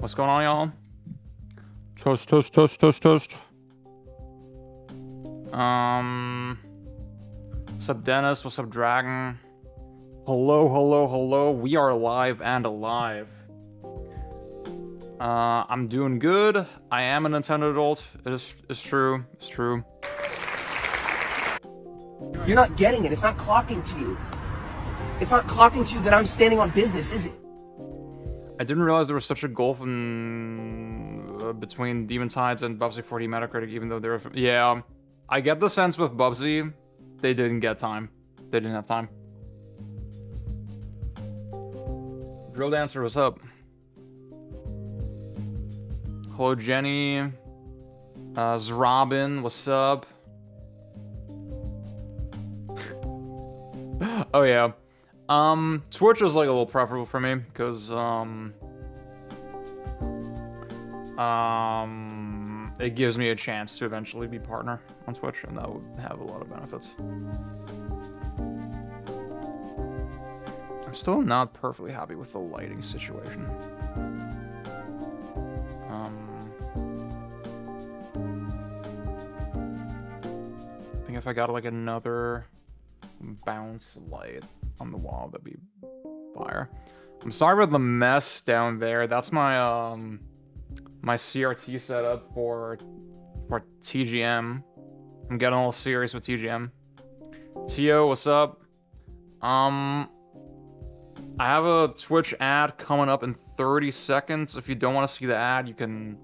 What's going on, y'all? Toast, toast, toast, toast, toast. What's up, Dennis? What's up, Dragon? Hello, hello, hello. We are live and alive. I'm doing good. I am a Nintendo adult. It's true. It's true. You're not getting it. It's not clocking to you. It's not clocking to you that I'm standing on business, is it? I didn't realize there was such a gulf in, between Demon Tides and Bubsy 4D Metacritic, even though they're... Yeah, I get the sense with Bubsy, they didn't get time. They didn't have time. Drill Dancer, what's up? Hello, Jenny. Zrobin, what's up? Oh, yeah. Twitch is like a little preferable for me, because, it gives me a chance to eventually be partner on Twitch, and that would have a lot of benefits. I'm still not perfectly happy with the lighting situation. I think if I got like another bounce light on the wall, that'd be fire. I'm sorry about the mess down there. That's my my CRT setup for TGM. I'm getting a little serious with TGM. Tio, what's up? I have a Twitch ad coming up in 30 seconds. If you don't want to see the ad, you can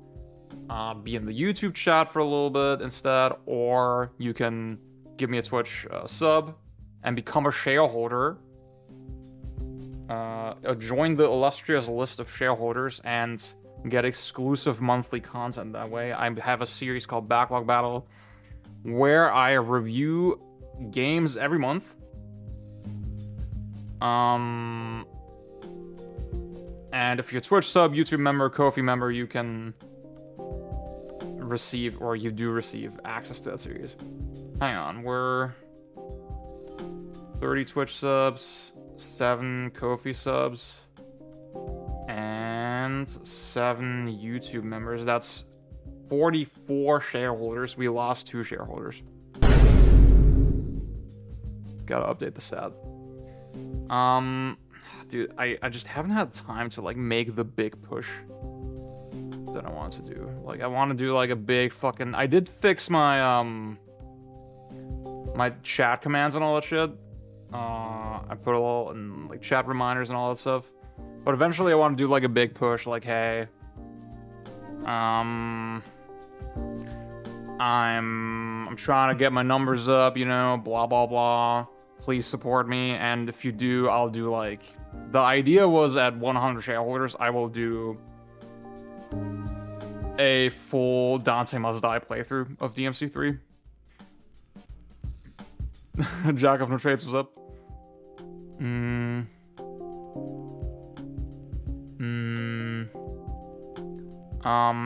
be in the YouTube chat for a little bit instead, or you can give me a Twitch sub and become a shareholder. Join the illustrious list of shareholders and get exclusive monthly content that way. I have a series called Backlog Battle where I review games every month. And if you're a Twitch sub, YouTube member, Ko-fi member, you can receive, or you do receive, access to that series. Hang on, we're 30 Twitch subs, 7 Ko-fi subs, and 7 YouTube members. That's 44 shareholders. We lost 2 shareholders. Gotta update the stat. Dude, I just haven't had time to like make the big push that I want to do. Like, I want to do like a big fucking... I did fix my my chat commands and all that shit. I put a little in like chat reminders and all that stuff. But eventually I want to do like a big push, like, hey, I'm trying to get my numbers up, you know, blah blah blah. Please support me, and if you do, I'll do like... The idea was at 100 shareholders, I will do a full Dante Must Die playthrough of DMC3. Jack of No Trades, what's up?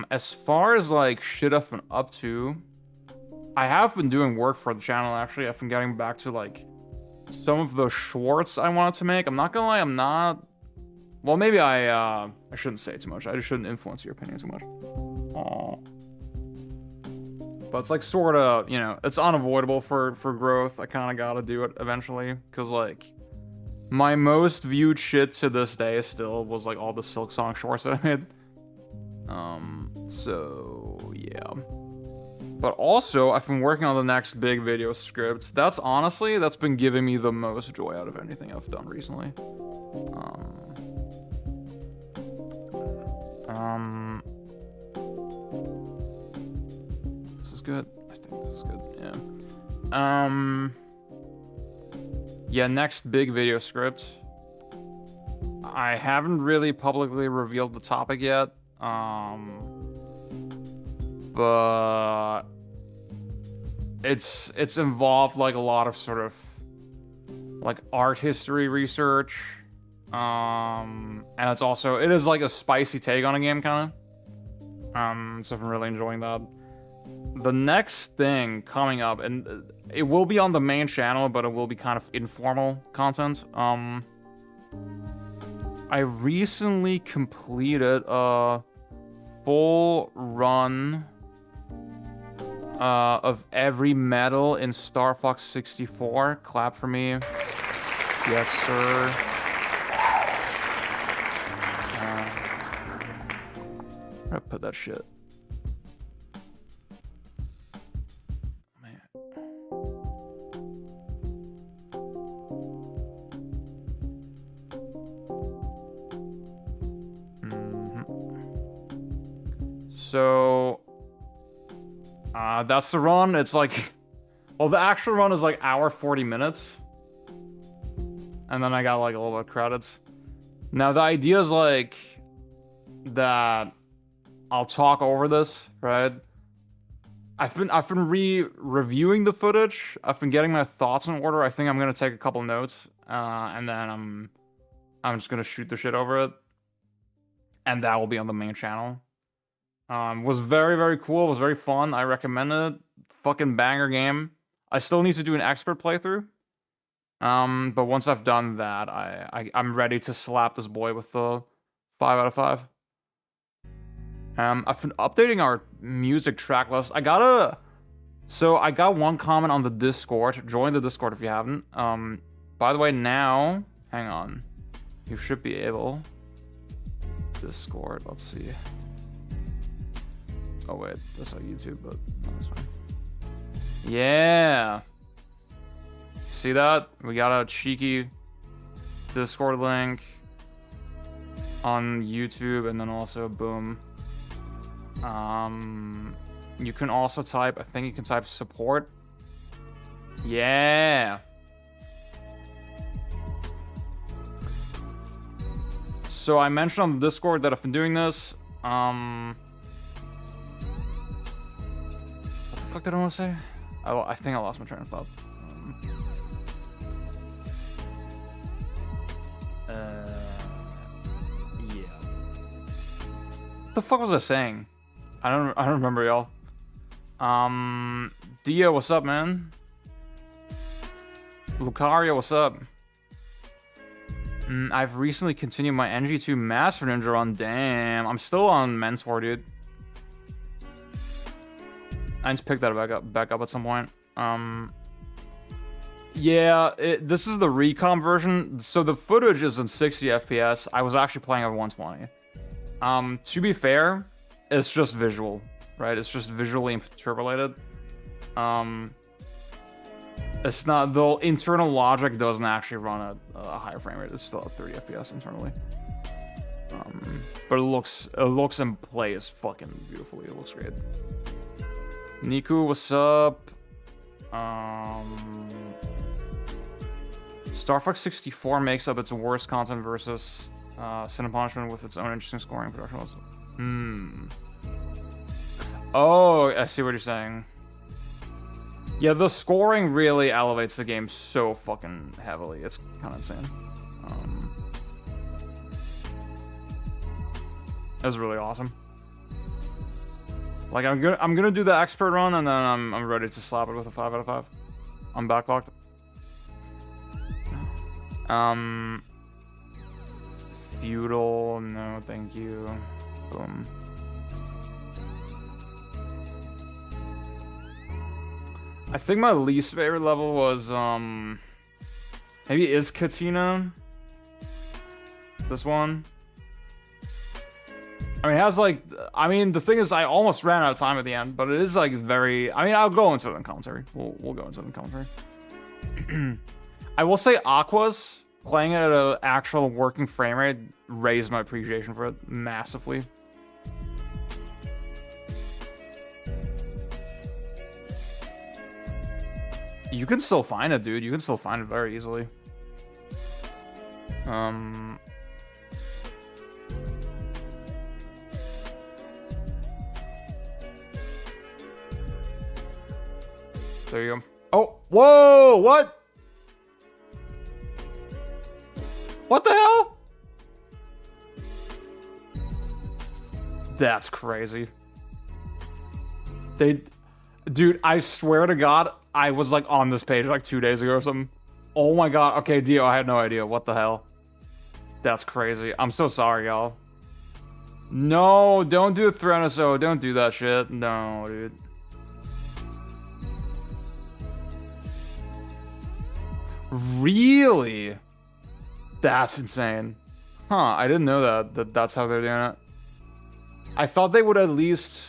As far as like shit I've been up to, I have been doing work for the channel, actually. I've been getting back to like some of the shorts I wanted to make. I'm not gonna lie, I'm not... Well, maybe I shouldn't say too much. I just shouldn't influence your opinion too much. But it's like sort of, you know, it's unavoidable for growth. I kind of gotta do it eventually, because like my most viewed shit to this day still was like all the Silk Song shorts that I made. So yeah. But also, I've been working on the next big video script. That's honestly, that's been giving me the most joy out of anything I've done recently. This is good. I think this is good, yeah. Yeah, next big video script. I haven't really publicly revealed the topic yet. But it's involved like a lot of sort of like art history research, and it's also, it is like a spicy take on a game, kind of. So I'm really enjoying that. The next thing coming up, and it will be on the main channel, but it will be kind of informal content. I recently completed a full run of every medal in Star Fox 64. Clap for me. Yes, sir. I'm gonna put that shit. Man. So, that's the run. It's like, well, the actual run is like hour 40 minutes. And then I got like a little bit of credits. Now the idea is like that I'll talk over this, right? I've been reviewing the footage. I've been getting my thoughts in order. I think I'm gonna take a couple notes, and then I'm just gonna shoot the shit over it, and that will be on the main channel. Was very, very cool. It was very fun. I recommend it. Fucking banger game. I still need to do an expert playthrough. But once I've done that, I'm ready to slap this boy with the 5 out of 5. I've been updating our music track list. I got one comment on the Discord. Join the Discord if you haven't. By the way, now, hang on. You should be able. Discord, let's see. Oh wait, that's on YouTube, but no, that's fine. Yeah. See that? We got a cheeky Discord link on YouTube, and then also boom. You can also type, I think you can type support. Yeah. So I mentioned on the Discord that I've been doing this. What the fuck did I want to say? I think I lost my train of thought. Yeah. What the fuck was I saying? I don't remember, y'all. Dio, what's up, man? Lucario, what's up? I've recently continued my NG2 Master Ninja run. Damn, I'm still on Mentor, dude. I need to pick that back up at some point. Yeah, this is the recom version. So the footage is in 60 FPS. I was actually playing at 120. To be fair, it's just visual, right? It's just visually interpolated. It's not, the internal logic doesn't actually run at a higher frame rate. It's still at 30 FPS internally. But it looks and plays fucking beautifully. It looks great. Niku, what's up? Star Fox 64 makes up its worst content versus Sin and Punishment with its own interesting scoring production. Oh, I see what you're saying. Yeah, the scoring really elevates the game so fucking heavily. It's kind of insane. That's really awesome. Like, I'm gonna do the expert run, and then I'm ready to slap it with a 5 out of 5. I'm backlogged. Feudal, no, thank you. Boom. I think my least favorite level was, maybe is Katina. This one. I mean, it has like, the thing is, I almost ran out of time at the end, but it is like very, I'll go into it in commentary. We'll go into it in commentary. I will say Aqua's, playing it at an actual working frame rate, raised my appreciation for it massively. You can still find it, dude. You can still find it very easily. There you go. Oh, whoa, what? What the hell? That's crazy. Dude, I swear to God, I was like on this page like 2 days ago or something. Oh my God. Okay, Dio, I had no idea. What the hell? That's crazy. I'm so sorry, y'all. No, don't do Thronoso. Don't do that shit. No, dude. Really? That's insane. Huh, I didn't know that's how they're doing it. I thought they would at least...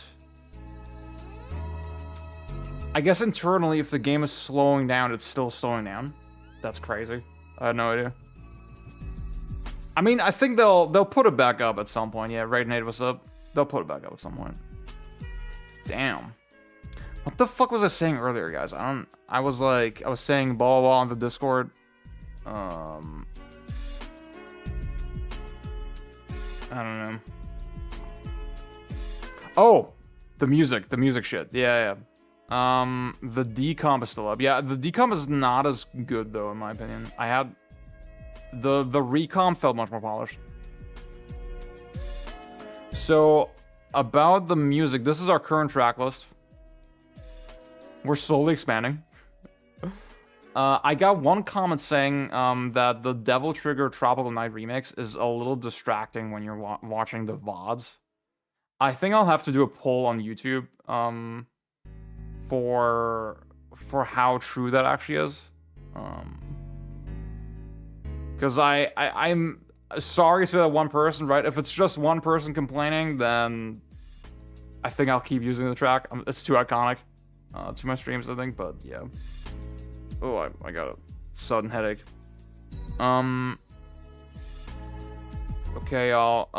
I guess internally, if the game is slowing down, it's still slowing down. That's crazy. I had no idea. I mean, I think they'll put it back up at some point. Yeah, Raid Nate, what's up? They'll put it back up at some point. Damn. What the fuck was I saying earlier, guys? I was saying blah blah blah on the Discord. I don't know. Oh, the music shit. Yeah. The decomp is still up. Yeah, the decomp is not as good though, in my opinion. I had the recomp felt much more polished. So about the music, this is our current track list. We're slowly expanding. I got one comment saying that the Devil Trigger Tropical Night remix is a little distracting when you're watching the VODs. I think I'll have to do a poll on YouTube for how true that actually is. Because I'm sorry to that one person, right? If it's just one person complaining, then I think I'll keep using the track. It's too iconic to my streams, I think, but yeah. Oh, I got a sudden headache. Okay, y'all.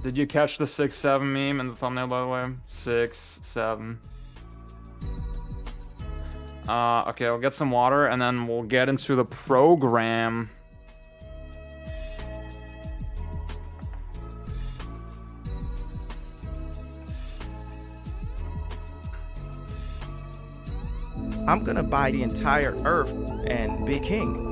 Did you catch the 6-7 meme in the thumbnail, by the way? 6-7. Okay, I'll get some water, and then we'll get into the program. I'm gonna buy the entire Earth and be king.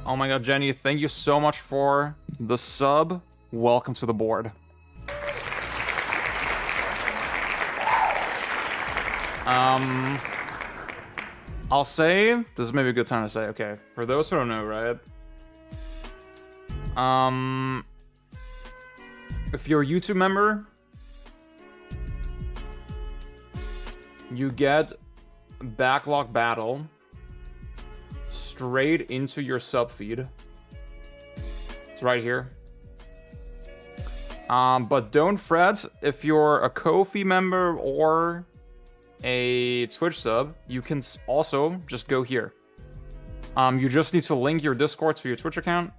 Oh my god, Jenny, thank you so much for the sub. Welcome to the board. I'll say, this is maybe a good time to say, okay, for those who don't know, right? If you're a YouTube member, you get Backlog Battle straight into your sub feed. It's right here. But don't fret, if you're a Ko-fi member or a Twitch sub, you can also just go here. You just need to link your Discord to your Twitch account,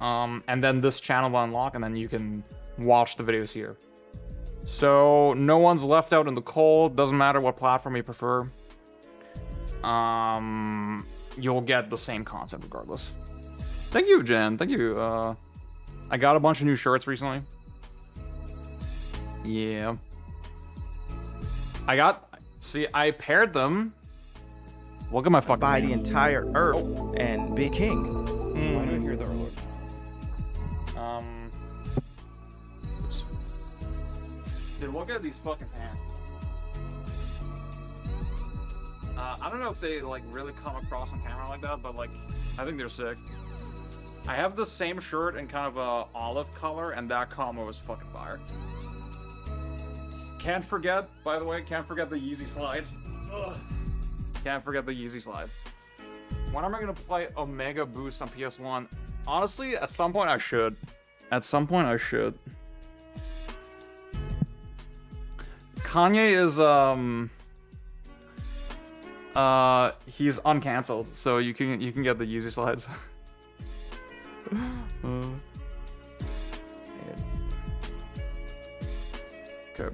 and then this channel will unlock, and then you can watch the videos here. So no one's left out in the cold. Doesn't matter what platform you prefer. You'll get the same content regardless. Thank you, Jen. Thank you. I got a bunch of new shirts recently. Yeah. See, I paired them. Look at my fucking Buy hands. the entire Earth and be king. Why do I hear the alert? Oops. Dude, look at these fucking pants. I don't know if they like really come across on camera like that, but like, I think they're sick. I have the same shirt in kind of a olive color, and that combo is fucking fire. Can't forget, by the way, can't forget the Yeezy slides. Ugh. Can't forget the Yeezy slides. When am I gonna play Omega Boost on PS1? Honestly, at some point I should. At some point I should. Kanye is, he's uncancelled, so you can get the Yeezy slides. Okay.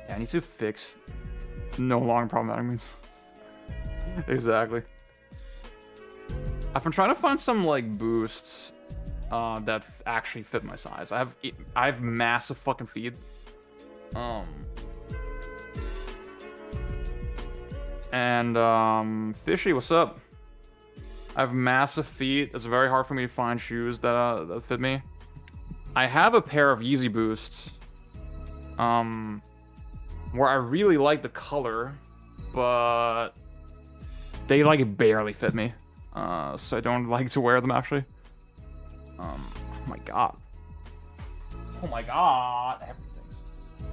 Yeah, I need to fix no longer problematic means. Exactly. I've been trying to find some like boosts that actually fit my size. I have massive fucking feet. And Fishy, what's up? I have massive feet. It's very hard for me to find shoes that fit me. I have a pair of Yeezy Boosts, where I really like the color, but They like barely fit me. So I don't like to wear them actually. Oh my god. Oh my god.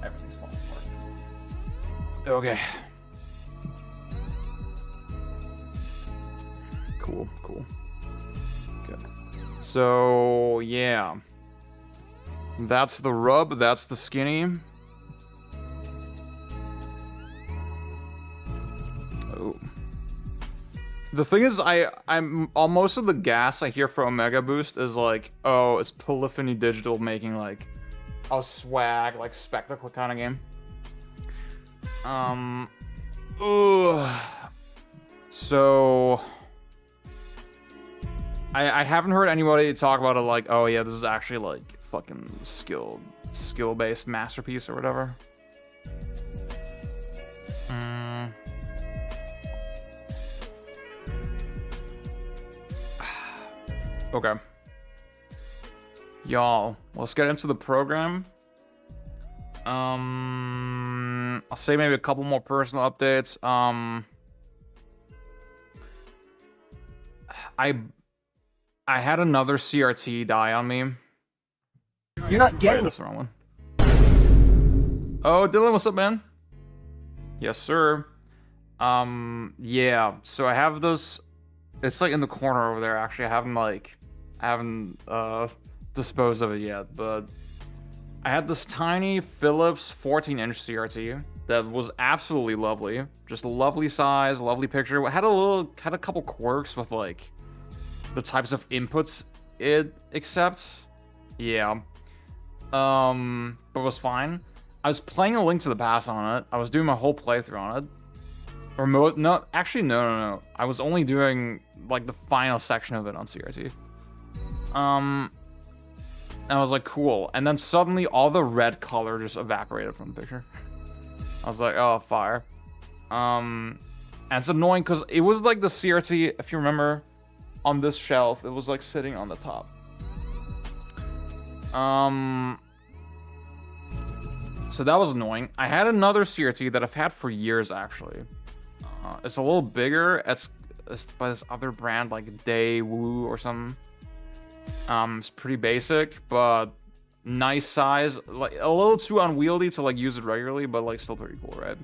Everything's falling apart. Okay. Cool. Okay. So yeah. That's the rub, that's the skinny. Oh. The thing is, I'm most of the gas I hear from Omega Boost is like, oh, it's Polyphony Digital making like a swag, like spectacle kind of game. So I haven't heard anybody talk about it like, oh yeah, this is actually like fucking skill-based masterpiece or whatever. Okay. Y'all, let's get into the program. I'll say maybe a couple more personal updates. I had another CRT die on me. You're not getting That's the wrong one. Oh, Dylan, what's up, man? Yes, sir. Yeah. So I have this. It's like in the corner over there. Actually, I haven't disposed of it yet. But I had this tiny Philips 14-inch CRT that was absolutely lovely. Just a lovely size, lovely picture. Had a couple quirks with like the types of inputs it accepts. Yeah. But was fine. I was playing A Link to the Past on it. I was doing my whole playthrough on it. No. I was only doing like the final section of it on CRT. And I was like, cool. And then suddenly all the red color just evaporated from the picture. I was like, oh, fire. And it's annoying because it was like the CRT, if you remember, on this shelf, it was like sitting on the top. So that was annoying. I had another CRT that I've had for years, actually. It's a little bigger. It's by this other brand, like Daewoo or something. It's pretty basic, but nice size. Like a little too unwieldy to like use it regularly, but like still pretty cool, right?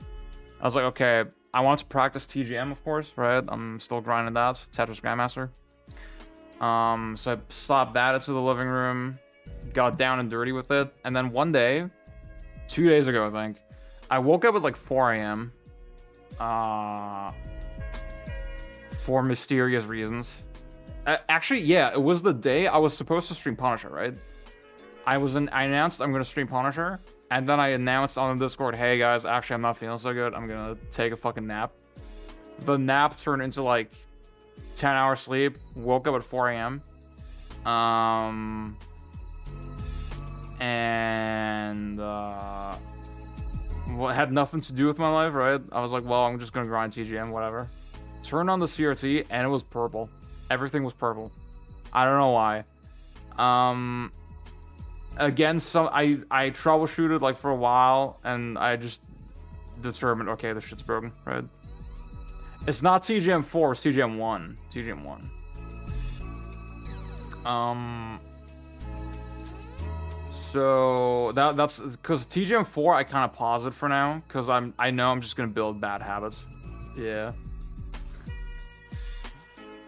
I was like, okay, I want to practice TGM, of course, right? I'm still grinding that, Tetris Grandmaster. So I slapped that into the living room, got down and dirty with it, and then one day, 2 days ago, I think, I woke up at like 4 a.m. For mysterious reasons. Actually, yeah, it was the day I was supposed to stream Punisher, right? I announced I'm gonna stream Punisher, and then I announced on the Discord, hey guys, actually I'm not feeling so good, I'm gonna take a fucking nap. The nap turned into like 10-hour sleep, woke up at 4 a.m. And had nothing to do with my life, right? I was like, well, I'm just gonna grind TGM, whatever. Turned on the CRT, and it was purple. Everything was purple. I don't know why. Again, I troubleshooted like for a while, and I just determined, okay, this shit's broken, right? It's not TGM 4, it's TGM 1. TGM 1. So that's because TGM 4 I kind of pause it for now because I know I'm just gonna build bad habits. Yeah.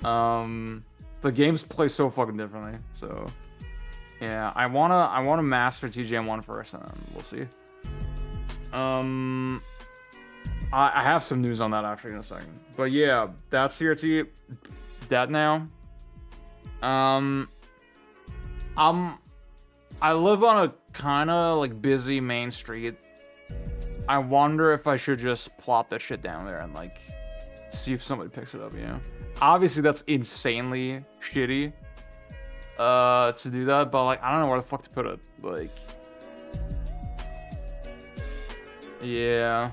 The games play so fucking differently, so yeah. I wanna master TGM 1 first, and then we'll see. I have some news on that actually in a second, but yeah, that's CRT dead now. I live on a kind of like busy main street. I wonder if I should just plop that shit down there and like see if somebody picks it up, you know? Obviously that's insanely shitty to do that, but like I don't know where the fuck to put it. Like, yeah.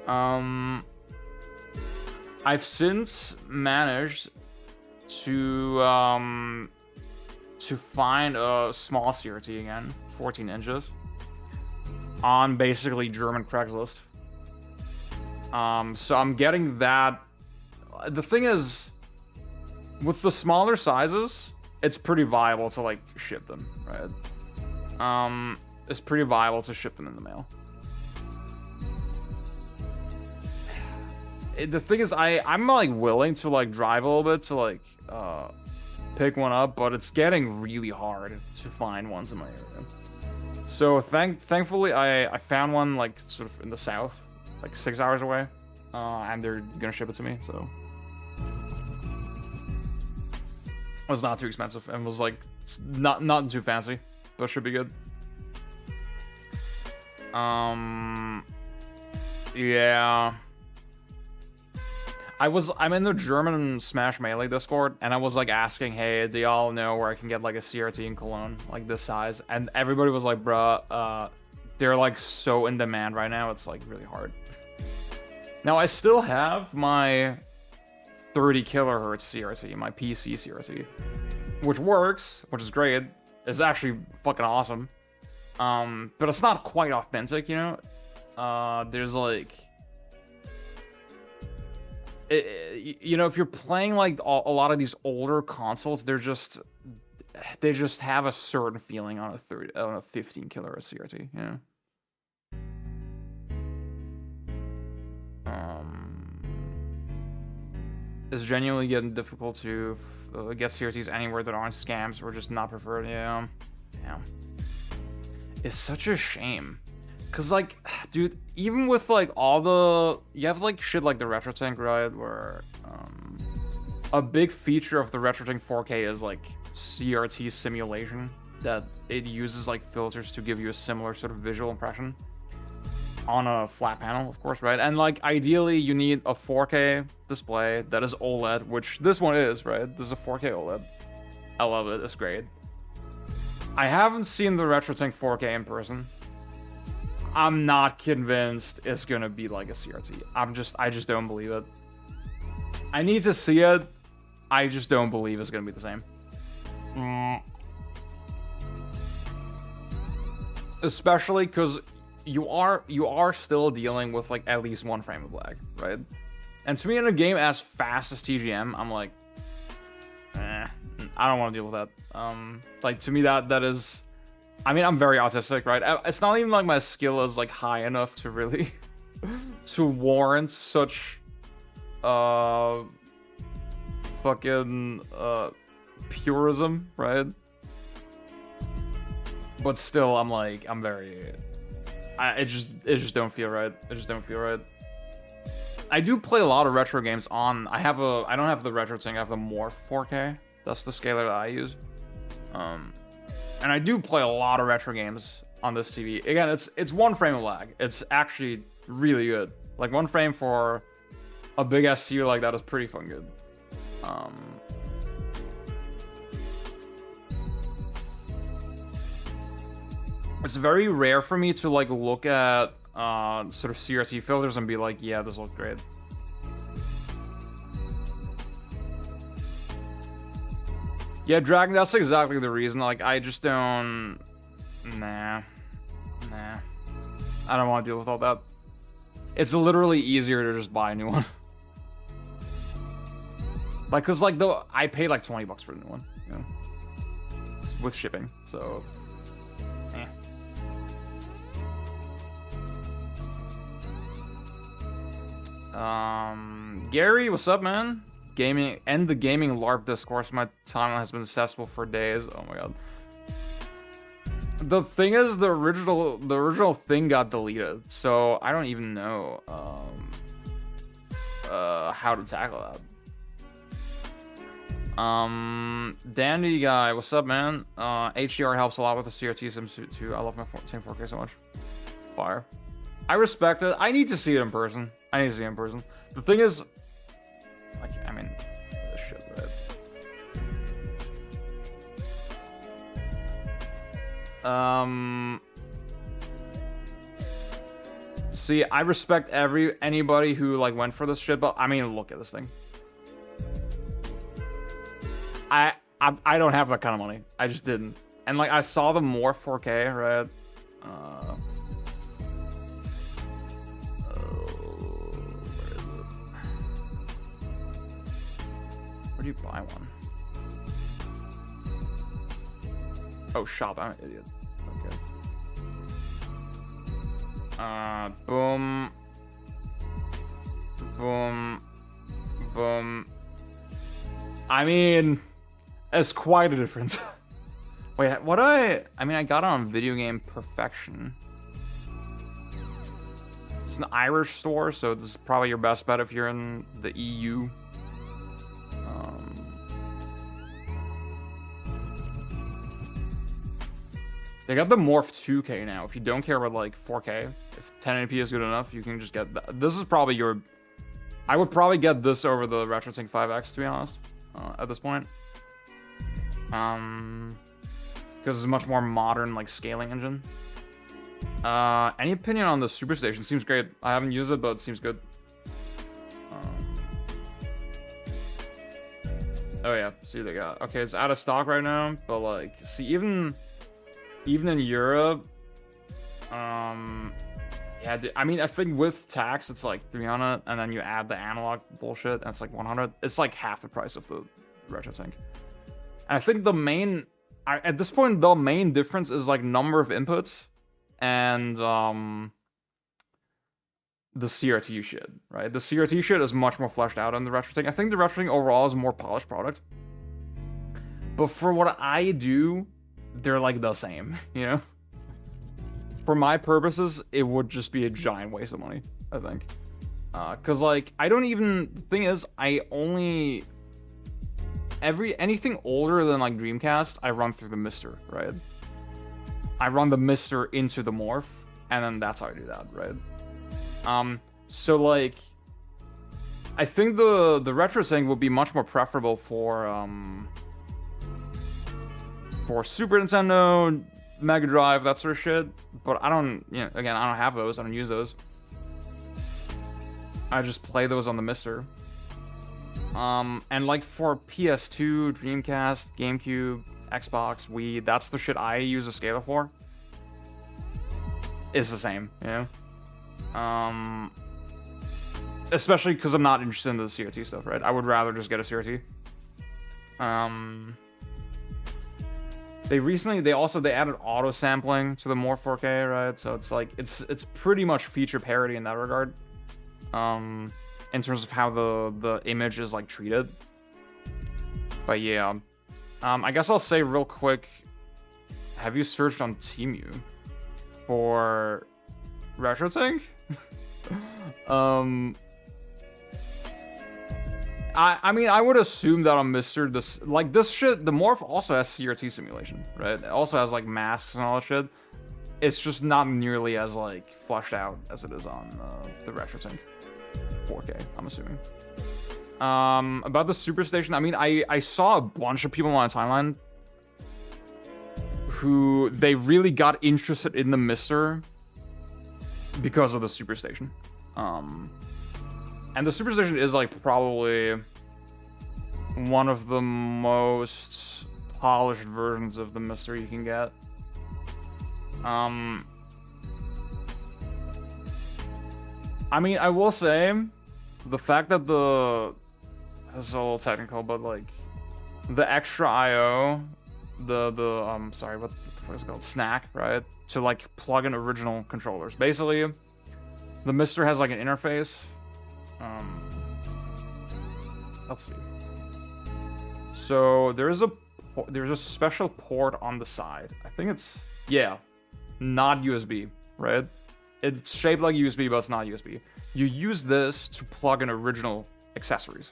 I've since managed to find a small CRT again, 14 inches, on basically German Craigslist. So I'm getting that. The thing is, with the smaller sizes, it's pretty viable to like ship them, right? It's pretty viable to ship them in the mail. The thing is, I'm like willing to like drive a little bit to like pick one up, but it's getting really hard to find ones in my area. So thankfully I found one like sort of in the south, like 6 hours away, and they're gonna ship it to me. So it was not too expensive and was like not too fancy, but should be good. Yeah. I'm in the German Smash Melee Discord, and I was like asking, hey, do y'all know where I can get like a CRT in Cologne, like this size? And everybody was like, bruh, they're like so in demand right now, it's like really hard. Now I still have my 30 kilohertz CRT, my PC CRT, which works, which is great. It's actually fucking awesome. But it's not quite authentic, you know? There's like... you know, if you're playing like a lot of these older consoles, they just have a certain feeling on a 15 kilohertz CRT, you know? It's genuinely getting difficult to get CRTs anywhere that aren't scams or just not preferred. Yeah. It's such a shame. Cause like, dude, even with like all the, you have like shit like the RetroTank, right? Where a big feature of the RetroTank 4K is like CRT simulation, that it uses like filters to give you a similar sort of visual impression on a flat panel, of course, right? And like ideally you need a 4K display that is OLED, which this one is, right? This is a 4K OLED. I love it, it's great. I haven't seen the RetroTank 4K in person. I'm not convinced it's gonna be like a CRT. I just don't believe it. I need to see it. I just don't believe it's gonna be the same. Especially because you are still dealing with like at least one frame of lag, right? And to me, in a game as fast as TGM, I'm like, I don't want to deal with that. Like to me, that is. I mean, I'm very autistic, right? It's not even like my skill is like high enough to really to warrant such fucking purism, right? But still, I'm like, I'm very, it just don't feel right. It just don't feel right. I do play a lot of retro games on. I don't have the retro thing. I have the Morph 4K. That's the scaler that I use. And I do play a lot of retro games on this TV. Again, it's one frame of lag. It's actually really good. Like one frame for a big SCU like that is pretty fucking good. It's very rare for me to like look at sort of CRT filters and be like, yeah, this looks great. Yeah, Dragon, that's exactly the reason. Like, I just don't... Nah. I don't want to deal with all that. It's literally easier to just buy a new one. Like, cause like, I paid like 20 bucks for the new one, you know? With shipping, so... Gary, what's up, man? Gaming and the gaming LARP discourse. My timeline has been accessible for days. Oh my god. The thing is, the original thing got deleted, so I don't even know how to tackle that. Dandy guy, what's up, man? HDR helps a lot with the CRT Sims too. I love my same 4K so much. Fire. I respect it. I need to see it in person. The thing is, like, I mean, this shit, right? See, I respect anybody who like went for this shit, but I mean, look at this thing. I don't have that kind of money. I just didn't. And like, I saw the more 4K, right? do you buy one? Oh, shop. I'm an idiot. Okay. Boom. Boom. Boom. I mean, it's quite a difference. Wait, what I mean, I got it on Video Game Perfection. It's an Irish store, so this is probably your best bet if you're in the EU. They got the Morph 2K now. If you don't care about like 4K, if 1080p is good enough, you can just get that. This is probably your... I would probably get this over the RetroSync 5X, to be honest, at this point. Because it's a much more modern like scaling engine. Any opinion on the Superstation? Seems great. I haven't used it, but it seems good. Oh yeah, see they got... Okay, it's out of stock right now, but like, see, even in Europe, yeah, I mean, I think with tax, it's like 300, and then you add the analog bullshit, and it's like 100. It's like half the price of the RetroSync. And I think the main... at this point, the main difference is like number of inputs and the CRT shit, right? The CRT shit is much more fleshed out on the RetroSync. I think the RetroSync overall is a more polished product. But for what I do, they're like the same, you know? For my purposes, it would just be a giant waste of money, I think. Cause like, I don't even... The thing is, I only... Anything older than like Dreamcast, I run through the Mister, right? I run the Mister into the Morph, and then that's how I do that, right? So like, I think the RetroSync would be much more preferable for Super Nintendo, Mega Drive, that sort of shit. But I don't, again, I don't have those. I don't use those. I just play those on the Mister. And like for PS2, Dreamcast, GameCube, Xbox, Wii, that's the shit I use a scaler for. It's the same, you know? Especially because I'm not interested in the CRT stuff, right? I would rather just get a CRT. They added auto sampling to the more 4K, right? So it's like it's pretty much feature parity in that regard. In terms of how the image is like treated. But yeah. I guess I'll say real quick, have you searched on Temu for RetroSync? I mean, I would assume that on Mr. This shit, the Morph also has CRT simulation, right? It also has like masks and all that shit. It's just not nearly as like fleshed out as it is on the RetroSync 4K, I'm assuming. About the Superstation, I mean, I saw a bunch of people on my timeline who they really got interested in the Mister because of the Superstation. And the Superstation is like probably one of the most polished versions of the Mister you can get. I mean, I will say the fact that this is a little technical, but like the extra IO, sorry, what the fuck is it called? Snack, right? To like plug in original controllers. Basically, the Mister has like an interface. Let's see. So there's a special port on the side. I think it's, yeah, not USB, right? It's shaped like USB, but it's not USB. You use this to plug in original accessories.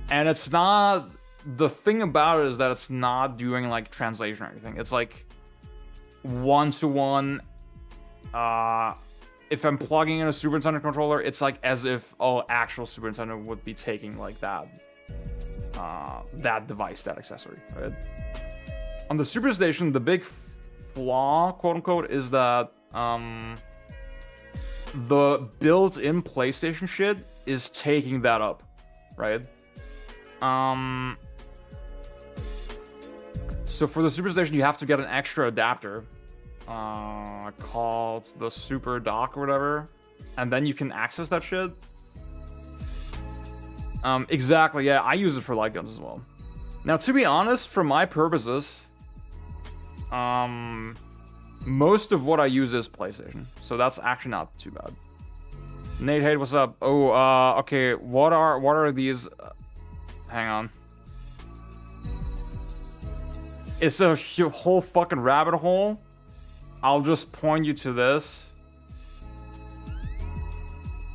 And it's not, the thing about it is that it's not doing like translation or anything. It's like one-to-one. If I'm plugging in a Super Nintendo controller, it's like as if actual Super Nintendo would be taking like that device, that accessory, right? On the Superstation, the big flaw, quote unquote, is that the built-in PlayStation shit is taking that up, right? So for the Superstation, you have to get an extra adapter called the Super Dock or whatever, and then you can access that shit. Exactly, yeah, I use it for light guns as well. Now, to be honest, for my purposes, most of what I use is PlayStation, so that's actually not too bad. Nate Hate, what's up? Oh, okay, what are these? Hang on. It's a whole fucking rabbit hole. I'll just point you to this.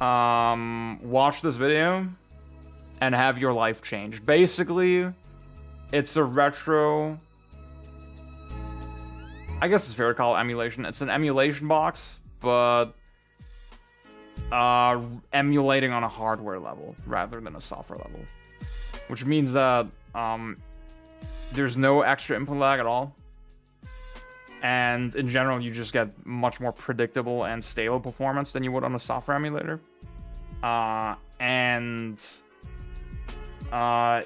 Watch this video and have your life change. Basically, it's a retro... I guess it's fair to call it emulation. It's an emulation box, but emulating on a hardware level rather than a software level. Which means that there's no extra input lag at all. And in general, you just get much more predictable and stable performance than you would on a software emulator.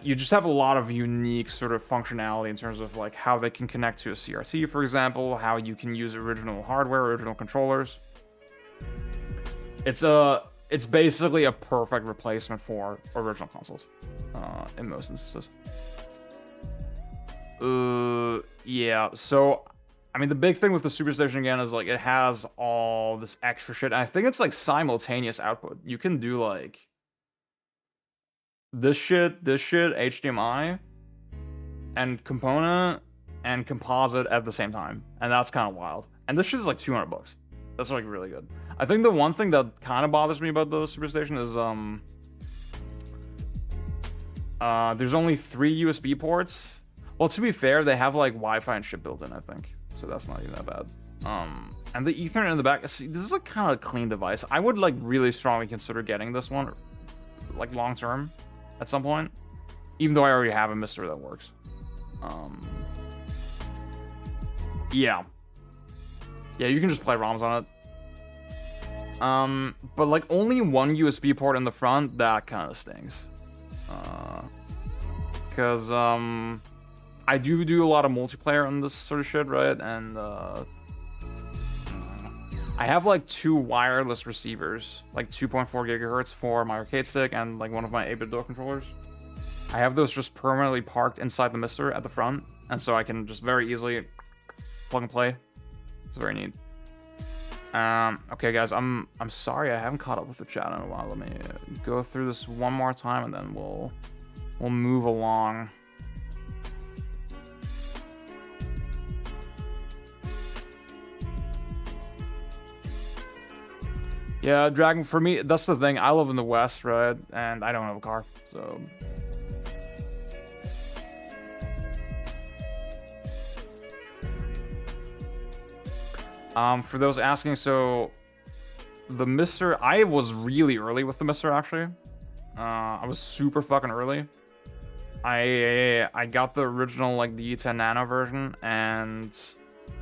You just have a lot of unique sort of functionality in terms of like how they can connect to a CRT, for example, how you can use original hardware, original controllers. It's basically a perfect replacement for original consoles, in most instances. Yeah, so, I mean, the big thing with the Superstation, again, is, like, it has all this extra shit. And I think it's, like, simultaneous output. You can do, like, this shit, HDMI, and component, and composite at the same time. And that's kind of wild. And this shit is, like, $200. That's, like, really good. I think the one thing that kind of bothers me about the Superstation is, there's only 3 USB ports. Well, to be fair, they have, like, Wi-Fi and shit built in, I think. So that's not even that bad. And the Ethernet in the back, see, this is, like, kind of a clean device. I would, like, really strongly consider getting this one, like, long-term at some point. Even though I already have a Mister that works. Yeah. Yeah, you can just play ROMs on it. But, like, only 1 USB port in the front, that kind of stings. Because, I do a lot of multiplayer on this sort of shit, right? And, I have, like, 2 wireless receivers, like 2.4 gigahertz for my arcade stick and, like, one of my 8-bit door controllers. I have those just permanently parked inside the Mister at the front, and so I can just very easily plug and play. It's very neat. Okay, guys, I'm sorry I haven't caught up with the chat in a while. Let me go through this one more time, and then we'll move along. Yeah, Dragon, for me, that's the thing. I live in the West, right? And I don't have a car, so... For those asking, so... The Mister... I was really early with the Mister, actually. I was super fucking early. I got the original, like, the E10 Nano version, and...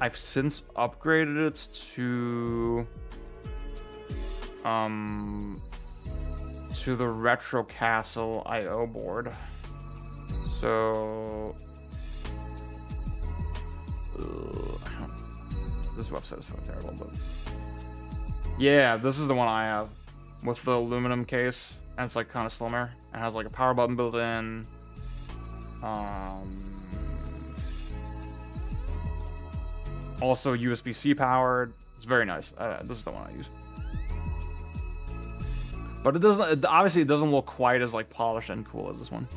I've since upgraded it to the Retro Castle IO board. So this website is fucking terrible, but yeah, this is the one I have with the aluminum case, and it's like kind of slimmer and has like a power button built in. Also USB-C powered. It's very nice. This is the one I use. But it doesn't, obviously it doesn't look quite as like polished and cool as this one.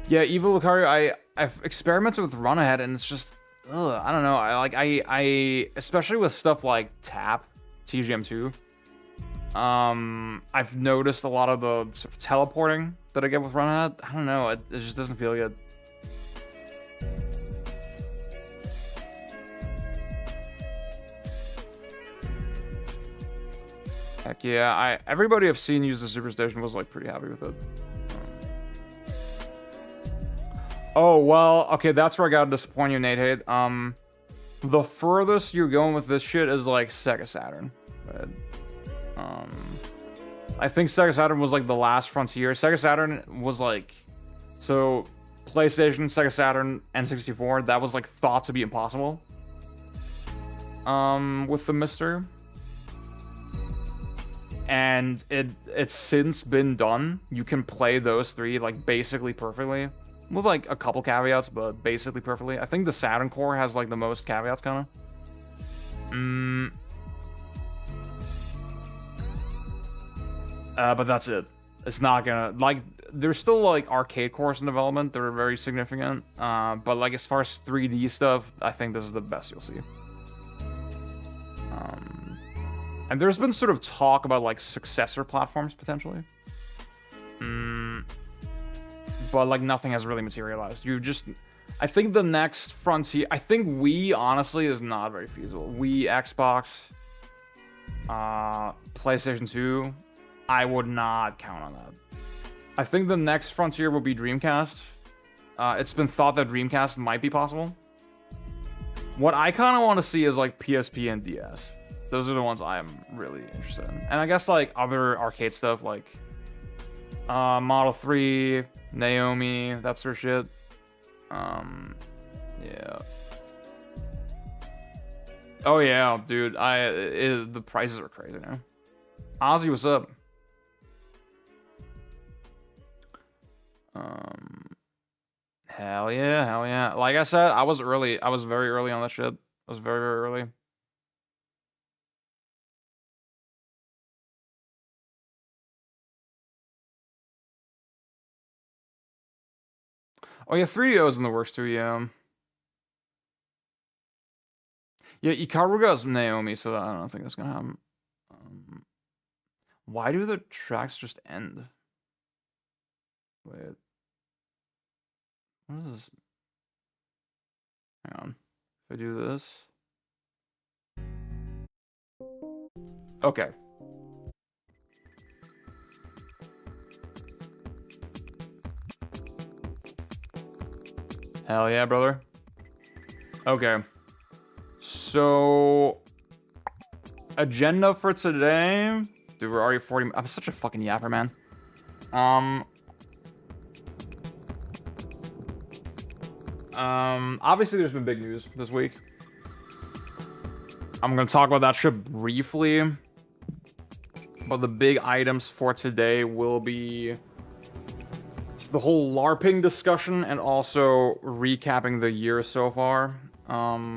Yeah, Evil Lucario, I've experimented with Run Ahead, and it's just, I don't know. I especially with stuff like TGM2. I've noticed a lot of the sort of teleporting that I get with Run Ahead. I don't know, it just doesn't feel good. Heck yeah, everybody I've seen use the Superstation was like pretty happy with it. Oh, well, okay, that's where I gotta disappoint you, Nate Hate. The furthest you're going with this shit is like Sega Saturn. Right? I think Sega Saturn was like the last frontier. Sega Saturn was like, so PlayStation, Sega Saturn, N64. That was like thought to be impossible. With the Mister, and it's since been done. You can play those three like basically perfectly, with like a couple caveats, but basically perfectly. I think the Saturn core has like the most caveats, kind of. But that's it. It's not gonna, like, there's still like arcade cores in development that are very significant. But like as far as 3D stuff, I think this is the best you'll see. And there's been sort of talk about like successor platforms potentially. But like nothing has really materialized. I think the next frontier, I think Wii honestly is not very feasible. Wii, Xbox, PlayStation 2, I would not count on that. I think the next frontier will be Dreamcast. It's been thought that Dreamcast might be possible. What I kind of want to see is like PSP and DS. Those are the ones I am really interested in. And I guess like other arcade stuff like Model 3, Naomi, that sort of shit. Yeah. Oh yeah, dude. The prices are crazy now. Ozzy, what's up? Hell yeah, hell yeah. Like I said, I was early. I was very early on that shit. I was very, very early. Oh yeah, 3DO is in the works too, yeah. Yeah, Ikaruga's Naomi, so I don't think that's gonna happen. Why do the tracks just end? Wait. What is this? Hang on. If I do this. Okay. Hell yeah, brother. Okay. So, agenda for today. Dude, we're already 40. I'm such a fucking yapper, man. Obviously there's been big news this week. I'm gonna talk about that shit briefly. But the big items for today will be the whole LARPing discussion and also recapping the year so far. Yeah.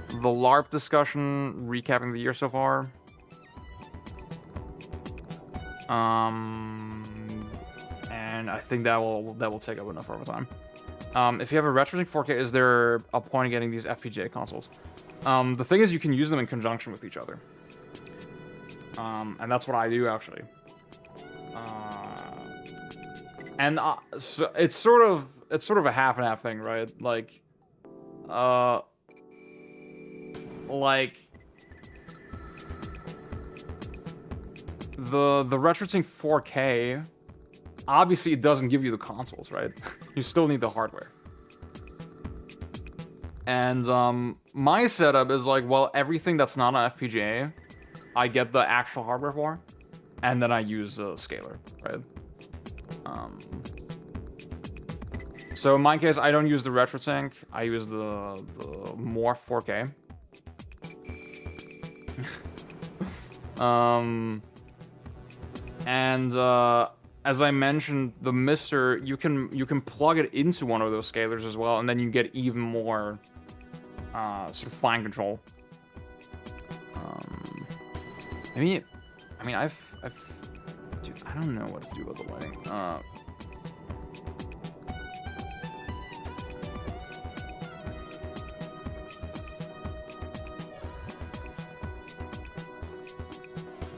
The LARP discussion, recapping the year so far. And I think that will take up enough of our time. If you have a RetroSync 4K, is there a point in getting these FPGA consoles? The thing is, you can use them in conjunction with each other. And that's what I do, actually. So it's sort of a half and half thing, right? Like the RetroSync 4K, obviously it doesn't give you the consoles, right? You still need the hardware. And my setup is like, well, everything that's not an FPGA, I get the actual hardware for, and then I use a scaler, right? So in my case, I don't use the RetroSync. I use the Morph 4K. As I mentioned, the Mister, you can plug it into one of those scalers as well, and then you get even more sort of fine control. Dude, I don't know what to do about the lighting.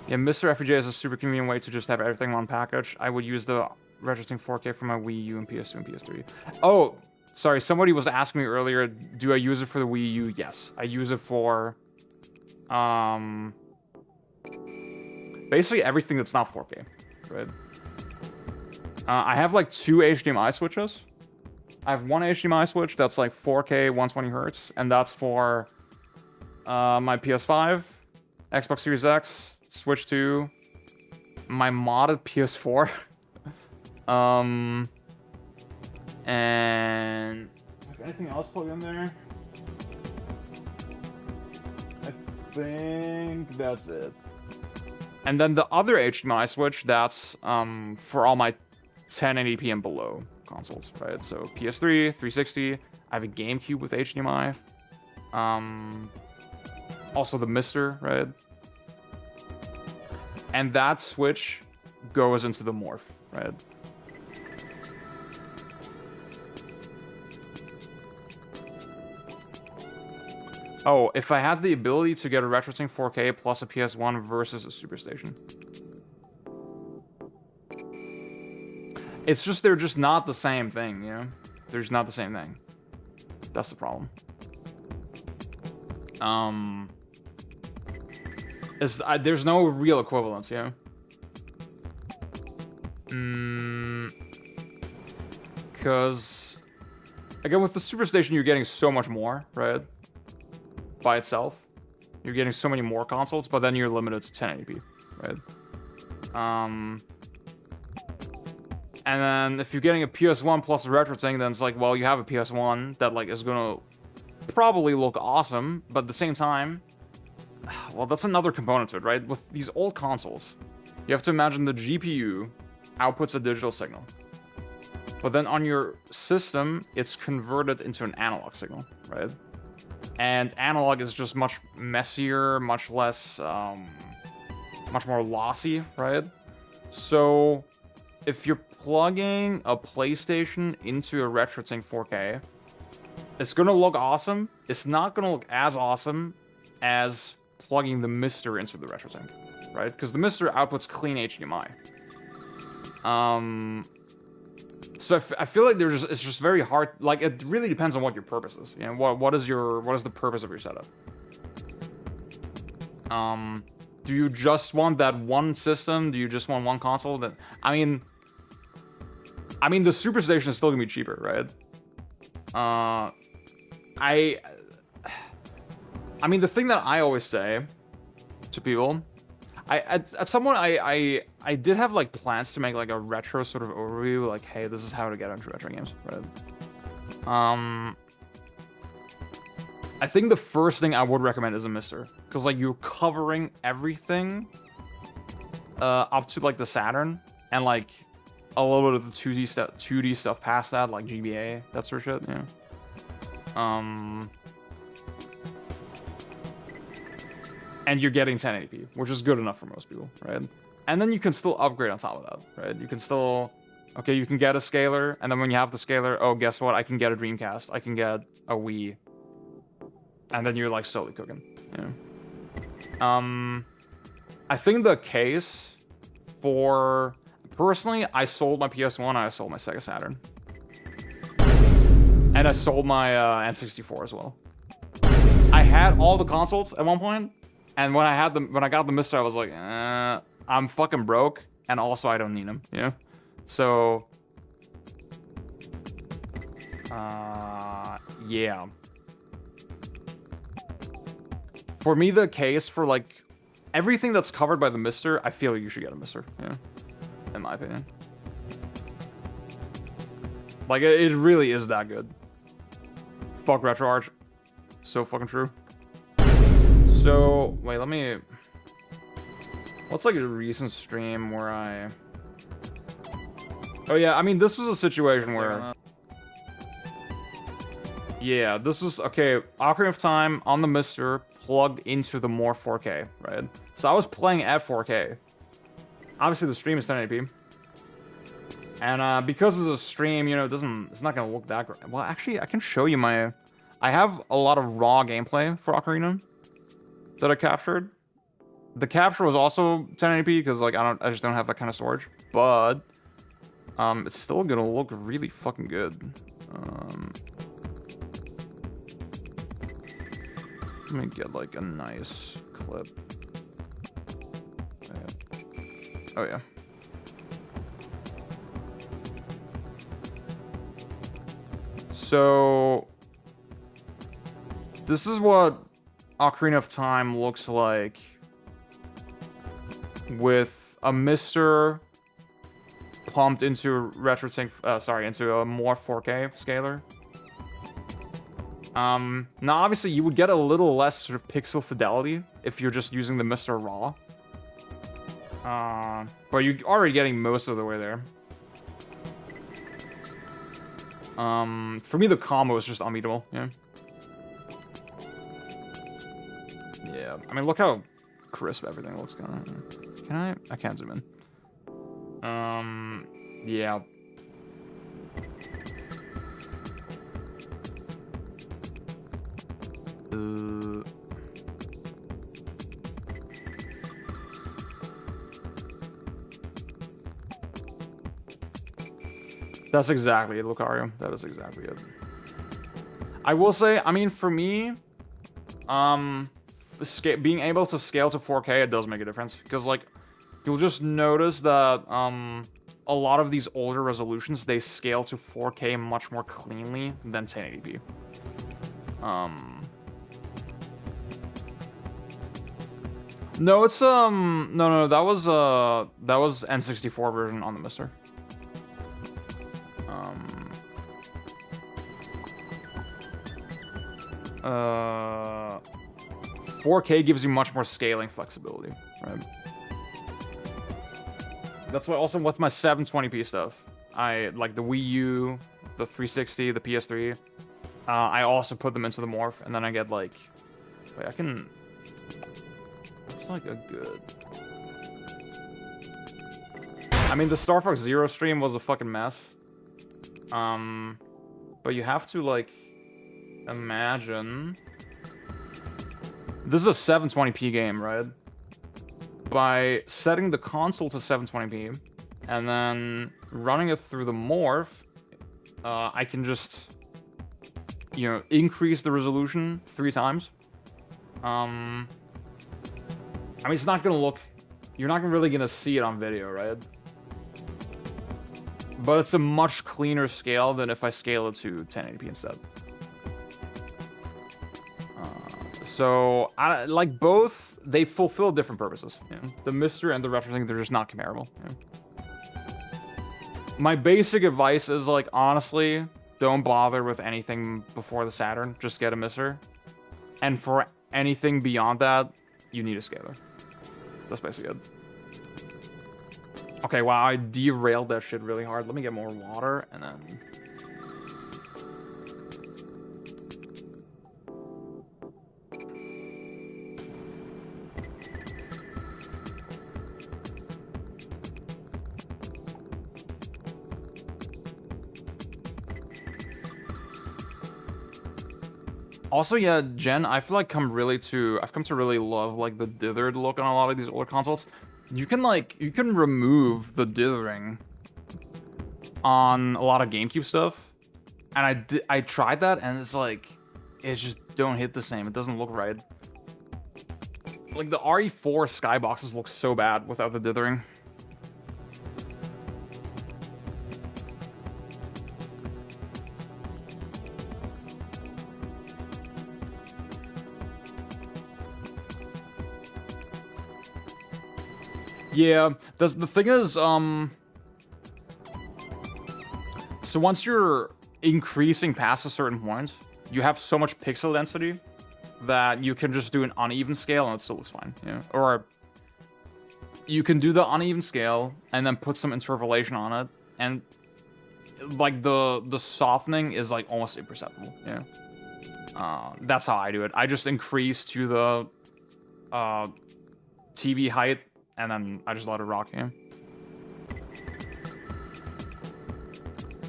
Yeah, Mr. FPGA is a super convenient way to just have everything in one package. I would use the RetroSync 4K for my Wii U and PS2 and PS3. Oh, sorry, somebody was asking me earlier, do I use it for the Wii U? Yes, I use it for basically everything that's not 4K, right? I have like 2 HDMI switches. I have one HDMI switch that's like 4K 120 hertz, and that's for my PS5, Xbox Series X, Switch 2, my modded PS4, and anything else plugged in there? I think that's it. And then the other HDMI switch, that's for all my 1080p and below consoles, right? So PS3, 360, I have a GameCube with HDMI. Also the Mister, right? And that switch goes into the morph, right? Oh, if I had the ability to get a RetroSync 4K plus a PS1 versus a Superstation. It's just, they're just not the same thing, you know? They're just not the same thing. That's the problem. There's no real equivalence, you know? Because, again, with the Superstation, you're getting so much more, right? By itself. You're getting so many more consoles, but then you're limited to 1080p, right? And then if you're getting a PS1 plus a RetroSync, then it's like, well, you have a PS1 that like is gonna probably look awesome, but at the same time, well, that's another component to it, right? With these old consoles, you have to imagine the GPU outputs a digital signal, but then on your system, it's converted into an analog signal, right? And analog is just much messier, much less, much more lossy, right? So if you're plugging a PlayStation into a RetroSync 4K, it's gonna look awesome. It's not gonna look as awesome as plugging the Mister into the RetroSync, right? Because the Mister outputs clean HDMI. So I feel like it's just very hard. Like, it really depends on what your purpose is. You know, what is the purpose of your setup? Do you just want that one system? Do you just want one console? I mean, the Superstation is still gonna be cheaper, right? I mean, the thing that I always say to people, at some point I did have like plans to make like a retro sort of overview, like, hey, this is how to get into retro games, right? I think the first thing I would recommend is a Mister, because like you're covering everything up to like the Saturn, and like a little bit of the 2D stuff past that, like GBA, that sort of shit, yeah. And you're getting 1080p, which is good enough for most people, right? And then you can still upgrade on top of that, right? You can still, okay, you can get a scaler, and then when you have the scaler, oh, guess what? I can get a Dreamcast, I can get a Wii, and then you're like slowly cooking, you know? I think the case for, personally, I sold my PS1, I sold my Sega Saturn. And I sold my N64 as well. I had all the consoles at one point, and when I got the Mister, I was like, I'm fucking broke, and also I don't need them, you know? So, yeah. For me, the case for like everything that's covered by the Mister, I feel like you should get a Mister, yeah, in my opinion. Like, it really is that good. Fuck RetroArch. So fucking true. So, wait, let me... What's like a recent stream where I... Oh yeah, I mean, this was a situation where... Yeah, this was, okay, Ocarina of Time on the Mister plugged into the more 4K, right? So I was playing at 4K. Obviously the stream is 1080p. And because it's a stream, you know, it's not gonna look that great. Well, actually, I can show you I have a lot of raw gameplay for Ocarina that I captured. The capture was also 1080p because like I just don't have that kind of storage. But it's still gonna look really fucking good. Let me get like a nice clip. Oh yeah. So this is what Ocarina of Time looks like with a Mister pumped into into a more 4K scaler. Now obviously you would get a little less sort of pixel fidelity if you're just using the Mister raw. But you're already getting most of the way there. For me the combo is just unbeatable, yeah. Yeah, I mean look how crisp everything looks. Can I can't zoom in. Yeah. That's exactly it, Lucario. That is exactly it. I will say, I mean, for me, being able to scale to 4K, it does make a difference. Because, like, you'll just notice that, a lot of these older resolutions, they scale to 4K much more cleanly than 1080p. No, it's, no, that was N64 version on the Mister. 4K gives you much more scaling flexibility, right? That's why also with my 720p stuff, I like the Wii U, the 360, the PS3. I also put them into the morph, and then I get like, wait, I can. It's like a good. I mean, the Star Fox Zero stream was a fucking mess. But you have to like imagine. This is a 720p game, right? By setting the console to 720p and then running it through the morph, I can just, you know, increase the resolution 3 times. I mean, it's not gonna look, you're not really gonna see it on video, right? But it's a much cleaner scale than if I scale it to 1080p instead. So, like both, they fulfill different purposes. Yeah. The Mister and the Retro thing, they're just not comparable. Yeah. My basic advice is, like, honestly, don't bother with anything before the Saturn. Just get a Mister. And for anything beyond that, you need a scaler. That's basically it. Okay, wow, I derailed that shit really hard. Let me get more water, and then... Also, yeah, Jen, I feel like I've come to really love, like, the dithered look on a lot of these older consoles. You can remove the dithering on a lot of GameCube stuff. And I tried that, and it's like, it just don't hit the same. It doesn't look right. Like, the RE4 skyboxes look so bad without the dithering. Yeah, the thing is, so once you're increasing past a certain point, you have so much pixel density that you can just do an uneven scale and it still looks fine, yeah. Or you can do the uneven scale and then put some interpolation on it, and like the softening is like almost imperceptible, yeah. That's how I do it. I just increase to the TV height, and then I just let it rock, yeah.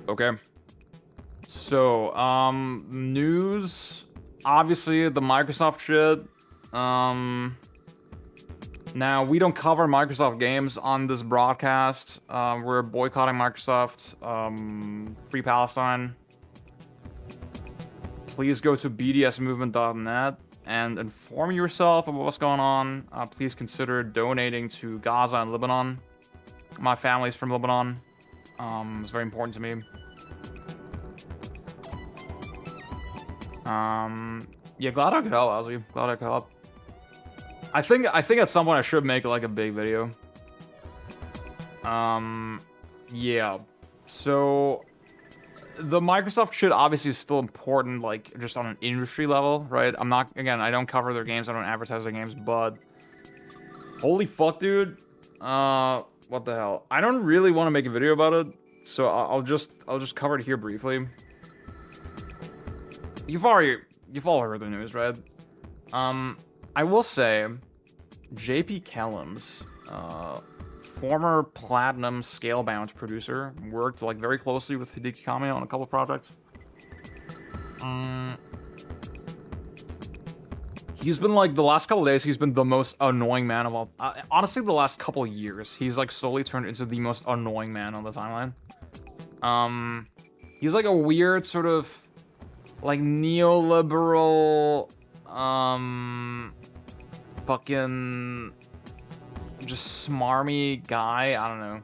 Okay. So, news. Obviously, the Microsoft shit. Now, we don't cover Microsoft games on this broadcast. We're boycotting Microsoft. Free Palestine. Please go to bdsmovement.net and inform yourself about what's going on. Please consider donating to Gaza and Lebanon. My family's from Lebanon. It's very important to me. Yeah, glad I could help, Ozzy. Glad I could help. I think at some point I should make like a big video. Yeah. So the Microsoft shit obviously is still important, like just on an industry level, right? I'm not, again, I don't cover their games, I don't advertise their games, but holy fuck, dude. What the hell? I don't really want to make a video about it, so I'll just cover it here briefly. You've all heard the news, right? I will say, JP Kellums, former platinum scale-bound producer, worked like very closely with Hideki Kamiya on a couple projects. He's been like the last couple days. He's been the most annoying man of all. Honestly, the last couple years, he's like slowly turned into the most annoying man on the timeline. He's like a weird sort of like neoliberal, fucking just smarmy guy. I don't know.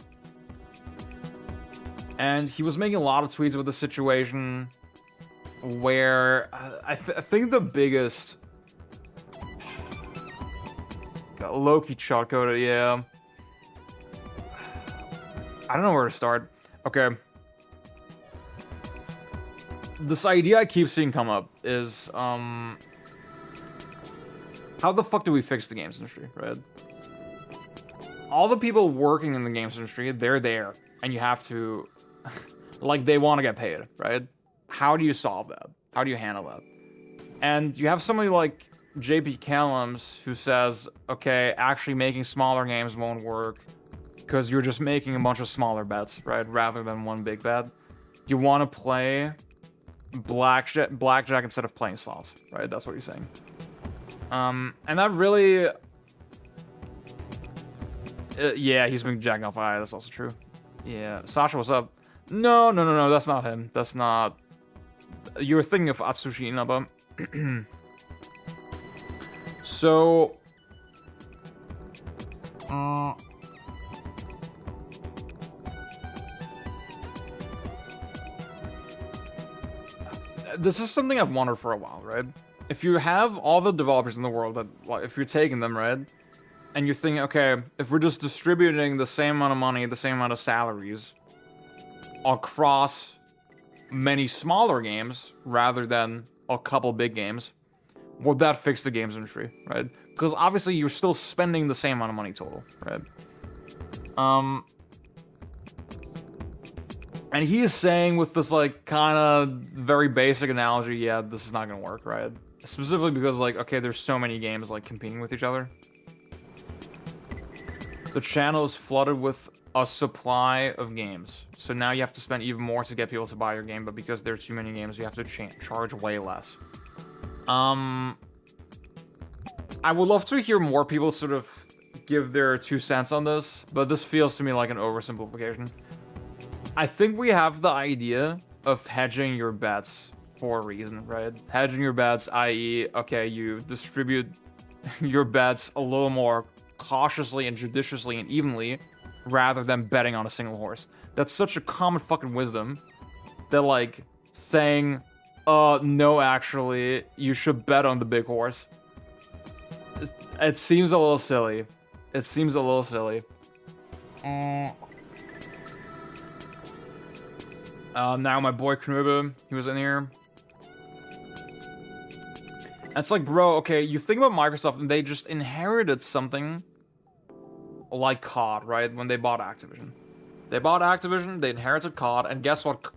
And he was making a lot of tweets about the situation where I think the biggest low-key shot coded, yeah. I don't know where to start. Okay. This idea I keep seeing come up is, how the fuck do we fix the games industry, right? All the people working in the games industry, they're there, and you have to, like, they want to get paid, right? How do you solve that? How do you handle that? And you have somebody like JP Kellums who says, okay, actually making smaller games won't work because you're just making a bunch of smaller bets, right? Rather than one big bet. You want to play blackjack instead of playing slots, right? That's what he's saying. And that really... yeah, he's been jacking off eye. That's also true. Yeah. Sasha, what's up? No, that's not him. That's not... You were thinking of Atsushi Inaba. So... this is something I've wondered for a while, right? If you have all the developers in the world, that, like, if you're taking them, right? And you're thinking, okay, if we're just distributing the same amount of money, the same amount of salaries across many smaller games rather than a couple big games, would that fix the games industry, right? Because obviously you're still spending the same amount of money total, right? And he is saying with this, like, kind of very basic analogy, yeah, this is not gonna work, right? Specifically because, like, okay, there's so many games, like, competing with each other. The channel is flooded with a supply of games. So now you have to spend even more to get people to buy your game, but because there are too many games, you have to charge way less. I would love to hear more people sort of give their 2 cents on this, but this feels to me like an oversimplification. I think we have the idea of hedging your bets for a reason, right? Hedging your bets, i.e., okay, you distribute your bets a little more cautiously and judiciously and evenly rather than betting on a single horse. That's such a common fucking wisdom that, like, saying, no, actually, you should bet on the big horse. It seems a little silly. It seems a little silly. Now my boy Knuba, he was in here. It's like, bro, okay, you think about Microsoft and they just inherited something like COD, right? When they bought Activision. They bought Activision, they inherited COD, and guess what?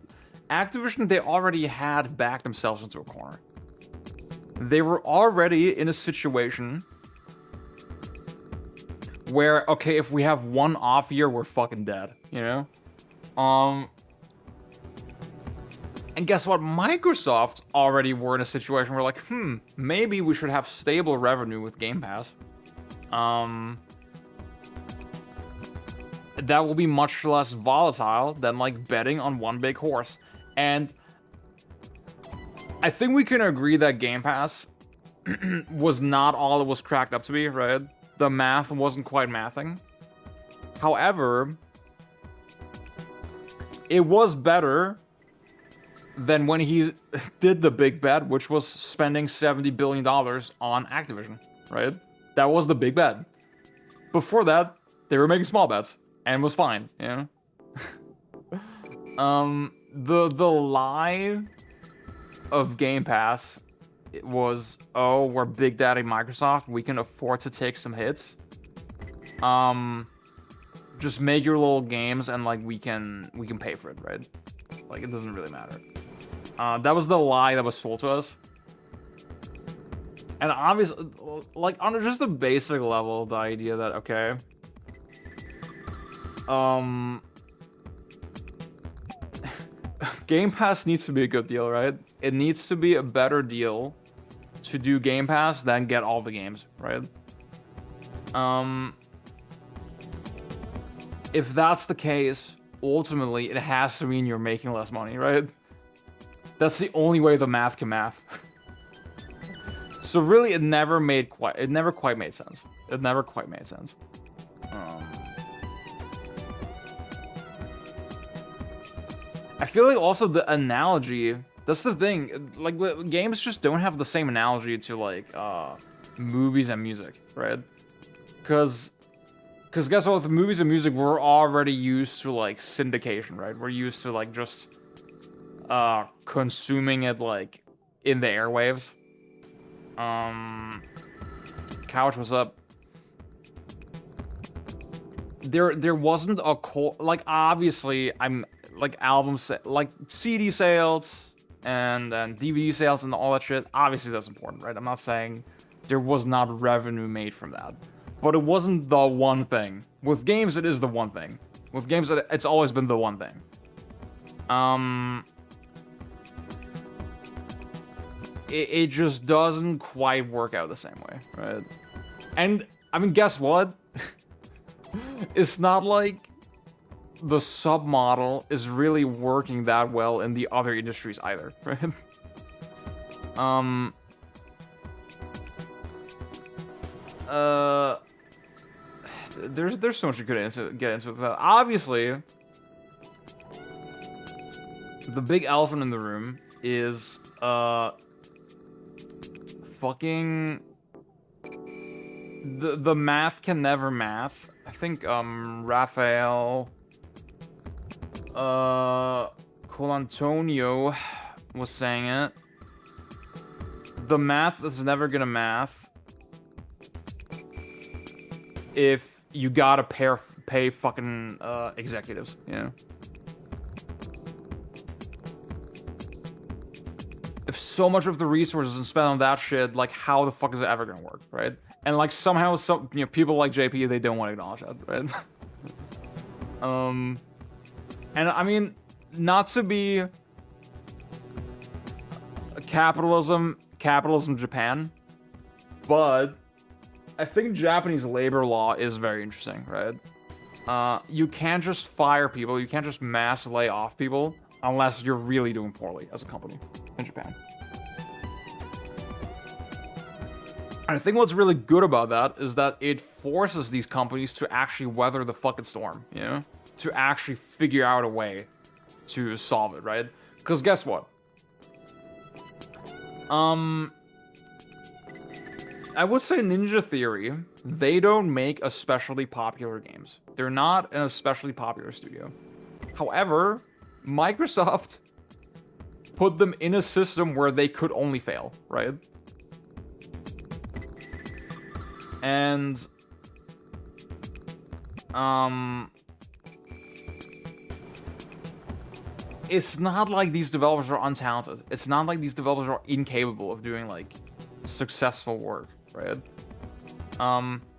Activision, they already had backed themselves into a corner. They were already in a situation where, okay, if we have one off year, we're fucking dead, you know? And guess what? Microsoft already were in a situation where, like, maybe we should have stable revenue with Game Pass. That will be much less volatile than, like, betting on one big horse. And I think we can agree that Game Pass was not all it was cracked up to be, right? The math wasn't quite mathing. However, it was better than when he did the big bet, which was spending $70 billion on Activision, right? That was the big bet. Before that, they were making small bets, and it was fine, you know? The lie of Game Pass was, oh, we're Big Daddy Microsoft, we can afford to take some hits. Just make your little games and like we can pay for it, right? Like it doesn't really matter. That was the lie that was sold to us. And obviously, like on just a basic level, the idea that okay, Game Pass needs to be a good deal, right? It needs to be a better deal to do Game Pass than get all the games, right? If that's the case, ultimately it has to mean you're making less money, right? That's the only way the math can math. So really, it never quite made sense. It never quite made sense. I feel like also the analogy, that's the thing, like games just don't have the same analogy to like movies and music, right? Because guess what, with movies and music, we're already used to like syndication, right? We're used to like just consuming it like in the airwaves. Couch, what's up? There wasn't a like obviously I'm like like CD sales and DVD sales and all that shit. Obviously that's important, right? I'm not saying there was not revenue made from that, but it wasn't the one thing. With games, it is the one thing. With games, it's always been the one thing. It just doesn't quite work out the same way, right? And I mean, guess what? It's not like the submodel is really working that well in the other industries either, right? There's so much you could get into with that. Obviously, the big elephant in the room is fucking the math can never math. I think Raphael Colantonio was saying it. The math is never gonna math if you gotta pay fucking executives, you know? If so much of the resources is spent on that shit, like how the fuck is it ever gonna work, right? And like somehow people like JP, they don't want to acknowledge that, right? And I mean, not to be capitalism Japan, but I think Japanese labor law is very interesting, right? You can't just fire people, you can't just mass lay off people unless you're really doing poorly as a company in Japan. And I think what's really good about that is that it forces these companies to actually weather the fucking storm, you know? To actually figure out a way to solve it, right? Because guess what? I would say Ninja Theory, they don't make especially popular games. They're not an especially popular studio. However, Microsoft put them in a system where they could only fail, right? And it's not like these developers are untalented. It's not like these developers are incapable of doing like successful work, right?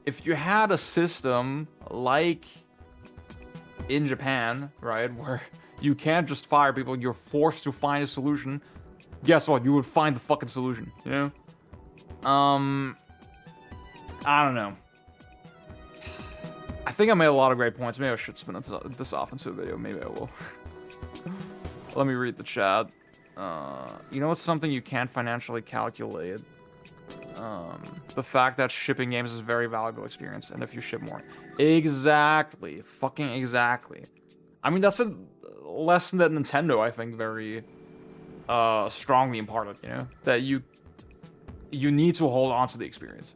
If you had a system like in Japan, right, where you can't just fire people, you're forced to find a solution, guess what? You would find the fucking solution, you know? I don't know. I think I made a lot of great points. Maybe I should spin this off into a video. Maybe I will. Let me read the chat. You know what's something you can't financially calculate? The fact that shipping games is a very valuable experience, and if you ship more. Exactly. Fucking exactly. I mean, that's a lesson that Nintendo, I think, very strongly imparted, you know, that you need to hold on to the experience.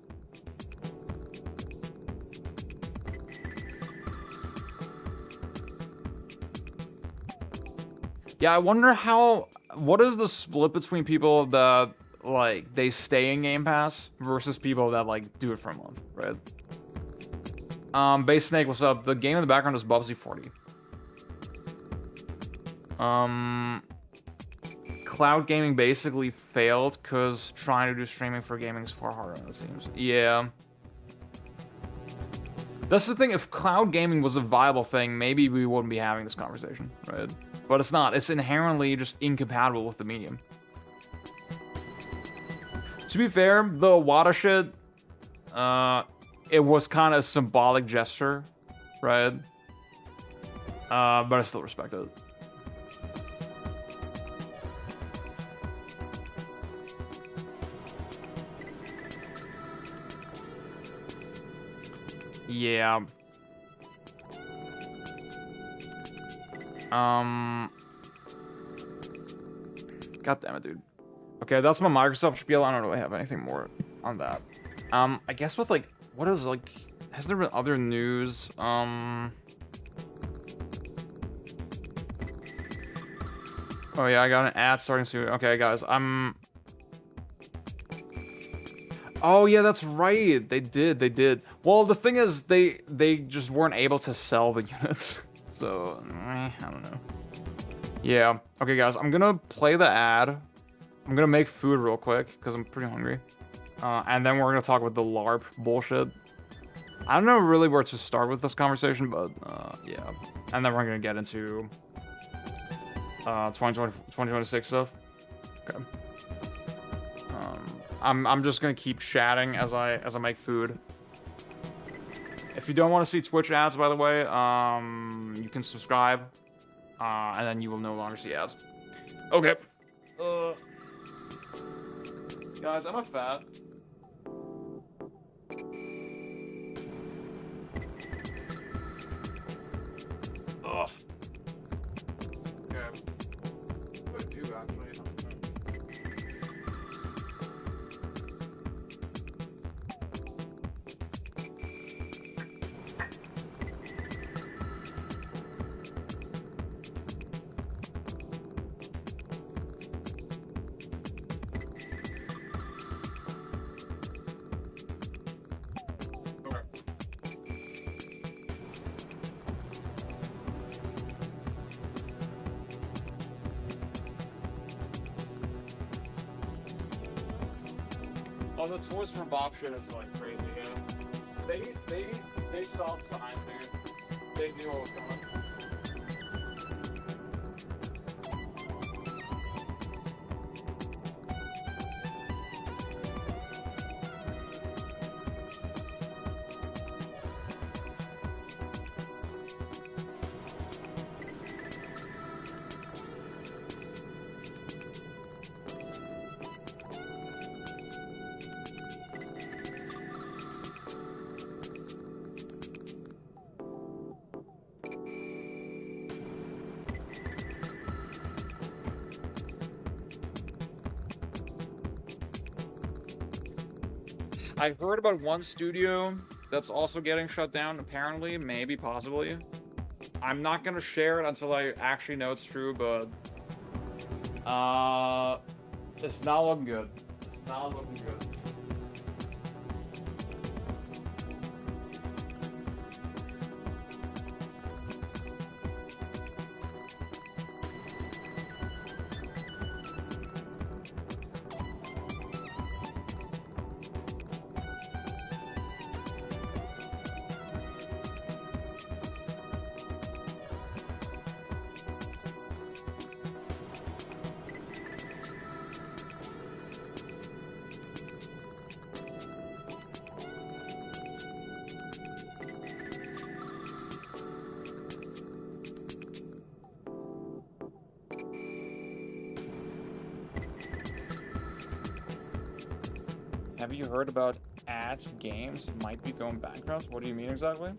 Yeah, I wonder what is the split between people that, like, they stay in Game Pass versus people that, like, do it for a month, right? Base Snake, what's up? The game in the background is Bubsy40. Cloud gaming basically failed because trying to do streaming for gaming is far harder than it seems. Yeah. That's the thing, if cloud gaming was a viable thing, maybe we wouldn't be having this conversation, right? But it's not. It's inherently just incompatible with the medium. To be fair, the Wada shit, it was kind of a symbolic gesture, right? But I still respect it. Yeah. God damn it, dude. Okay, that's my Microsoft spiel. I don't really have anything more on that. I guess with, like, what is, like, has there been other news? Oh yeah, I got an ad starting soon. Okay, guys, oh yeah, that's right. They did. Well, the thing is, they just weren't able to sell the units. So, I don't know. Yeah. Okay, guys, I'm gonna play the ad. I'm gonna make food real quick, because I'm pretty hungry. And then we're gonna talk about the LARP bullshit. I don't know really where to start with this conversation, but, yeah. And then we're gonna get into, 2026 stuff. Okay. I'm just gonna keep chatting as I make food. If you don't want to see Twitch ads, by the way, you can subscribe, and then you will no longer see ads. Okay. Guys, am I fat? Ugh. Okay. What do I do, actually? I don't know. Oh, the Toys for Bob shit is like crazy, yeah. They saw the sign, dude. They knew what was coming. I heard about one studio that's also getting shut down, apparently, maybe, possibly. I'm not gonna share it until I actually know it's true, but... it's not looking good. It's not looking good. Have you heard about ads games might be going bankrupt? What do you mean exactly?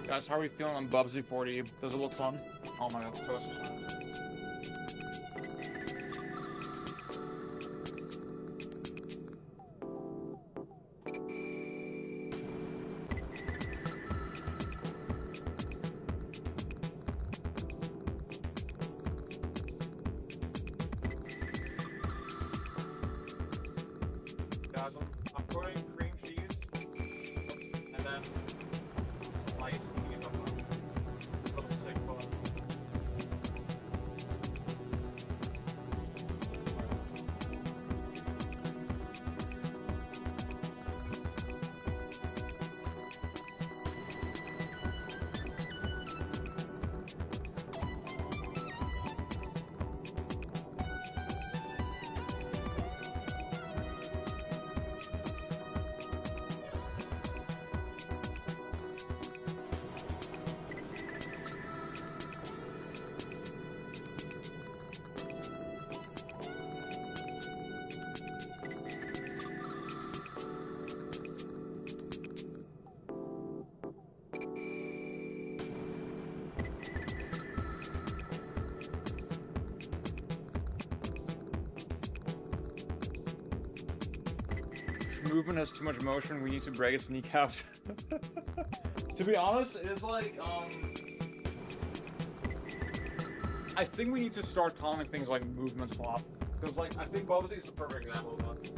Guys, how are we feeling on Bubsy 40? Does it look fun? Oh my god, toast. Guys, I'm putting cream cheese and then ice to get up a little sick fun. Movement has too much motion, we need to break its kneecaps. To be honest, it's like, I think we need to start calling things like movement slop. Because, like, I think Bubsy is the perfect example of that.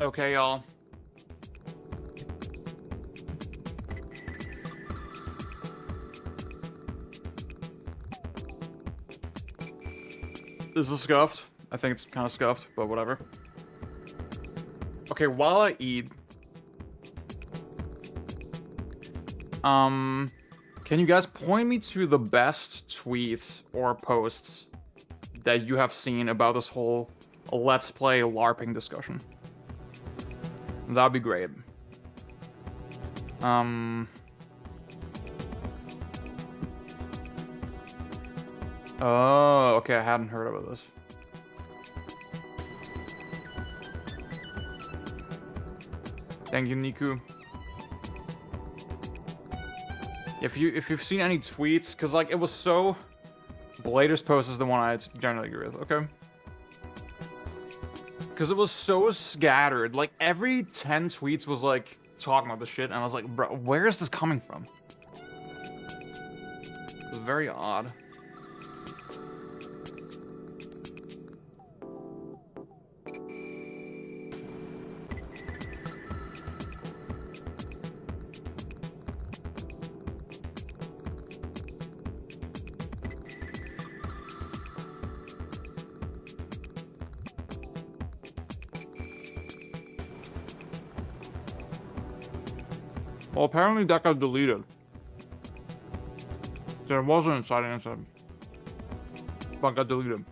Okay, y'all. This is scuffed. I think it's kind of scuffed, but whatever. Okay, while I eat... Can you guys point me to the best tweets or posts that you have seen about this whole Let's Play LARPing discussion? That'd be great. Oh, okay, I hadn't heard about this. Thank you, Niku. If you've seen any tweets, cause like it was so... Blader's post is the one I generally agree with, okay? Cause it was so scattered, like every 10 tweets was like talking about this shit, and I was like, bro, where is this coming from? It was very odd. Well, apparently that got deleted. There was an inciting incident, but got deleted.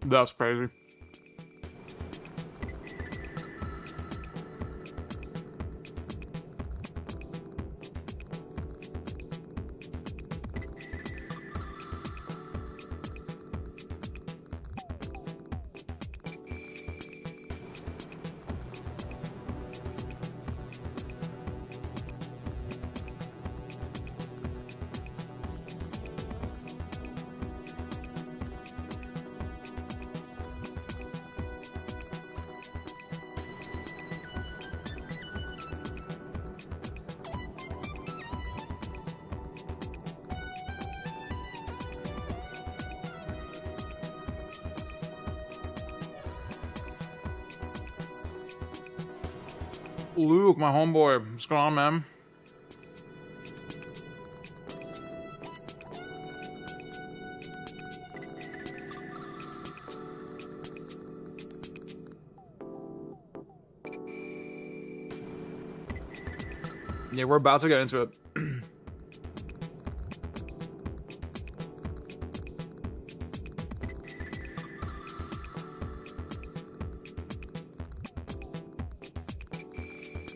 That's crazy. Luke, my homeboy, what's going on, man? Yeah, we're about to get into it.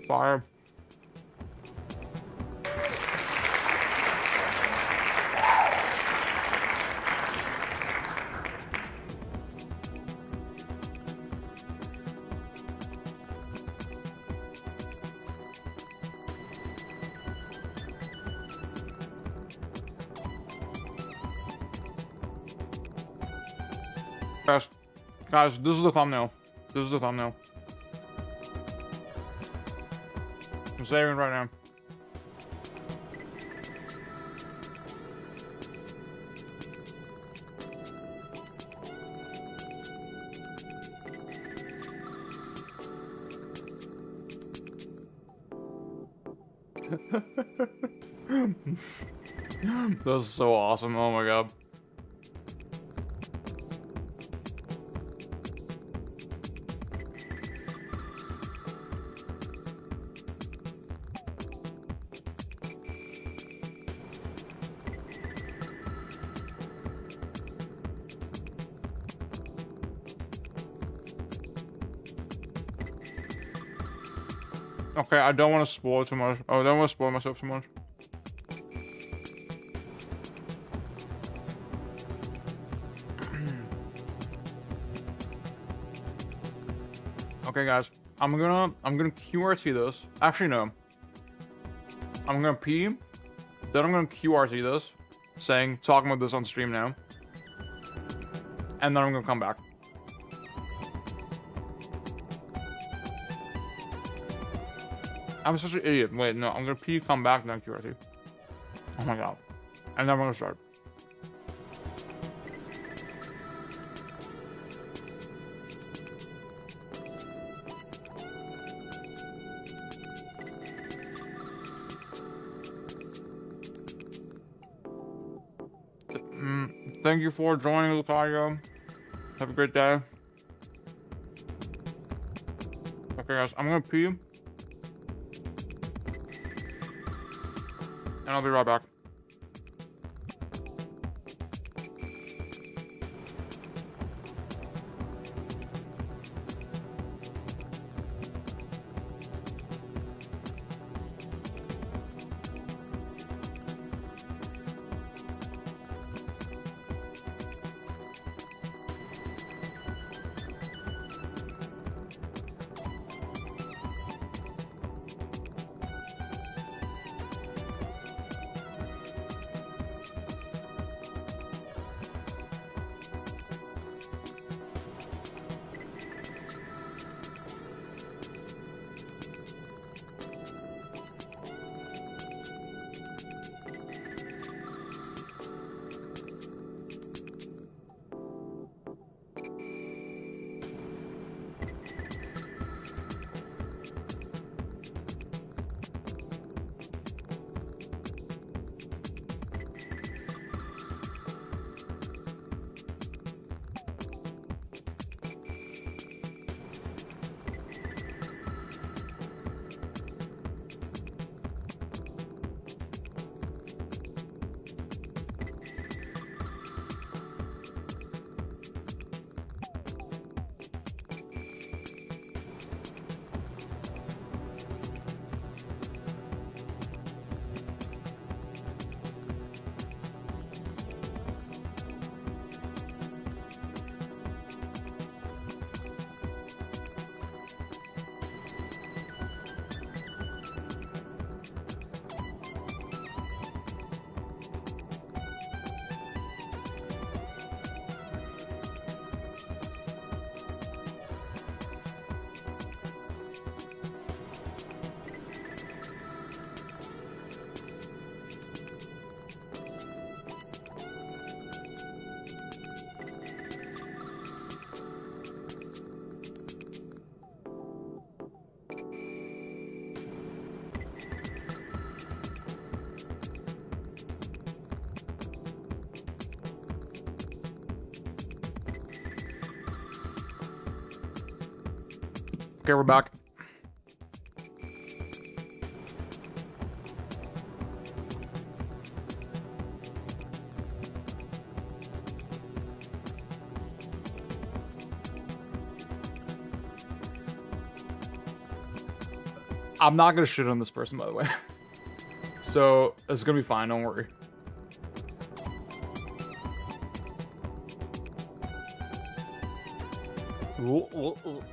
Fire. Guys, this is the thumbnail. This is the thumbnail. I'm saving it right now. This is so awesome. Oh my god. Okay, I don't want to spoil too much. Oh, I don't want to spoil myself too much. Okay, guys, I'm gonna QRT this. Actually, no. I'm gonna pee, then I'm gonna QRT this, talking about this on stream now, and then I'm gonna come back. I'm such an idiot. Wait, no, I'm gonna pee, come back, then QRT. Oh my god. And then we're gonna start. Thank you for joining, Lucario. Have a great day. Okay, guys, I'm gonna pee. And I'll be right back. Okay, we're back. I'm not gonna shit on this person, by the way. So, it's gonna be fine, don't worry. Ooh, ooh, ooh, ooh.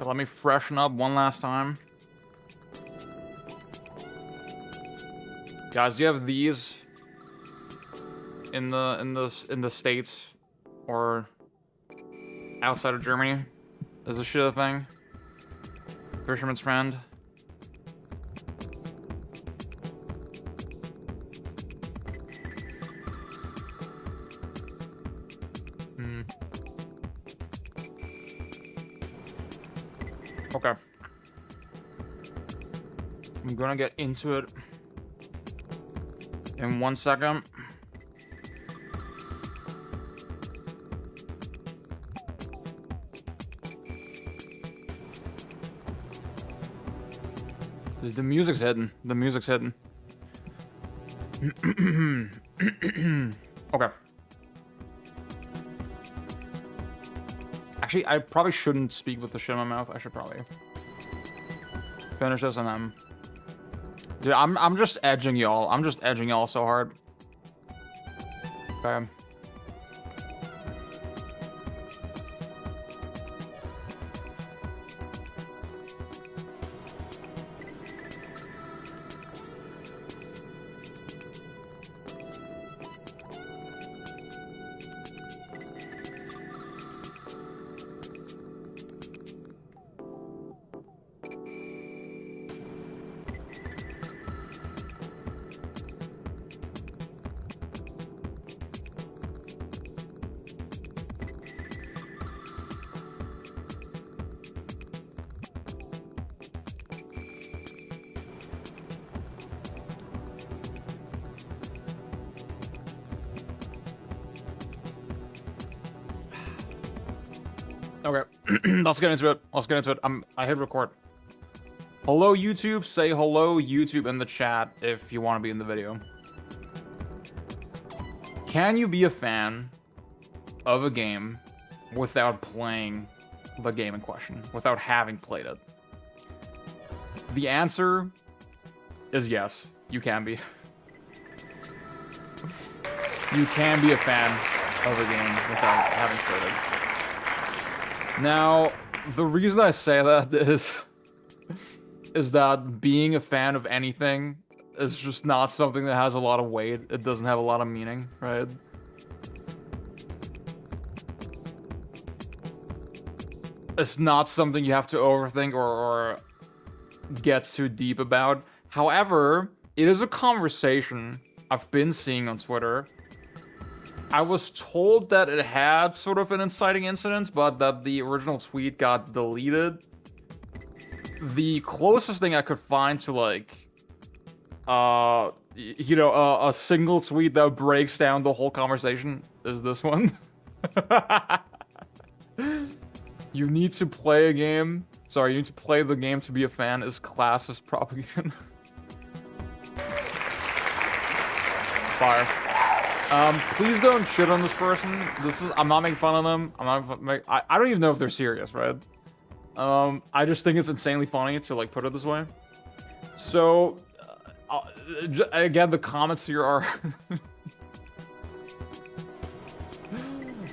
Let me freshen up one last time. Guys, do you have these in the States or outside of Germany? Is this shit a thing? Fisherman's friend. Okay. I'm gonna get into it in 1 second. The music's hidden. The music's hidden. Okay. Actually, I probably shouldn't speak with the shit in my mouth. I should probably finish this and then... Dude, I'm just edging y'all. I'm just edging y'all so hard. Okay. Okay, let's get into it. Let's get into it. I hit record. Hello, YouTube. Say hello, YouTube, in the chat if you want to be in the video. Can you be a fan of a game without playing the game in question, without having played it? The answer is yes, you can be. You can be a fan of a game without having played it. Now, the reason I say that is that being a fan of anything is just not something that has a lot of weight. It doesn't have a lot of meaning, right? It's not something you have to overthink or get too deep about. However, it is a conversation I've been seeing on Twitter. I was told that it had sort of an inciting incident, but that the original tweet got deleted. The closest thing I could find to, like, you know, a single tweet that breaks down the whole conversation is this one. You need to play a game. Sorry, you need to play the game to be a fan is classist propaganda. Fire. Please don't shit on this person. I'm not making fun of them. I don't even know if they're serious, right? I just think it's insanely funny to, like, put it this way. So, again, the comments here are...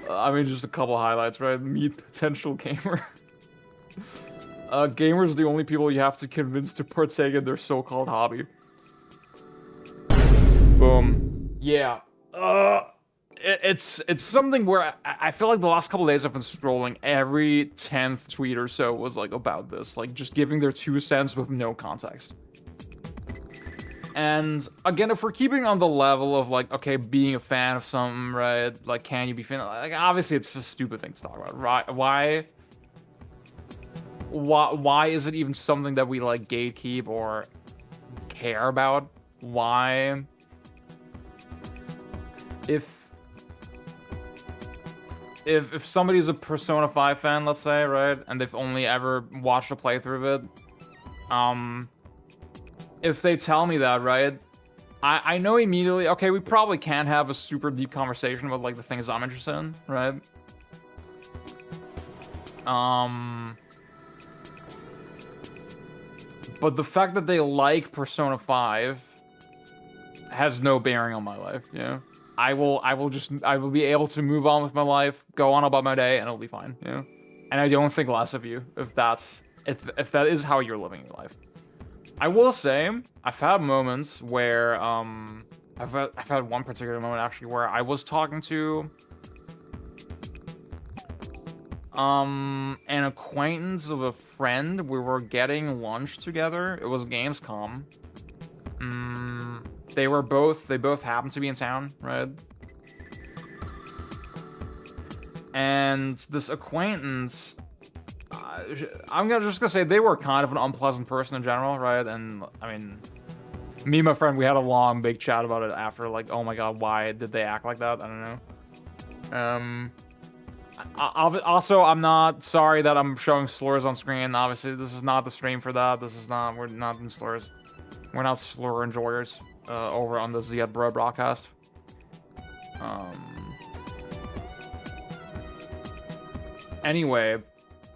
I mean, just a couple highlights, right? Meet potential gamer. Gamers are the only people you have to convince to partake in their so-called hobby. Boom. Yeah. It's something where I feel like the last couple days I've been scrolling, every 10th tweet or so was like about this, like just giving their 2 cents with no context. And again, if we're keeping on the level of like, okay, being a fan of something, right? Like, can you be fan? Like, obviously, it's a stupid thing to talk about, right? Why is it even something that we like gatekeep or care about? Why if somebody's a Persona 5 fan, let's say, right, and they've only ever watched a playthrough of it, if they tell me that, right, I know immediately, okay, we probably can't have a super deep conversation about, like, the things I'm interested in, right? But the fact that they like Persona 5 has no bearing on my life, you know? I will be able to move on with my life, go on about my day, and it'll be fine, you know? And I don't think less of you if that is how you're living your life. I will say, I've had moments where, I've had one particular moment actually where I was talking to an acquaintance of a friend. We were getting lunch together. It was Gamescom. They both happened to be in town, right? And this acquaintance, I'm just gonna say they were kind of an unpleasant person in general, right? And I mean, me and my friend, we had a long, big chat about it after, like, oh my god, why did they act like that? I don't know. Also, I'm not sorry that I'm showing slurs on screen. Obviously, this is not the stream for that. We're not in slurs. We're not slur enjoyers over on the Ziad Bro broadcast. Anyway,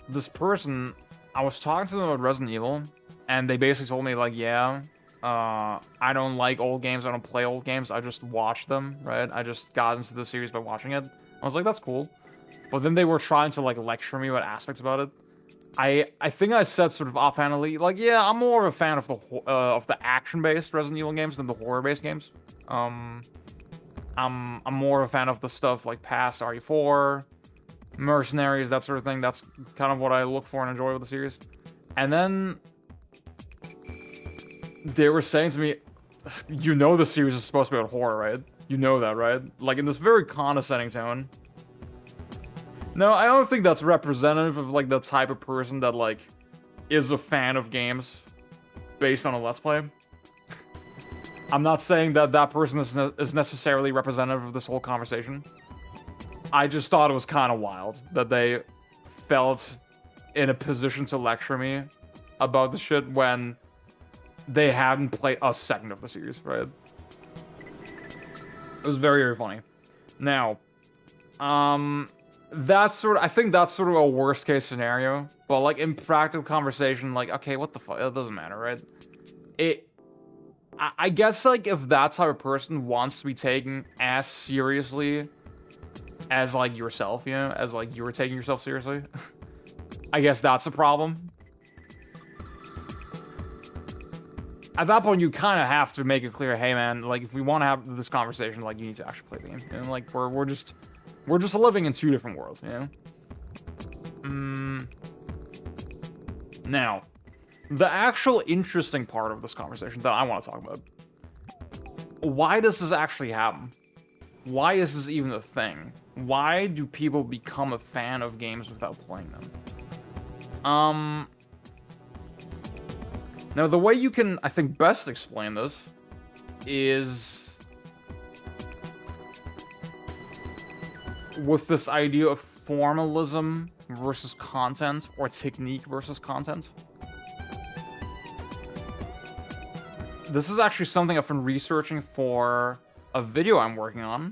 this person, I was talking to them about Resident Evil, and they basically told me, like, yeah, I don't like old games, I don't play old games, I just watch them, right? I just got into the series by watching it. I was like, that's cool. But then they were trying to, like, lecture me about aspects about it. I think I said sort of offhandedly, like, yeah, I'm more of a fan of the action-based Resident Evil games than the horror-based games. I'm more of a fan of the stuff like past RE4, Mercenaries, that sort of thing. That's kind of what I look for and enjoy with the series. And then they were saying to me, you know the series is supposed to be about horror, right? You know that, right? Like, in this very condescending tone. No, I don't think that's representative of, like, the type of person that, like, is a fan of games based on a Let's Play. I'm not saying that that person is necessarily representative of this whole conversation. I just thought it was kind of wild that they felt in a position to lecture me about the shit when they hadn't played a second of the series, right? It was very, very funny. Now, I think that's sort of a worst case scenario, but, like, in practical conversation, like, okay, what the fuck, it doesn't matter, right? I guess, like, if that type of person wants to be taken as seriously as, like, yourself, you know, as, like, you were taking yourself seriously, I guess that's a problem. At that point, you kind of have to make it clear, hey, man, like, if we want to have this conversation, like, you need to actually play the game, and, like, we're just living in two different worlds, you know? Now, the actual interesting part of this conversation that I want to talk about. Why does this actually happen? Why is this even a thing? Why do people become a fan of games without playing them? Now, the way you can, I think, best explain this is with this idea of formalism versus content, or technique versus content. This is actually something I've been researching for a video I'm working on.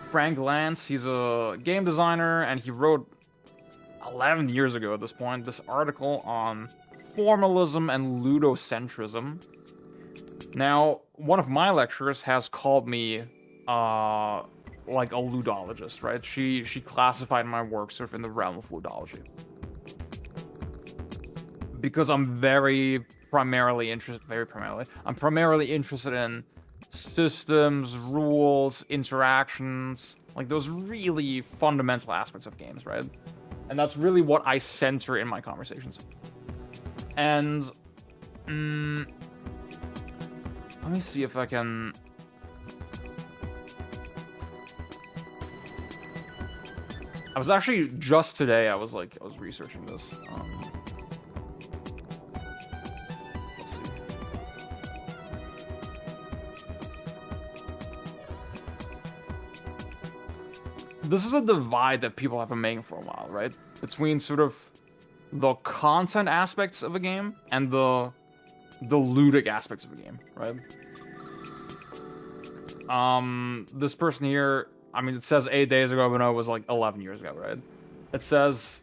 Frank Lance, he's a game designer, and he wrote 11 years ago at this point this article on formalism and ludocentrism. Now, one of my lecturers has called me like a ludologist, right? She classified my work sort of in the realm of ludology. Because I'm primarily interested in systems, rules, interactions, like those really fundamental aspects of games, right? And that's really what I center in my conversations. And let me see if I can. I was actually just today. I was researching this. Let's see. this is a divide that people have been making for a while, right? Between sort of the content aspects of a game and the ludic aspects of a game, right? This person here, I mean, it says 8 days ago, but no, it was like 11 years ago, right? It says,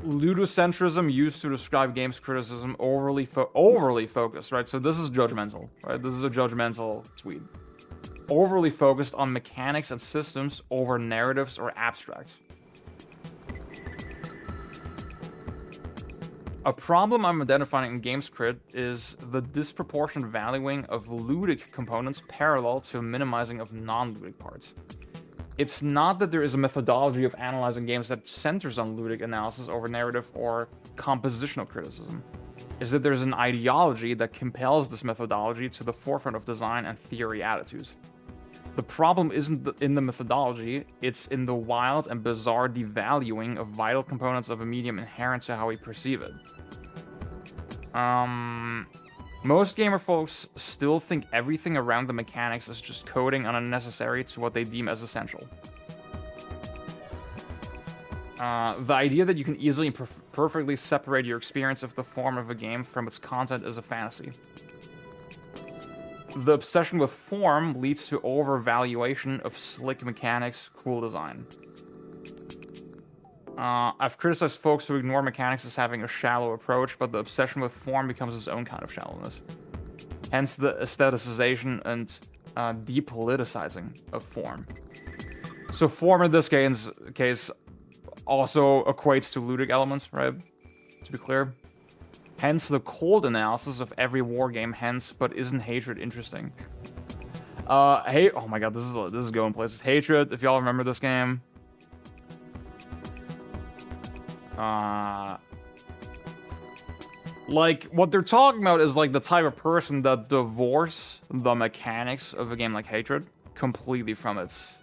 ludocentrism used to describe games criticism overly focused, right? So this is judgmental, right? This is a judgmental tweet. Overly focused on mechanics and systems over narratives or abstracts. A problem I'm identifying in games crit is the disproportionate valuing of ludic components parallel to minimizing of non-ludic parts. It's not that there is a methodology of analyzing games that centers on ludic analysis over narrative or compositional criticism. It's that there's an ideology that compels this methodology to the forefront of design and theory attitudes. The problem isn't in the methodology, it's in the wild and bizarre devaluing of vital components of a medium inherent to how we perceive it. Most gamer folks still think everything around the mechanics is just coding and unnecessary to what they deem as essential. The idea that you can easily and perfectly separate your experience of the form of a game from its content is a fantasy. The obsession with form leads to overvaluation of slick mechanics, cool design. I've criticized folks who ignore mechanics as having a shallow approach, but the obsession with form becomes its own kind of shallowness. Hence the aestheticization and depoliticizing of form. So form in this case also equates to ludic elements, right? To be clear. Hence the cold analysis of every war game, hence, but isn't hatred interesting? Oh my god, this is going places. Hatred, if y'all remember this game. Like, what they're talking about is, like, the type of person that divorce the mechanics of a game like Hatred completely from its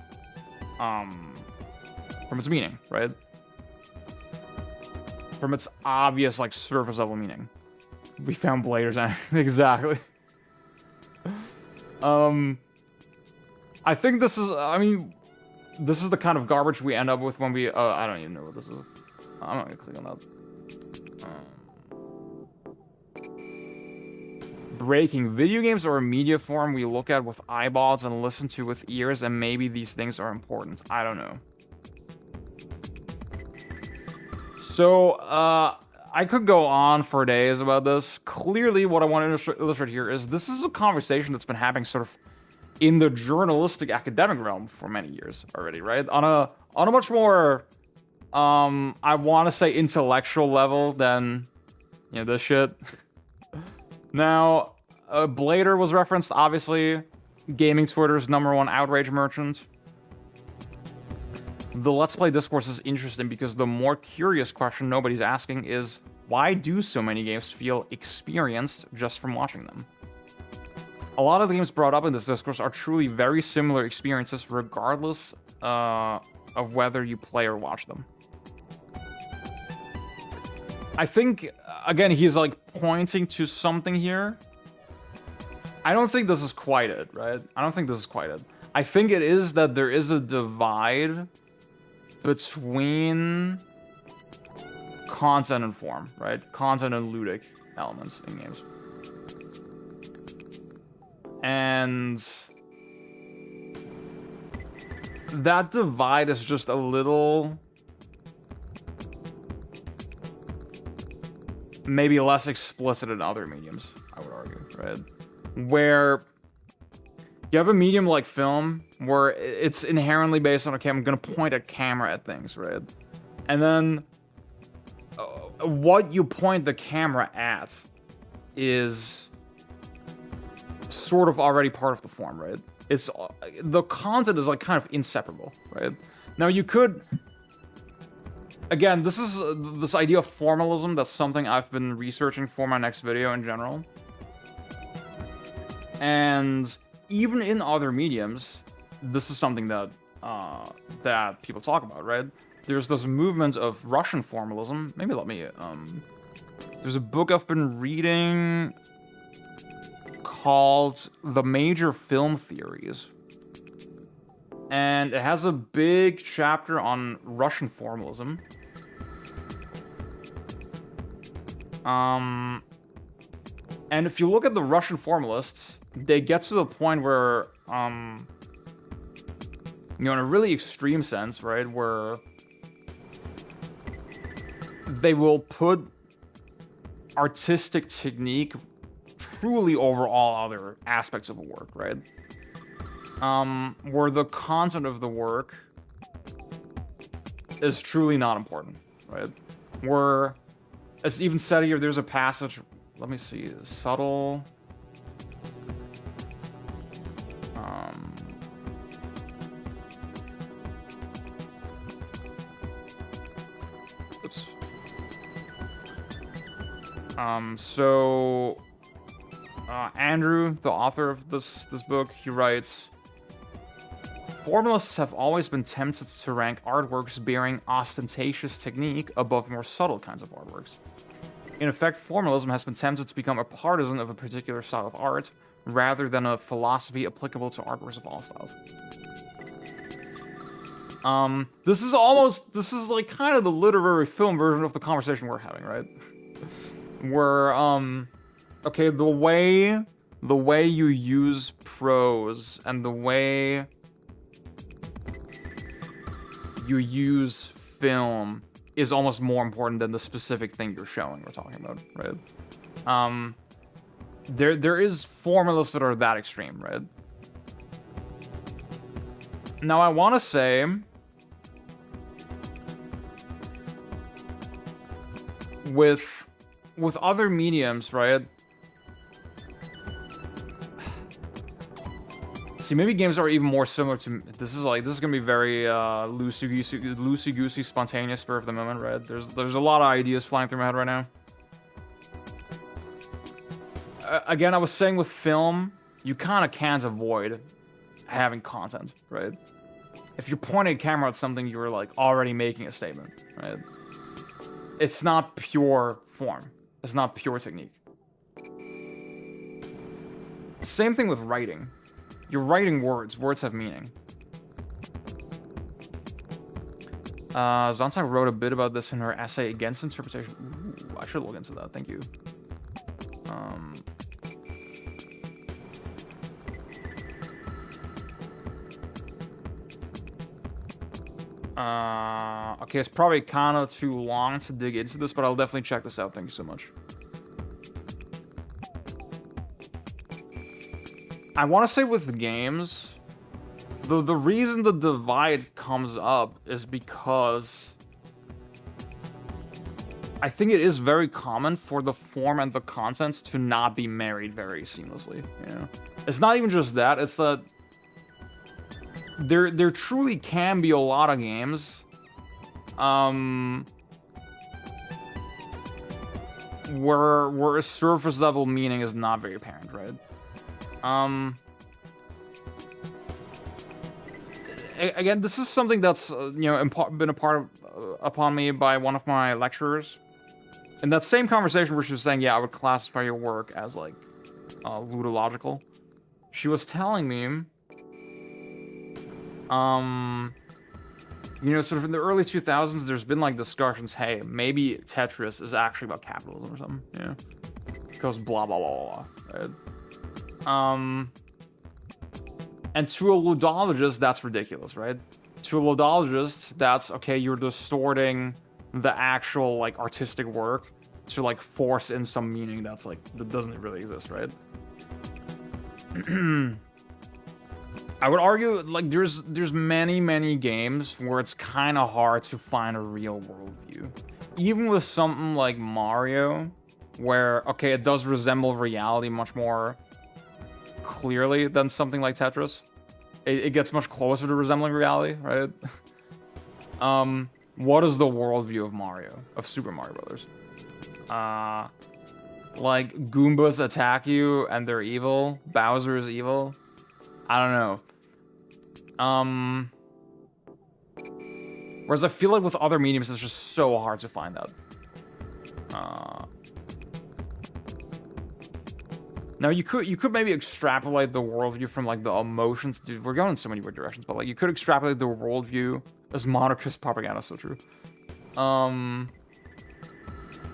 meaning, right? From its obvious, like, surface level meaning. We found bladers and exactly. I think this is, I mean, this is the kind of garbage we end up with when we, I don't even know what this is. I'm not gonna click on that. Breaking. Video games are a media form we look at with eyeballs and listen to with ears, and maybe these things are important. I don't know. So, I could go on for days about this. Clearly, what I want to illustrate here is this is a conversation that's been happening sort of in the journalistic academic realm for many years already, right? On a much more, I want to say intellectual level than, you know, this shit. Now, Blader was referenced, obviously. Gaming Twitter's #1 outrage merchant. The Let's Play discourse is interesting because the more curious question nobody's asking is, why do so many games feel experienced just from watching them? A lot of the games brought up in this discourse are truly very similar experiences regardless of whether you play or watch them. I think, again, he's like pointing to something here. I don't think this is quite it, right? I don't think this is quite it. I think it is that there is a divide between content and form, right? Content and ludic elements in games. And that divide is just a little maybe less explicit in other mediums, I would argue, right? Where you have a medium like film where it's inherently based on, okay, I'm gonna point a camera at things, right? And then what you point the camera at is sort of already part of the form, right? It's the content is like kind of inseparable, right? Now you could, again, this is this idea of formalism. That's something I've been researching for my next video in general. And even in other mediums, this is something that that people talk about, right? There's this movement of Russian formalism. Maybe let me, there's a book I've been reading called The Major Film Theories. And it has a big chapter on Russian formalism. And if you look at the Russian formalists, they get to the point where, in a really extreme sense, right, where they will put artistic technique truly over all other aspects of a work, right? Where the content of the work is truly not important, right? Where, as even said here, there's a passage, let me see, subtle... Andrew, the author of this book, he writes, formalists have always been tempted to rank artworks bearing ostentatious technique above more subtle kinds of artworks. In effect, formalism has been tempted to become a partisan of a particular style of art, rather than a philosophy applicable to artworks of all styles. This is like kind of the literary film version of the conversation we're having, right? Where, okay, the way you use prose and the way you use film is almost more important than the specific thing you're showing or talking about, right? There is formalists that are that extreme, right? Now I want to say with other mediums, right? See, maybe games are even more similar to... This is gonna be very loosey-goosey, spontaneous, spur of the moment, right? There's a lot of ideas flying through my head right now. Again, I was saying with film, you kind of can't avoid having content, right? If you're pointing a camera at something, you're like already making a statement, right? It's not pure form. It's not pure technique. Same thing with writing. You're writing words. Words have meaning. Zontai wrote a bit about this in her essay against interpretation. Ooh, I should look into that. Thank you. Okay, it's probably kind of too long to dig into this, but I'll definitely check this out. Thank you so much. I want to say with games, the reason the divide comes up is because I think it is very common for the form and the content to not be married very seamlessly. Yeah, it's not even just that; it's that there truly can be a lot of games, where a surface level meaning is not very apparent, right? Again, this is something that's been a part of, upon me by one of my lecturers. In that same conversation where she was saying, yeah, I would classify your work as like ludological, she was telling me, sort of in the early 2000s, there's been like discussions, hey, maybe Tetris is actually about capitalism or something, because blah blah blah blah, right? And to a ludologist, that's ridiculous, right? To a ludologist, that's, okay, you're distorting the actual, like, artistic work to, like, force in some meaning that's, like, that doesn't really exist, right? I would argue, like, there's many games where it's kind of hard to find a real worldview. Even with something like Mario, where, okay, it does resemble reality much more clearly than something like Tetris. It gets much closer to resembling reality, right? What is the worldview of Mario, of Super Mario Brothers? Like, Goombas attack you and they're evil? Bowser is evil? I don't know. Whereas I feel like with other mediums, it's just so hard to find that. Now you could maybe extrapolate the worldview from like the emotions. Dude, we're going in so many weird directions, but like you could extrapolate the worldview as monarchist propaganda. So true.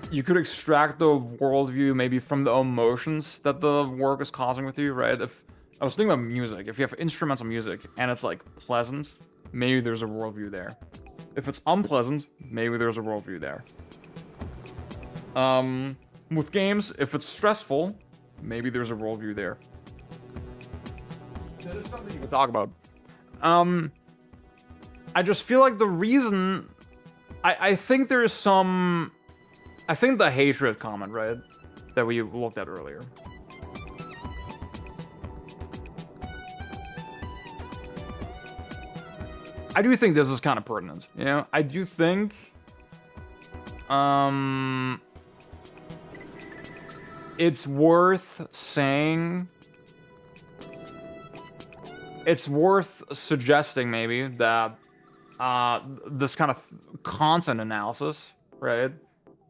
You could extract the worldview maybe from the emotions that the work is causing with you, right? If I was thinking about music, if you have instrumental music and it's like pleasant, maybe there's a worldview there. If it's unpleasant, maybe there's a worldview there. With games, if it's stressful, maybe there's a worldview there. That is something you could talk about. I just feel like the reason... I think there's some... I think the hatred comment, right? That we looked at earlier. I do think this is kind of pertinent, you know? I do think... it's worth saying... It's worth suggesting, maybe, that this kind of content analysis, right,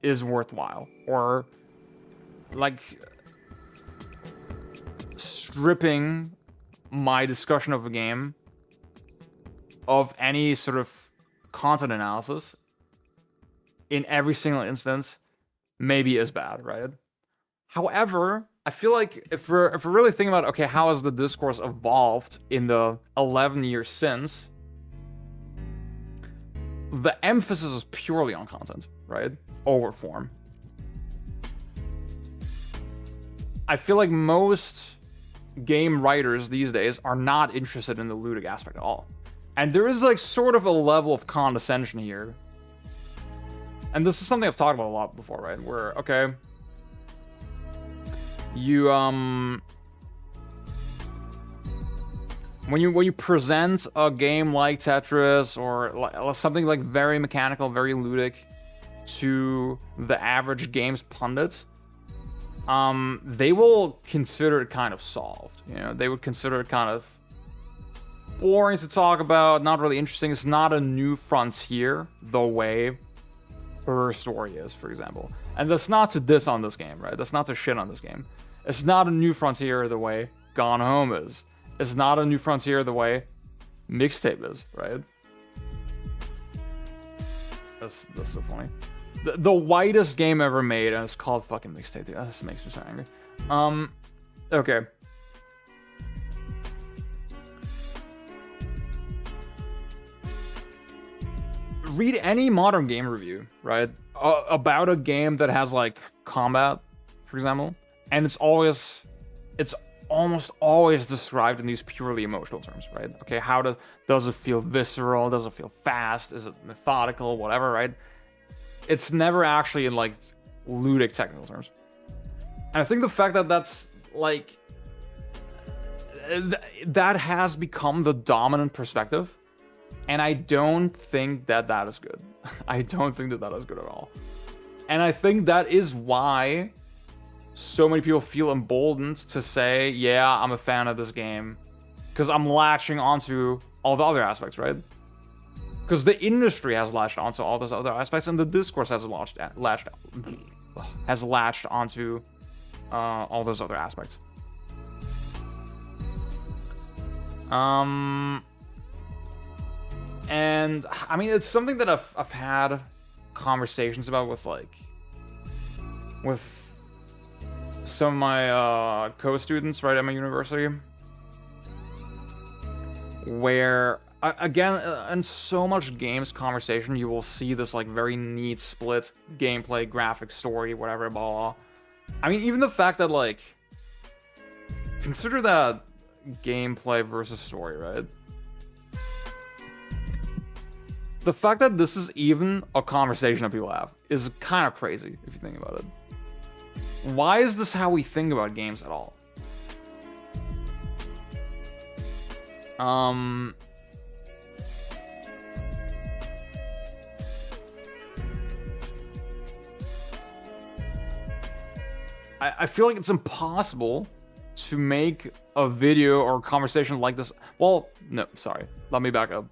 is worthwhile. Or, like, stripping my discussion of a game of any sort of content analysis in every single instance maybe is bad, right? However, I feel like if we're really thinking about, okay, how has the discourse evolved in the 11 years since, the emphasis is purely on content, right? Over form. I feel like most game writers these days are not interested in the ludic aspect at all. And there is like sort of a level of condescension here. And this is something I've talked about a lot before, right? Where, okay, you when you present a game like Tetris or something like very mechanical, very ludic to the average games pundit, they will consider it kind of solved. You know, they would consider it kind of boring to talk about, not really interesting. It's not a new frontier the way Her Story is, for example. And that's not to diss on this game, right? That's not to shit on this game. It's not a new frontier the way Gone Home is. It's not a new frontier the way Mixtape is, right? That's so funny. The whitest game ever made, and it's called fucking Mixtape, dude. That just makes me so angry. Okay. Read any modern game review, right? About a game that has like combat, for example, and it's almost always described in these purely emotional terms, right? Okay, how does it feel visceral? Does it feel fast? Is it methodical? Whatever, right? It's never actually in like ludic technical terms. And I think the fact that that's like that has become the dominant perspective, and I don't think that is good. I don't think that is good at all. And I think that is why so many people feel emboldened to say, yeah, I'm a fan of this game, because I'm latching onto all the other aspects, right? Because the industry has latched onto all those other aspects, and the discourse has latched onto all those other aspects. And I mean, it's something that I've had conversations about with some of my co-students, right, at my university, where again, in so much games conversation, you will see this like very neat split: gameplay, graphics, story, whatever, blah, blah. I mean, even the fact that like, consider that gameplay versus story, right? The fact that this is even a conversation that people have is kind of crazy if you think about it. Why is this how we think about games at all? I feel like it's impossible to make a video or a conversation like this. Well, no, sorry. Let me back up.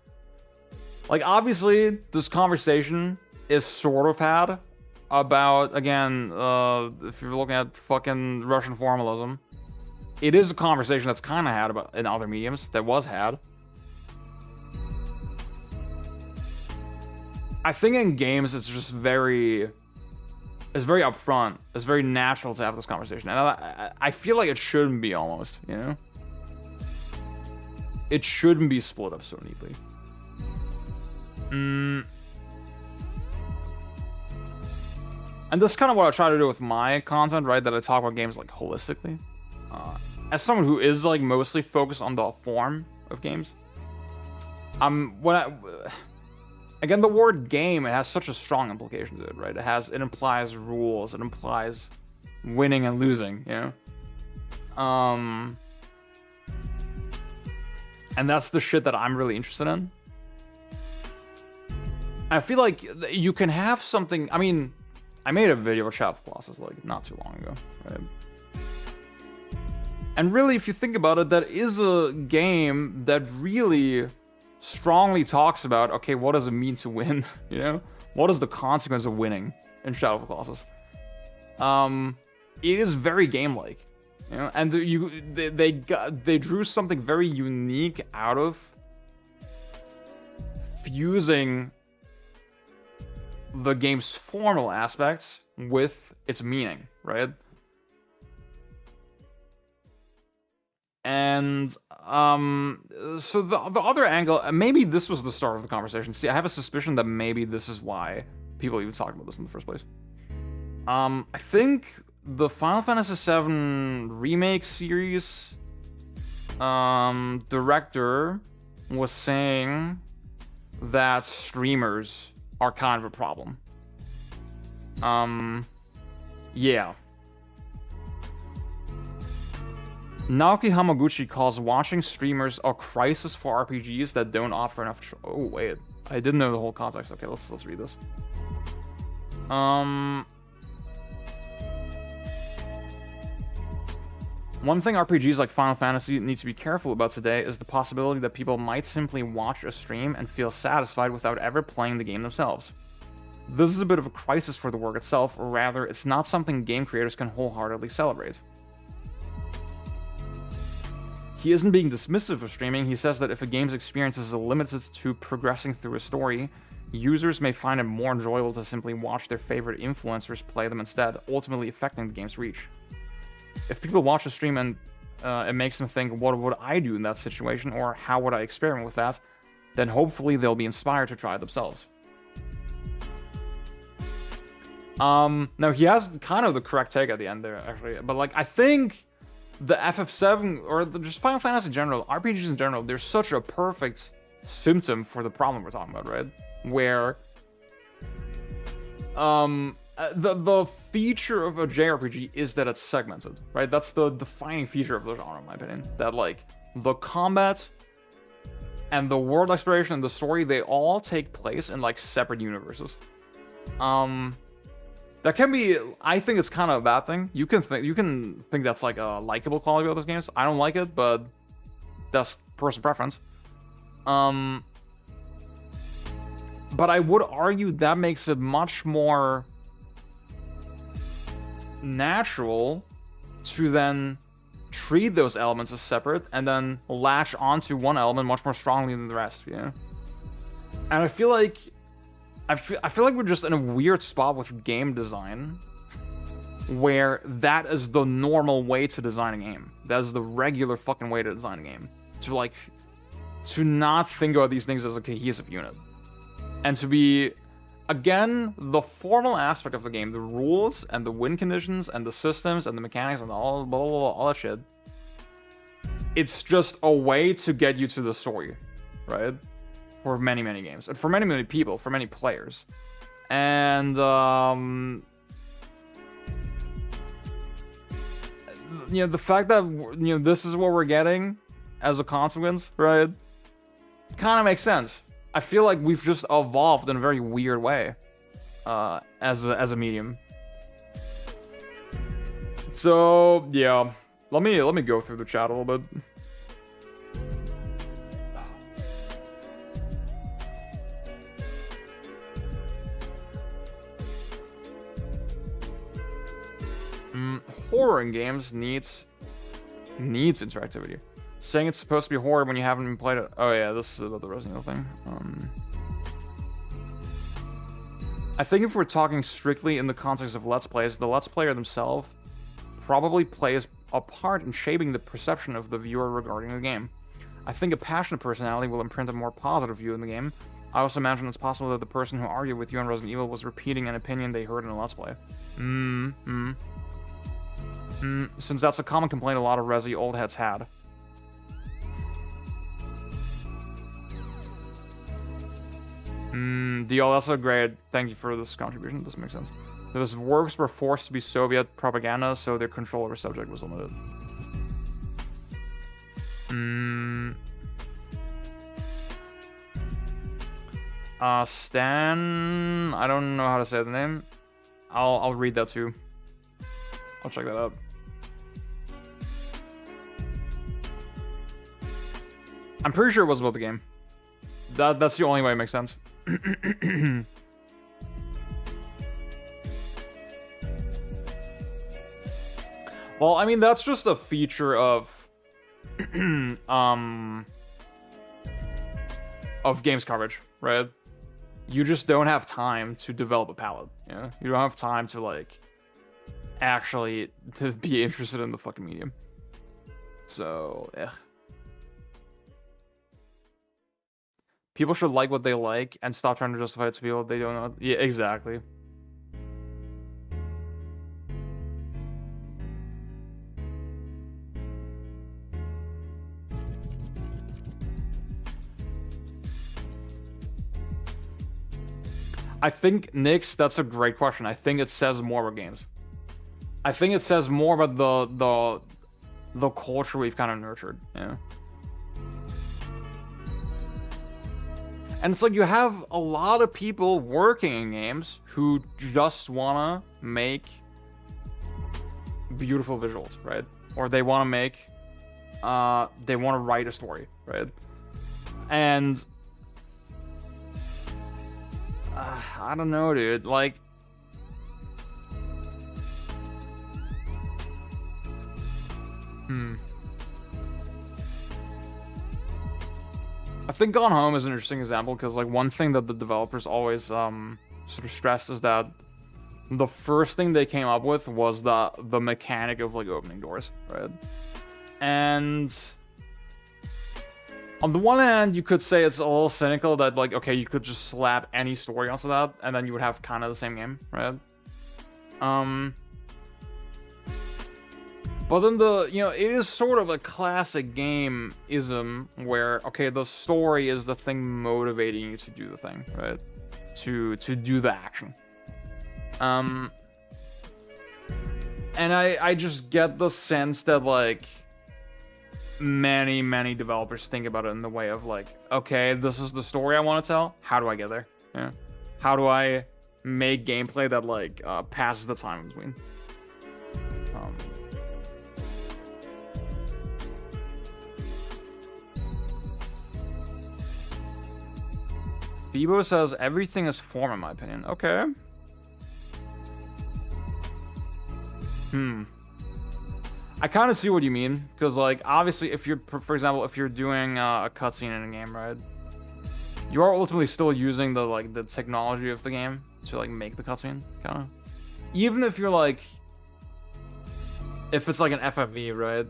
Like, obviously, this conversation is sort of had about, again, if you're looking at fucking Russian formalism, it is a conversation that's kind of had about in other mediums that was had. I think in games it's just very upfront. It's very natural to have this conversation, and I feel like it shouldn't be almost, you know. It shouldn't be split up so neatly. And this is kind of what I try to do with my content, right? That I talk about games like holistically. As someone who is like mostly focused on the form of games, again, the word game, it has such a strong implication to it, right? It implies rules, it implies winning and losing, you know? And that's the shit that I'm really interested in. I feel like you can have something, I mean, I made a video with Shadow of the Colossus like not too long ago, right? And really, if you think about it, that is a game that really strongly talks about, okay, what does it mean to win? You know, what is the consequence of winning in Shadow of the Colossus? It is very game-like, you know, and they drew something very unique out of fusing the game's formal aspects with its meaning, right? And so the other angle, maybe this was the start of the conversation. See, I have a suspicion that maybe this is why people even talk about this in the first place. I think the Final Fantasy VII Remake series director was saying that streamers are kind of a problem. Yeah. Naoki Hamaguchi calls watching streamers a crisis for RPGs that don't offer enough. Oh wait, I didn't know the whole context. Okay, let's read this. One thing RPGs like Final Fantasy need to be careful about today is the possibility that people might simply watch a stream and feel satisfied without ever playing the game themselves. This is a bit of a crisis for the work itself, or rather, it's not something game creators can wholeheartedly celebrate. He isn't being dismissive of streaming. He says that if a game's experience is limited to progressing through a story, users may find it more enjoyable to simply watch their favorite influencers play them instead, ultimately affecting the game's reach. If people watch a stream and it makes them think, what would I do in that situation, or how would I experiment with that, then hopefully they'll be inspired to try it themselves. Now he has kind of the correct take at the end there, actually, but like, I think the FF7, or just Final Fantasy in general, RPGs in general, they're such a perfect symptom for the problem we're talking about, right? Where, the feature of a JRPG is that it's segmented, right? That's the defining feature of the genre, in my opinion. That, like, the combat and the world exploration and the story, they all take place in, like, separate universes. That can be, I think it's kind of a bad thing. You can think that's like a likable quality about those games. I don't like it, but that's personal preference. But I would argue that makes it much more natural to then treat those elements as separate and then latch onto one element much more strongly than the rest, you know? And I feel like we're just in a weird spot with game design where that is the normal way to design a game. That is the regular fucking way to design a game. To not think about these things as a cohesive unit. And to be, again, the formal aspect of the game, the rules and the win conditions and the systems and the mechanics and all blah, blah, blah, all that shit. It's just a way to get you to the story, right? For many, many games. And for many, many people, for many players. And, you know, the fact that, you know, this is what we're getting as a consequence, right? Kind of makes sense. I feel like we've just evolved in a very weird way as a medium. So, yeah. Let me go through the chat a little bit. Horror in games needs needs interactivity. Saying it's supposed to be horror when you haven't even played it. Oh yeah, this is about the Resident Evil thing. I think if we're talking strictly in the context of Let's Plays, the Let's Player themselves probably plays a part in shaping the perception of the viewer regarding the game. I think a passionate personality will imprint a more positive view in the game. I also imagine it's possible that the person who argued with you on Resident Evil was repeating an opinion they heard in a Let's Play. Since that's a common complaint a lot of Resi old heads had. Deal, that's a great... Thank you for this contribution. This makes sense. Those works were forced to be Soviet propaganda, so their control over subject was limited. Stan... I don't know how to say the name. I'll read that too. I'll check that out. I'm pretty sure it was about the game. That's the only way it makes sense. Well, I mean, that's just a feature of games coverage, right? You just don't have time to develop a palette, you know? You don't have time to, like, actually to be interested in the fucking medium. So, people should like what they like and stop trying to justify it to people they don't know. Yeah, exactly. I think, Nyx, that's a great question. I think it says more about games. I think it says more about the culture we've kind of nurtured, yeah. And it's like you have a lot of people working in games who just wanna make beautiful visuals, right? Or they wanna make, they wanna write a story, right? And I don't know, dude. Like, I think Gone Home is an interesting example because, like, one thing that the developers always sort of stressed is that the first thing they came up with was the mechanic of, like, opening doors, right? And on the one hand, you could say it's a little cynical that, like, okay, you could just slap any story onto that, and then you would have kind of the same game, right? But then it is sort of a classic game-ism where, okay, the story is the thing motivating you to do the thing, right? To do the action. And I just get the sense that, like, many developers think about it in the way of, like, okay, this is the story I want to tell. How do I get there? Yeah. How do I make gameplay that, like, passes the time in between? Phoebo says everything is form, in my opinion. Okay. I kind of see what you mean, because, like, obviously, if you're, for example, if you're doing a cutscene in a game, right, you are ultimately still using the technology of the game to, like, make the cutscene, kind of. Even if you're, like, if it's like an FMV, right,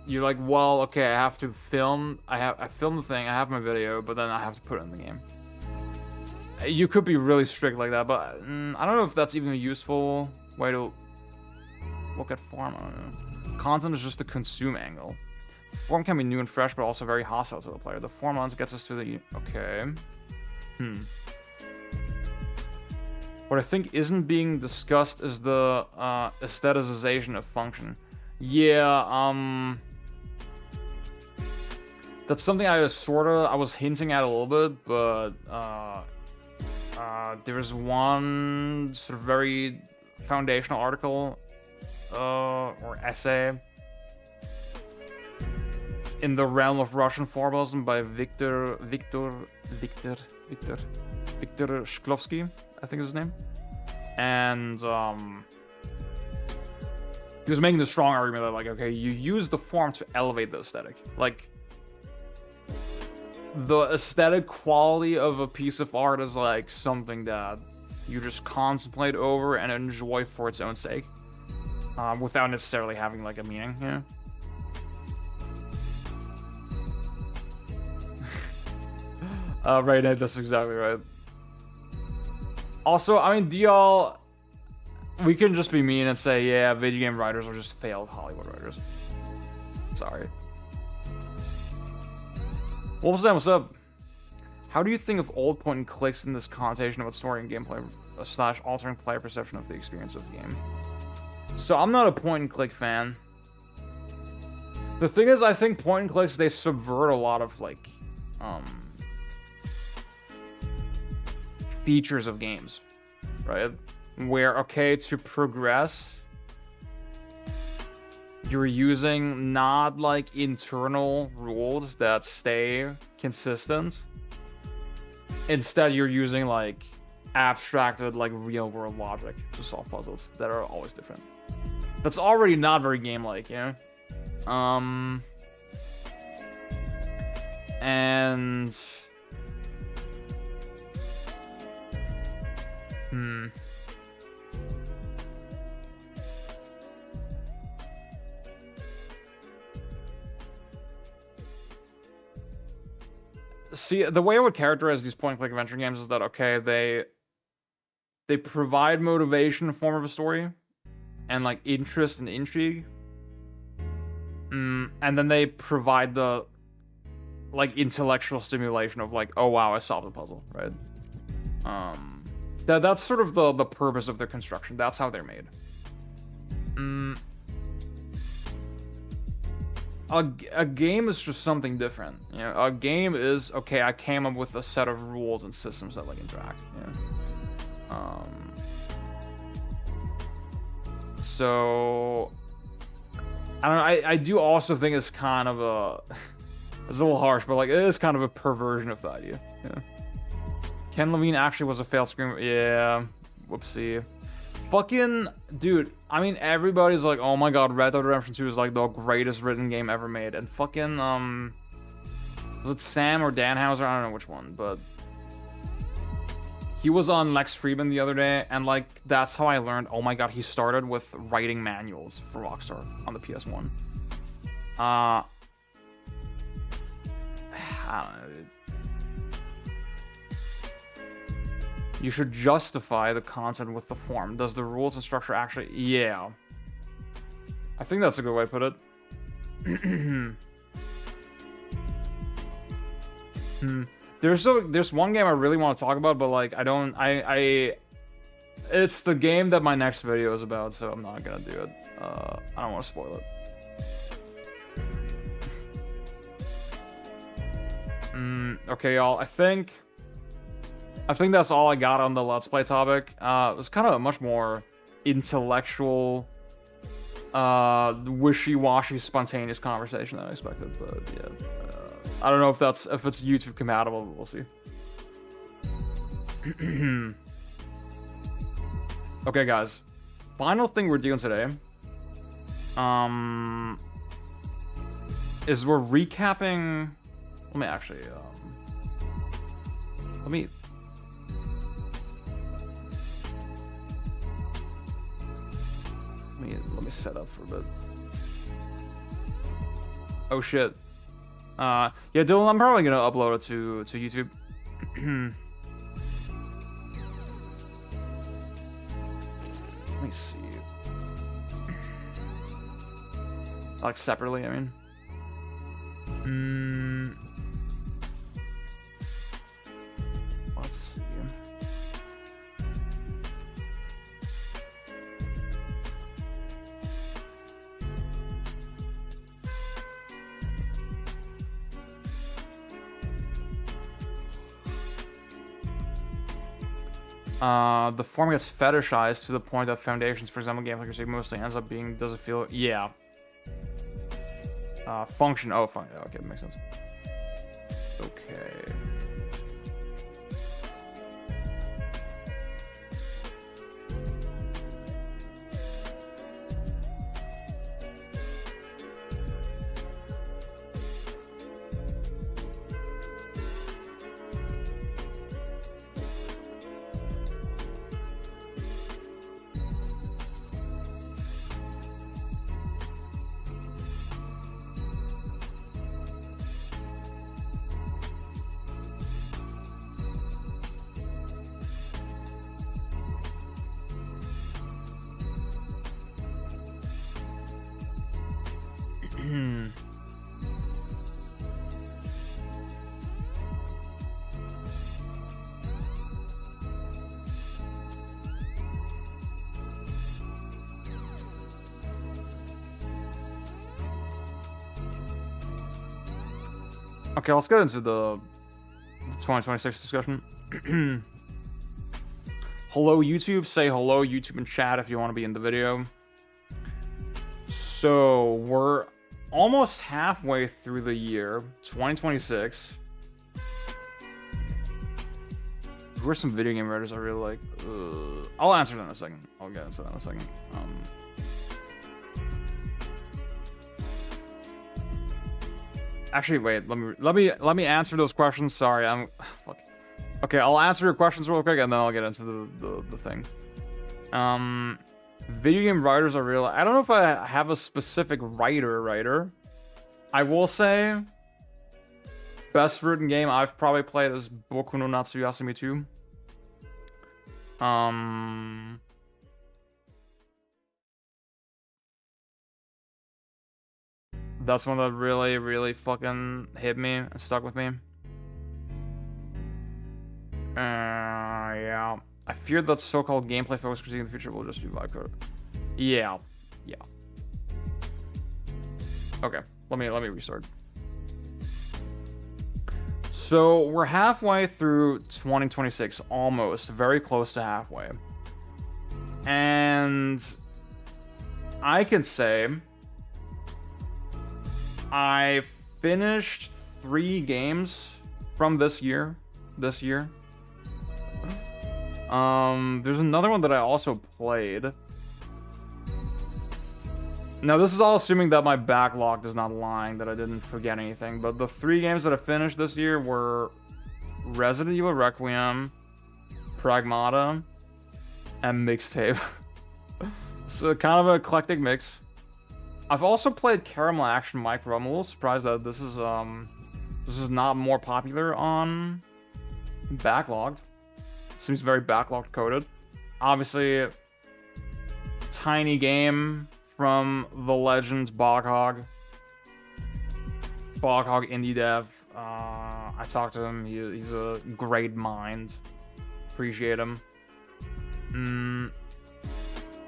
you're like, well, okay, I have to film, I filmed the thing, I have my video, but then I have to put it in the game. You could be really strict like that, but I don't know if that's even a useful way to look at form. I don't know. Content is just the consume angle. Form can be new and fresh, but also very hostile to the player. The form lens gets us to the... Okay. What I think isn't being discussed is the aestheticization of function. Yeah, that's something I was hinting at a little bit, but there's one sort of very foundational article or essay in the realm of Russian formalism by Viktor Shklovsky, I think is his name. And he was making the strong argument that, like, okay, you use the form to elevate the aesthetic. Like, the aesthetic quality of a piece of art is, like, something that you just contemplate over and enjoy for its own sake. Without necessarily having, like, a meaning, you know? Right, Nate, that's exactly right. Also, I mean, do y'all... We can just be mean and say, yeah, video game writers are just failed Hollywood writers. Sorry. Wolfsam, what's up? How do you think of old point and clicks in this connotation about story and gameplay / altering player perception of the experience of the game? So I'm not a point and click fan. The thing is, I think point and clicks, they subvert a lot of, like, features of games, right? Where, okay, to progress, you're using not, like, internal rules that stay consistent. Instead, you're using, like, abstracted, like, real-world logic to solve puzzles that are always different. That's already not very game-like, you know? And... See, the way I would characterize these point-and-click adventure games is that, okay, they provide motivation in the form of a story, and, like, interest and intrigue. And then they provide the, like, intellectual stimulation of, like, oh wow, I solved a puzzle, right? That's sort of the purpose of their construction. That's how they're made. A game is just something different. You know, a game is, okay, I came up with a set of rules and systems that, like, interact. Yeah. So I don't know. I do also think it's kind of a it's a little harsh, but, like, it is kind of a perversion of the idea. Yeah. Ken Levine actually was a failed screamer. Yeah. Whoopsie. Fucking dude, I mean, everybody's like, oh my god, Red Dead Redemption 2 is, like, the greatest written game ever made. And fucking was it Sam or Dan Houser? I don't know which one, but he was on Lex Friedman the other day, and, like, that's how I learned, oh my god, he started with writing manuals for Rockstar on the PS1. I don't know, dude. You should justify the content with the form. Does the rules and structure actually... Yeah. I think that's a good way to put it. There's one game I really want to talk about, but, like, it's the game that my next video is about, so I'm not gonna do it. I don't want to spoil it. Okay, y'all, I think that's all I got on the Let's Play topic. It was kind of a much more intellectual, wishy-washy, spontaneous conversation than I expected, but yeah. I don't know if it's YouTube compatible, but we'll see. Okay, guys. Final thing we're doing today, is we're recapping... Let me actually, let me set up for a bit. Oh shit. Yeah, Dylan, I'm probably gonna upload it to YouTube. Let me see. Like, separately, I mean. Let's see. The form gets fetishized to the point that foundations, for example, gameplay critique mostly ends up being, does it feel, yeah. Function, oh, fine, okay, makes sense. Okay. Okay, let's get into the 2026 discussion. Hello, YouTube. Say hello, YouTube, in chat if you want to be in the video. So, we're almost halfway through the year, 2026. Who are some video game writers I really like? I'll answer that in a second. I'll get into that in a second. Actually, wait. Let me answer those questions. Sorry, fuck. Okay, I'll answer your questions real quick, and then I'll get into the thing. Video game writers are real. I don't know if I have a specific writer. I will say, best written game I've probably played is Boku no Natsuyasumi 2. That's one that really, really fucking hit me and stuck with me. Yeah. I fear that so-called gameplay focused critique in the future will just be vibe code. Yeah. Okay, let me restart. So we're halfway through 2026, almost, very close to halfway. And I could say I finished 3 games from this year. There's another one that I also played. Now, this is all assuming that my backlog is not lying, that I didn't forget anything. But the 3 games that I finished this year were Resident Evil Requiem, Pragmata, and Mixtape. So kind of an eclectic mix. I've also played Caramel Action Micro. I'm a little surprised that this is not more popular on Backlogged. Seems very backlog coded. Obviously, tiny game from the legend Boghog indie dev. I talked to him. He's a great mind. Appreciate him. I'm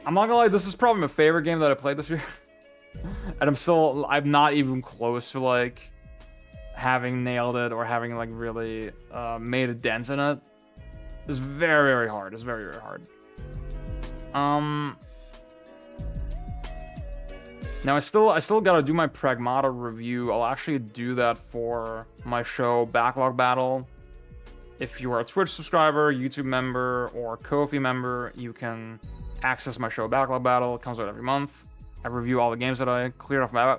not gonna lie, this is probably my favorite game that I played this year. And I'm not even close to like having nailed it or having like really made a dent in it. It's very, very hard. It's very, very hard. Now I still gotta do my Pragmata review. I'll actually do that for my show Backlog Battle. If you are a Twitch subscriber, YouTube member, or Ko-fi member, you can access my show Backlog Battle. It comes out every month. I review all the games that I cleared off my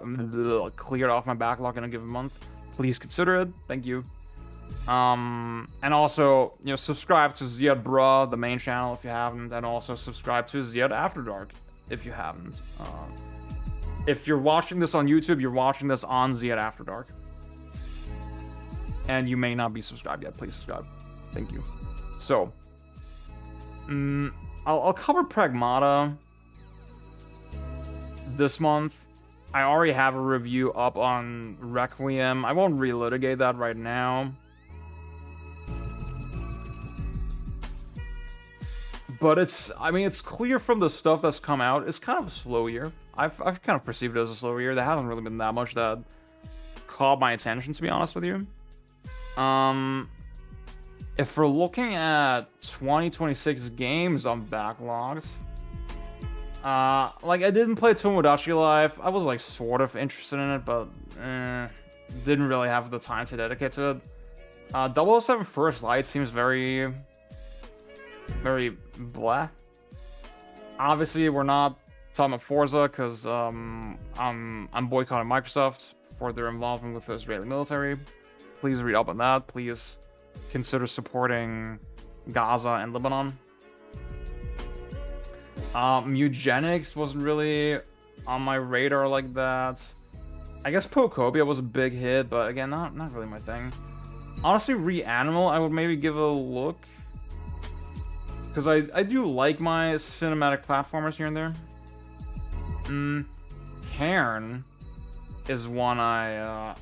backlog in a given month. Please consider it. Thank you. And also, subscribe to Ziad Bruh, the main channel, if you haven't, and also subscribe to Ziad After Dark if you haven't. If you're watching this on YouTube, you're watching this on Ziad After Dark. And you may not be subscribed yet. Please subscribe. Thank you. So, I'll cover Pragmata this month. I already have a review up on Requiem. I won't relitigate that right now. But it's clear from the stuff that's come out, it's kind of a slow year. I've kind of perceived it as a slow year. There hasn't really been that much that caught my attention, to be honest with you. If we're looking at 2026 games on backlogs, like I didn't play Tomodachi Life. I was like sort of interested in it, but didn't really have the time to dedicate to it. 007 First Light seems very blah. Obviously, we're not talking about Forza because I'm boycotting Microsoft for their involvement with the Israeli military. Please read up on that. Please consider supporting Gaza and Lebanon. Mugenics wasn't really on my radar like that. I guess Pocobia was a big hit, but again, not really my thing. Honestly, Reanimal, I would maybe give a look. Because I do like my cinematic platformers here and there. Cairn. is one I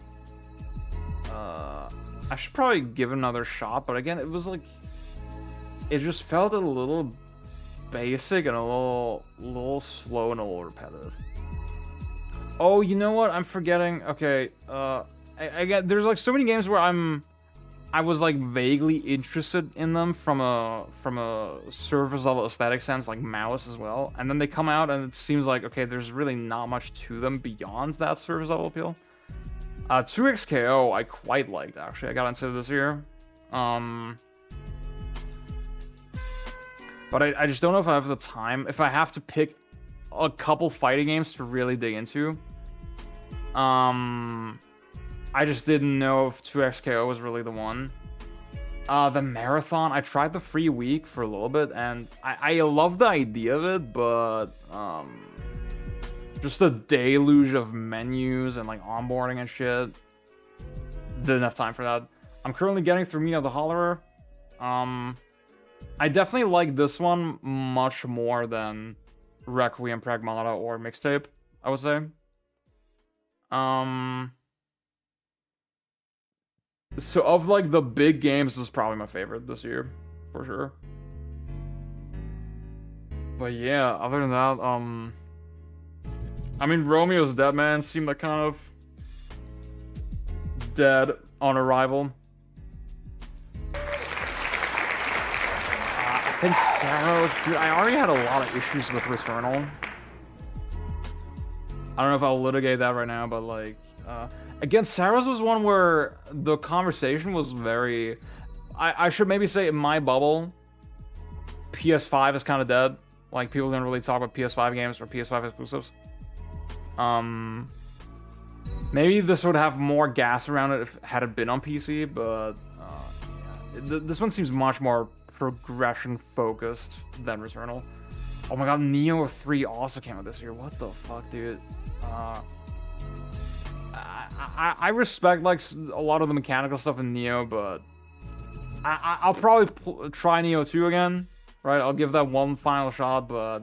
should probably give another shot, but again, it was like, it just felt a little basic and a little slow and a little repetitive. Oh, you know what? I'm forgetting. Okay, again, there's like so many games where I was like vaguely interested in them from a surface level aesthetic sense, like Malice as well, and then they come out and it seems like, okay, there's really not much to them beyond that surface level appeal. 2XKO I quite liked, actually. I got into this year. But I just don't know if I have the time. If I have to pick a couple fighting games to really dig into. I just didn't know if 2XKO was really the one. The Marathon, I tried the free week for a little bit, and I love the idea of it, but just the deluge of menus and like onboarding and shit. Didn't have time for that. I'm currently getting through Mina the Hollerer. I definitely like this one much more than Requiem, Pragmata, or Mixtape, I would say. So of like the big games, this is probably my favorite this year, for sure. But yeah, other than that, I mean, Romeo's Dead Man seemed like kind of dead on arrival. I think Saros, dude, I already had a lot of issues with Returnal. I don't know if I'll litigate that right now, but like, again, Saros was one where the conversation was very, I should maybe say in my bubble, PS5 is kind of dead. Like, people don't really talk about PS5 games or PS5 exclusives. Maybe this would have more gas around it if had it been on PC, but this one seems much more progression focused than Returnal. Oh my god, Neo 3 also came out this year. What the fuck, dude? I respect like a lot of the mechanical stuff in Neo, but I'll probably try Neo 2 again, right? I'll give that one final shot, but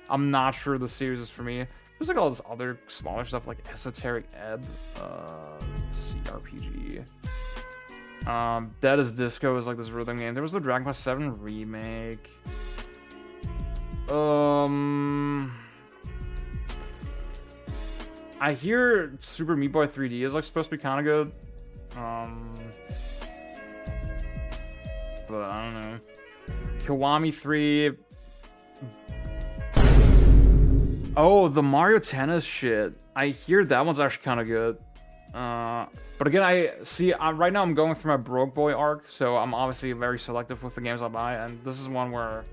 I'm not sure the series is for me. There's like all this other smaller stuff like Esoteric Ebb, CRPG. Dead as Disco is like this rhythm game. There was the Dragon Quest 7 remake. I hear Super Meat Boy 3D is like supposed to be kind of good. But I don't know. Kiwami 3. Oh, the Mario Tennis shit. I hear that one's actually kind of good. But again, right now I'm going through my Broke Boy arc, so I'm obviously very selective with the games I buy, and this is one where,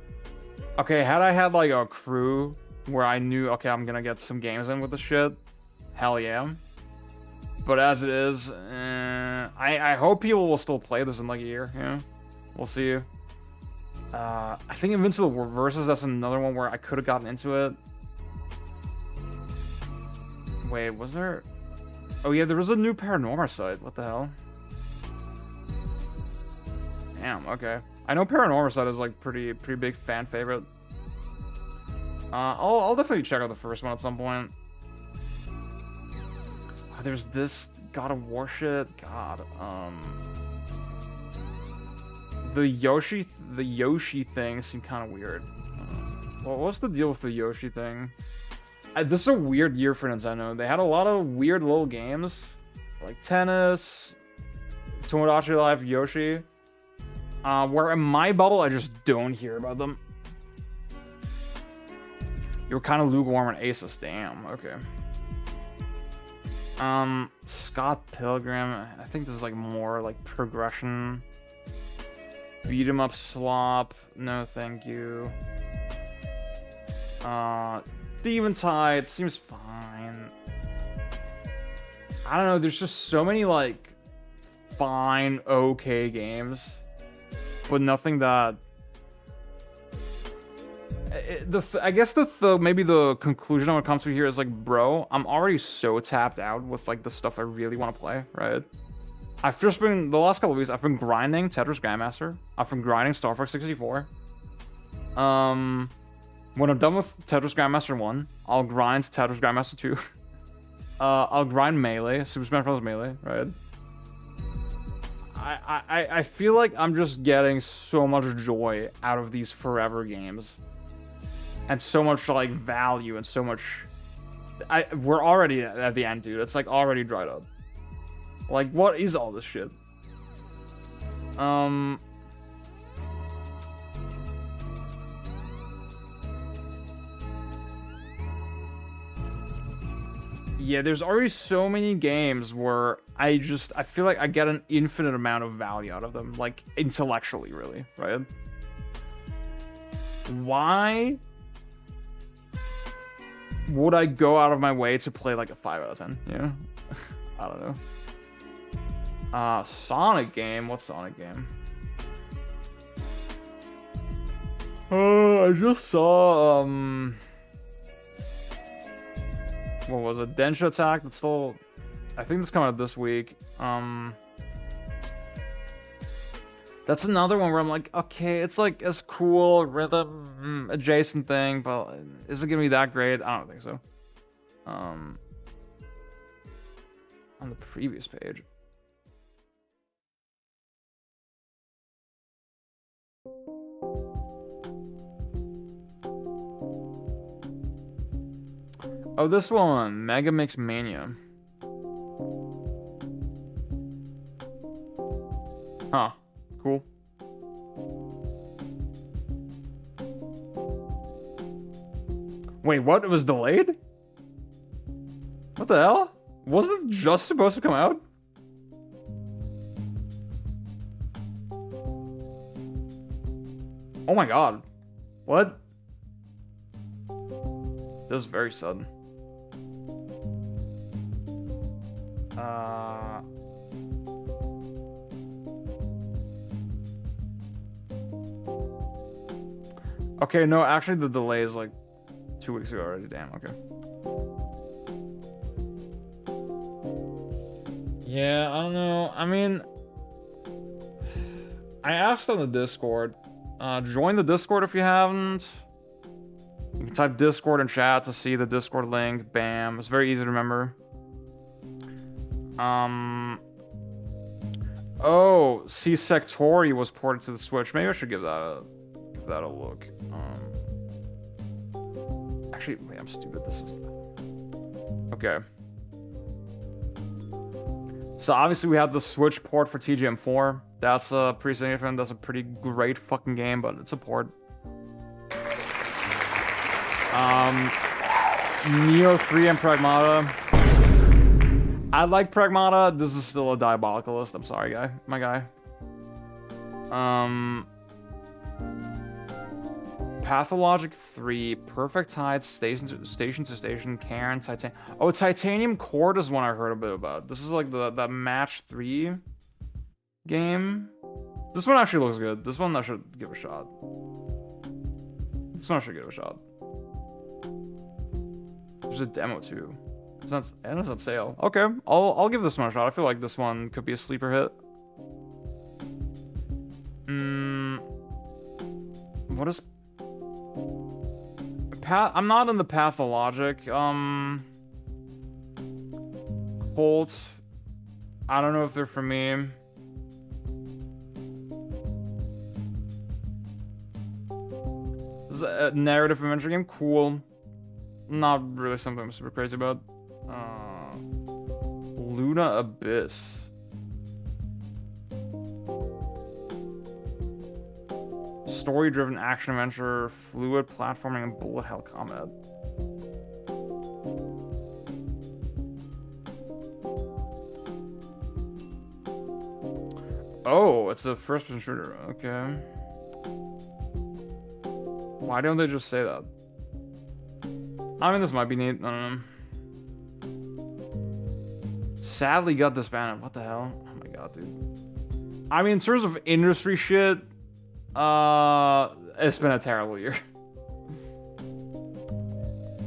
okay, had I had like a crew where I knew, okay, I'm gonna get some games in with the shit, hell yeah. But as it is, I hope people will still play this in like a year, you know? We'll see. I think Invincible Reverses, that's another one where I could have gotten into it. Wait, was there? Oh yeah, there was a new Paranormal site. What the hell? Damn, okay. I know Paranormal site is like pretty big fan favorite. I'll definitely check out the first one at some point. Oh, there's this God of War shit. God, the Yoshi thing seemed kind of weird. Well, what's the deal with the Yoshi thing? This is a weird year for Nintendo. They had a lot of weird little games, like Tennis, Tomodachi Life, Yoshi, where in my bubble, I just don't hear about them. You were kind of lukewarm on Asus, damn, okay. Scott Pilgrim, I think this is like more like progression. Beat 'em up slop, no thank you. Eventide seems fine. I don't know, there's just so many like fine, okay games, but nothing that I guess maybe the conclusion I would come to here is like, bro, I'm already so tapped out with like the stuff I really want to play, right? I've just been, the last couple of weeks, I've been grinding Tetris Grandmaster. I've been grinding Star Fox 64. When I'm done with Tetris Grandmaster 1, I'll grind Tetris Grandmaster 2. I'll grind Melee, Super Smash Bros. Melee, right? I feel like I'm just getting so much joy out of these forever games. And so much, like, value and so much... we're already at the end, dude. It's, like, already dried up. Like, what is all this shit? Yeah, there's already so many games where I feel like I get an infinite amount of value out of them, like, intellectually, really, right? Why would I go out of my way to play, like, a 5 out of 10, you know? I don't know. Sonic game? What Sonic game? I just saw, what was it? Densha Attack. That's still... I think that's coming out this week. That's another one where I'm like, okay, it's like a cool rhythm adjacent thing, but is it gonna be that great? I don't think so. On the previous page. Oh, this one, Mega Mix Mania. Huh. Cool. Wait, what? It was delayed? What the hell? Wasn't it just supposed to come out? Oh my god. What? This is very sudden. Okay, no, actually the delay is like 2 weeks ago already. Damn, okay. Yeah, I don't know. I mean, I asked on the Discord. Join the Discord if you haven't. You can type Discord in chat to see the Discord link. Bam. It's very easy to remember. Oh, see, Sectori was ported to the Switch. Maybe I should give that a look. Actually, wait, I'm stupid. This is... Okay. So obviously we have the Switch port for TGM4. That's pretty significant. That's a pretty great fucking game, but it's a port. Neo 3 and Pragmata. I like Pragmata. This is still a Diabolicalist. I'm sorry, my guy. Pathologic 3, Perfect Tide, Station to Station, Karen, Titanium. Oh, Titanium Court is one I heard a bit about. This is like the match 3 game. This one actually looks good. This one I should give a shot. This one I should give a shot. There's a demo too. It's not on sale. Okay, I'll give this one a shot. I feel like this one could be a sleeper hit. What is... I'm not in the pathologic cult. I don't know if they're for me. This is a narrative adventure game. Cool. Not really something I'm super crazy about. Luna Abyss. Story-driven action-adventure, fluid platforming, and bullet hell combat. Oh, it's a first-person shooter. Okay. Why don't they just say that? I mean, this might be neat. I don't know. Sadly got disbanded. What the hell? Oh my god, dude. I mean, in terms of industry shit, it's been a terrible year.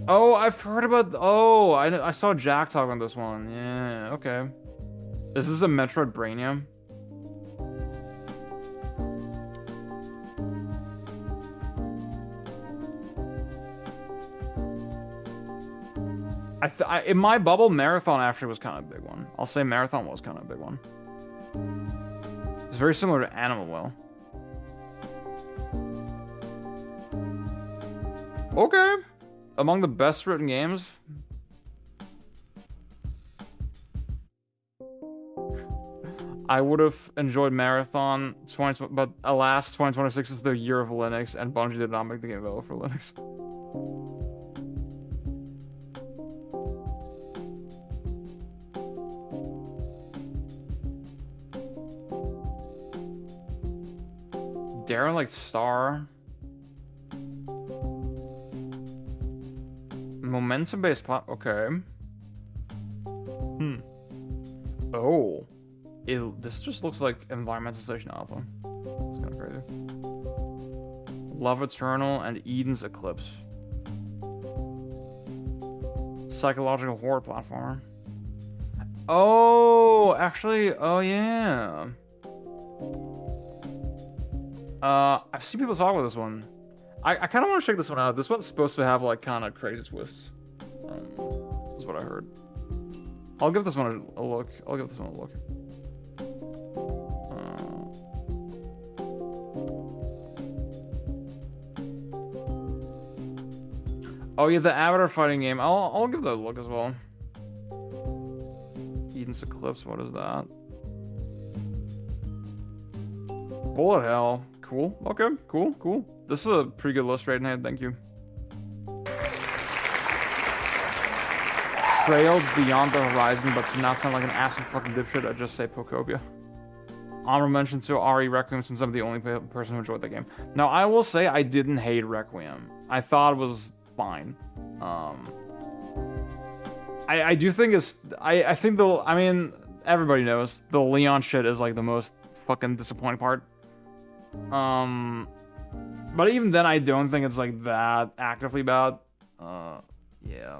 Oh, I've heard about... Oh, I saw Jack talk on this one. Yeah, okay. Is this a Metroid Brainium? In my bubble, Marathon actually was kind of a big one. I'll say Marathon was kind of a big one. It's very similar to Animal Will. Okay. Among the best written games. I would have enjoyed Marathon, but alas, 2026 is the year of Linux, and Bungie did not make the game available for Linux. Derelict Star. Momentum-based plot. Okay. Oh. This just looks like Environmental Station Alpha. It's kind of crazy. Love Eternal and Eden's Eclipse. Psychological horror platformer. Oh, actually, oh yeah. I've seen people talk about this one. I kind of want to check this one out. This one's supposed to have like kind of crazy twists. Is what I heard. I'll give this one a look. Oh yeah, the Avatar fighting game. I'll give that a look as well. Eden's Eclipse. What is that? Bullet Hell. Cool. Okay. Cool. This is a pretty good list right now. Thank you. Trails Beyond the Horizon, but to not sound like an absolute fucking dipshit, I just say Pocobia. Honorable mention to RE Requiem, since I'm the only person who enjoyed that game. Now, I will say I didn't hate Requiem. I thought it was fine. I do think it's... I think I mean, everybody knows the Leon shit is like the most fucking disappointing part. But even then, I don't think it's like that actively bad. Yeah.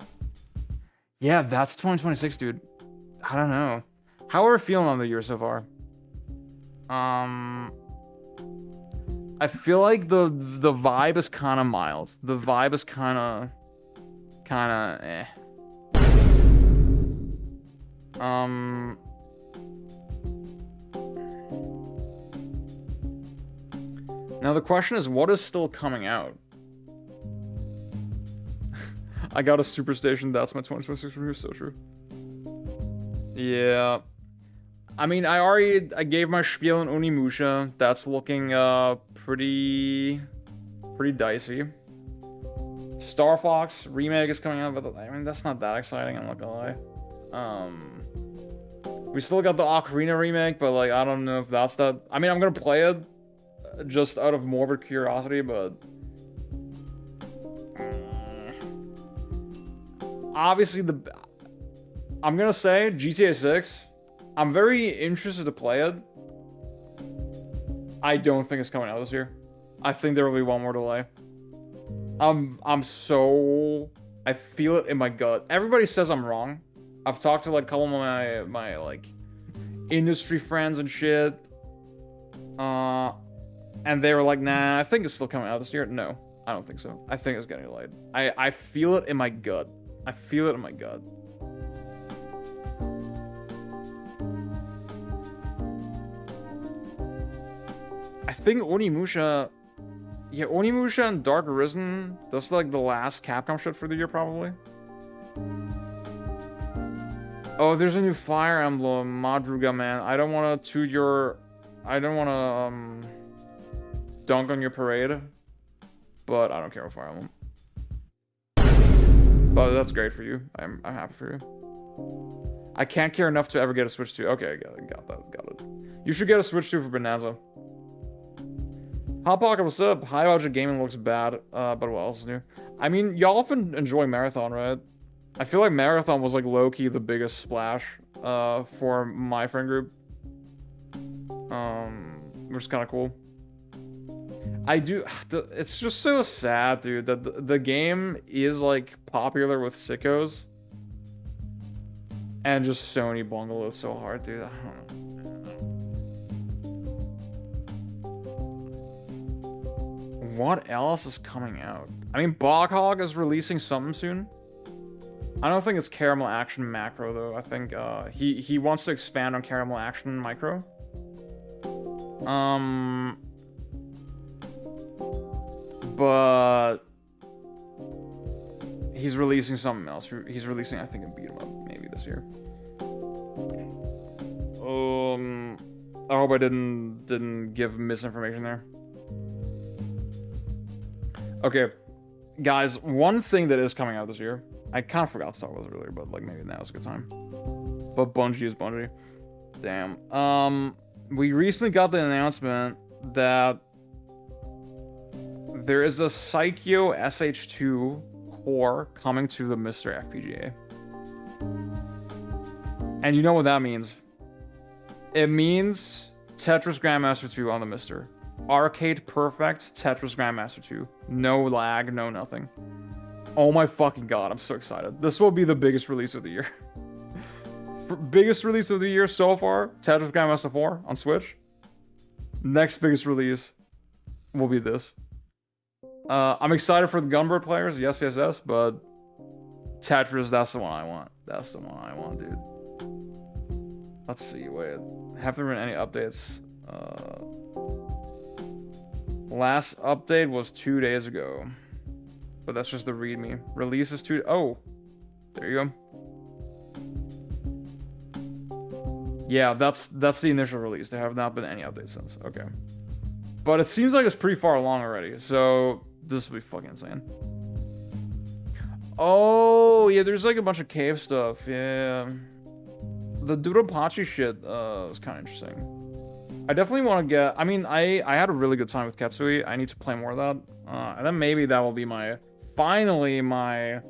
Yeah, that's 2026, dude. I don't know. How are we feeling on the year so far? I feel like the vibe is kind of mild. The vibe is kind of eh. Now the question is, what is still coming out? I got a Superstation. That's my 2026 review. So true. Yeah. I mean, I gave my spiel on Onimusha. That's looking pretty dicey. Star Fox remake is coming out, but I mean that's not that exciting. I'm not gonna lie. We still got the Ocarina remake, but like I don't know if that's that. I mean, I'm gonna play it just out of morbid curiosity, but obviously I'm gonna say GTA 6. I'm very interested to play it. I don't think it's coming out this year. I think there will be one more delay. I feel it in my gut. Everybody says I'm wrong. I've talked to like a couple of my like industry friends and shit. And they were like, nah, I think it's still coming out this year. No, I don't think so. I think it's getting delayed. I feel it in my gut. I feel it in my gut. I think Onimusha... Yeah, Onimusha and Dark Arisen, that's like the last Capcom shit for the year, probably. Oh, there's a new Fire Emblem, Madruga, man. I don't want to toot your... I don't want to, dunk on your parade. But I don't care about Fire Emblem. But that's great for you. I'm happy for you. I can't care enough to ever get a Switch 2. Okay, got it. You should get a Switch 2 for Bonanza. Hot Pocket, what's up? High Budget Gaming looks bad, but what else is new? I mean, y'all often enjoy Marathon, right? I feel like Marathon was like low-key the biggest splash for my friend group. Which is kind of cool. It's just so sad, dude, that the game is like popular with sickos. And just Sony bungled it so hard, dude. I don't know. What else is coming out? I mean, Boghog is releasing something soon. I don't think it's caramel action macro though. I think he wants to expand on caramel action micro. But he's releasing something else. He's releasing, I think, a beat 'em up maybe this year. I hope I didn't give misinformation there. Okay, guys, one thing that is coming out this year, I kind of forgot to talk about this earlier, but like maybe now's a good time. But Bungie is Bungie. Damn. We recently got the announcement that there is a Psycho SH2 core coming to the Mr. FPGA. And you know what that means? It means Tetris Grandmaster 2 on the Mr. Arcade perfect Tetris Grandmaster 2. No lag, no nothing. Oh my fucking god, I'm so excited. This will be the biggest release of the year. Biggest release of the year so far, Tetris Grandmaster 4 on Switch. Next biggest release will be this. I'm excited for the Gunbird players, yes, but Tetris, that's the one I want. That's the one I want, dude. Let's see, wait. Have there been any updates? Last update was 2 days ago. But that's just the readme. Release is oh, there you go. Yeah, that's the initial release. There have not been any updates since. Okay. But it seems like it's pretty far along already, so this will be fucking insane. Oh, yeah, there's like a bunch of cave stuff, yeah. The Duropachi shit is kind of interesting. I definitely want to get... I mean, I had a really good time with Ketsui. I need to play more of that. And then maybe that will be my... Finally, my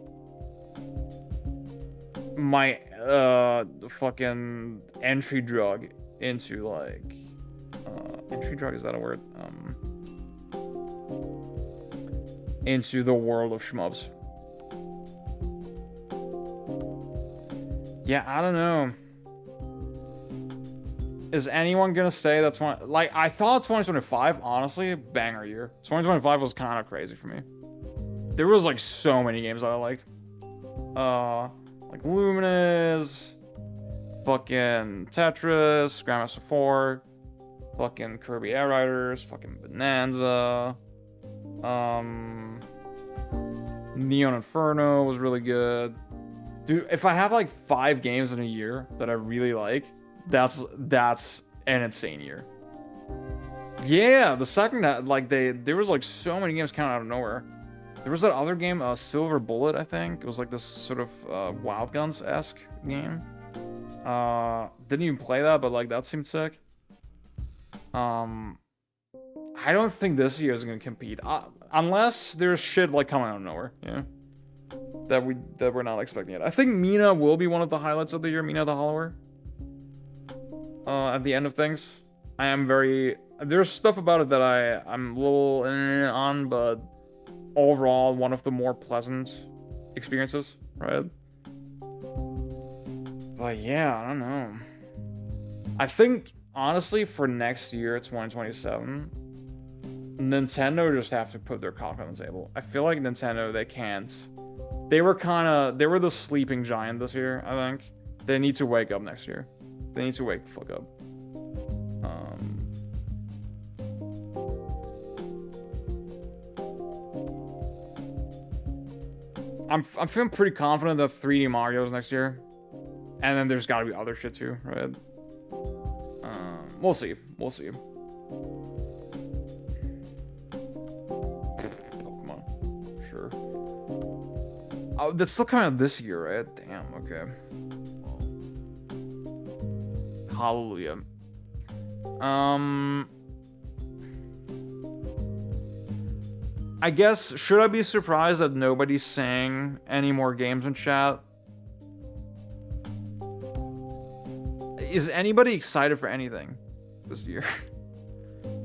fucking entry drug into, like... entry drug, is that a word? Into the world of shmups. Yeah, I don't know. Is anyone gonna say that's one? Like, I thought 2025, honestly, banger year. 2025 was kind of crazy for me. There was like so many games that I liked. Like Luminous, fucking Tetris, Grandmaster 4, fucking Kirby Air Riders, fucking Bonanza, Neon Inferno was really good. Dude, if I have like 5 games in a year that I really like, that's an insane year. Yeah, the second that, like, there was like so many games coming out of nowhere. There was that other game, Silver Bullet, I think. It was like this sort of Wild Guns-esque game. Didn't even play that, but like that seemed sick. I don't think this year is gonna compete, unless there's shit like coming out of nowhere. Yeah, that we're not expecting yet. I think Mina will be one of the highlights of the year. Mina the Hollower. At the end of things, I am very... There's stuff about it that I'm a little on, but overall, one of the more pleasant experiences, right? But yeah, I don't know. I think, honestly, for next year, 2027, Nintendo just have to put their cock on the table. I feel like Nintendo, they can't. They were the sleeping giant this year, I think. They need to wake up next year. They need to wake the fuck up. I'm feeling pretty confident that 3D Mario's next year. And then there's gotta be other shit too, right? We'll see. We'll see. Pokemon. Sure. Oh, that's still coming out this year, right? Damn, okay. Hallelujah. I guess, should I be surprised that nobody's saying any more games in chat? Is anybody excited for anything this year?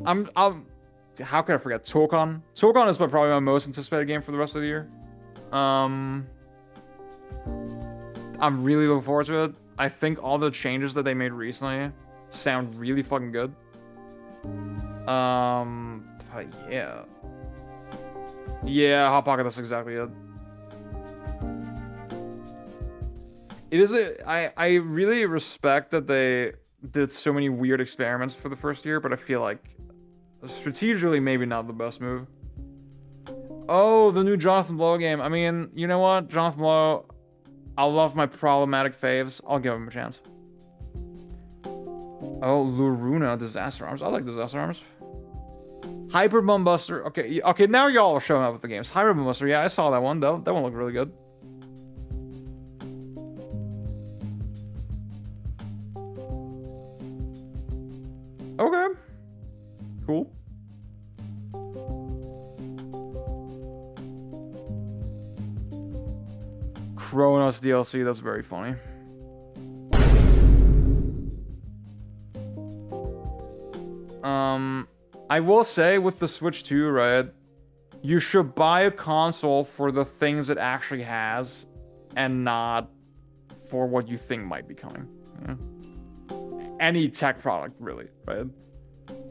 how can I forget? Tokon? Tokon is probably my most anticipated game for the rest of the year. I'm really looking forward to it. I think all the changes that they made recently sound really fucking good. But yeah. Yeah, Hot Pocket, that's exactly it. It is I really respect that they did so many weird experiments for the first year, but I feel like strategically maybe not the best move. Oh, the new Jonathan Blow game. I mean, you know what? Jonathan Blow, I love my problematic faves. I'll give him a chance. Oh, Luruna Disaster Arms. I like Disaster Arms. Hyper Bum Buster. Okay, okay, now y'all are showing up with the games. Hyper Bum Buster. Yeah, I saw that one. That one looked really good. Okay. Cool. Kronos DLC, that's very funny. I will say with the Switch 2, right? You should buy a console for the things it actually has and not for what you think might be coming. Yeah. Any tech product, really, right?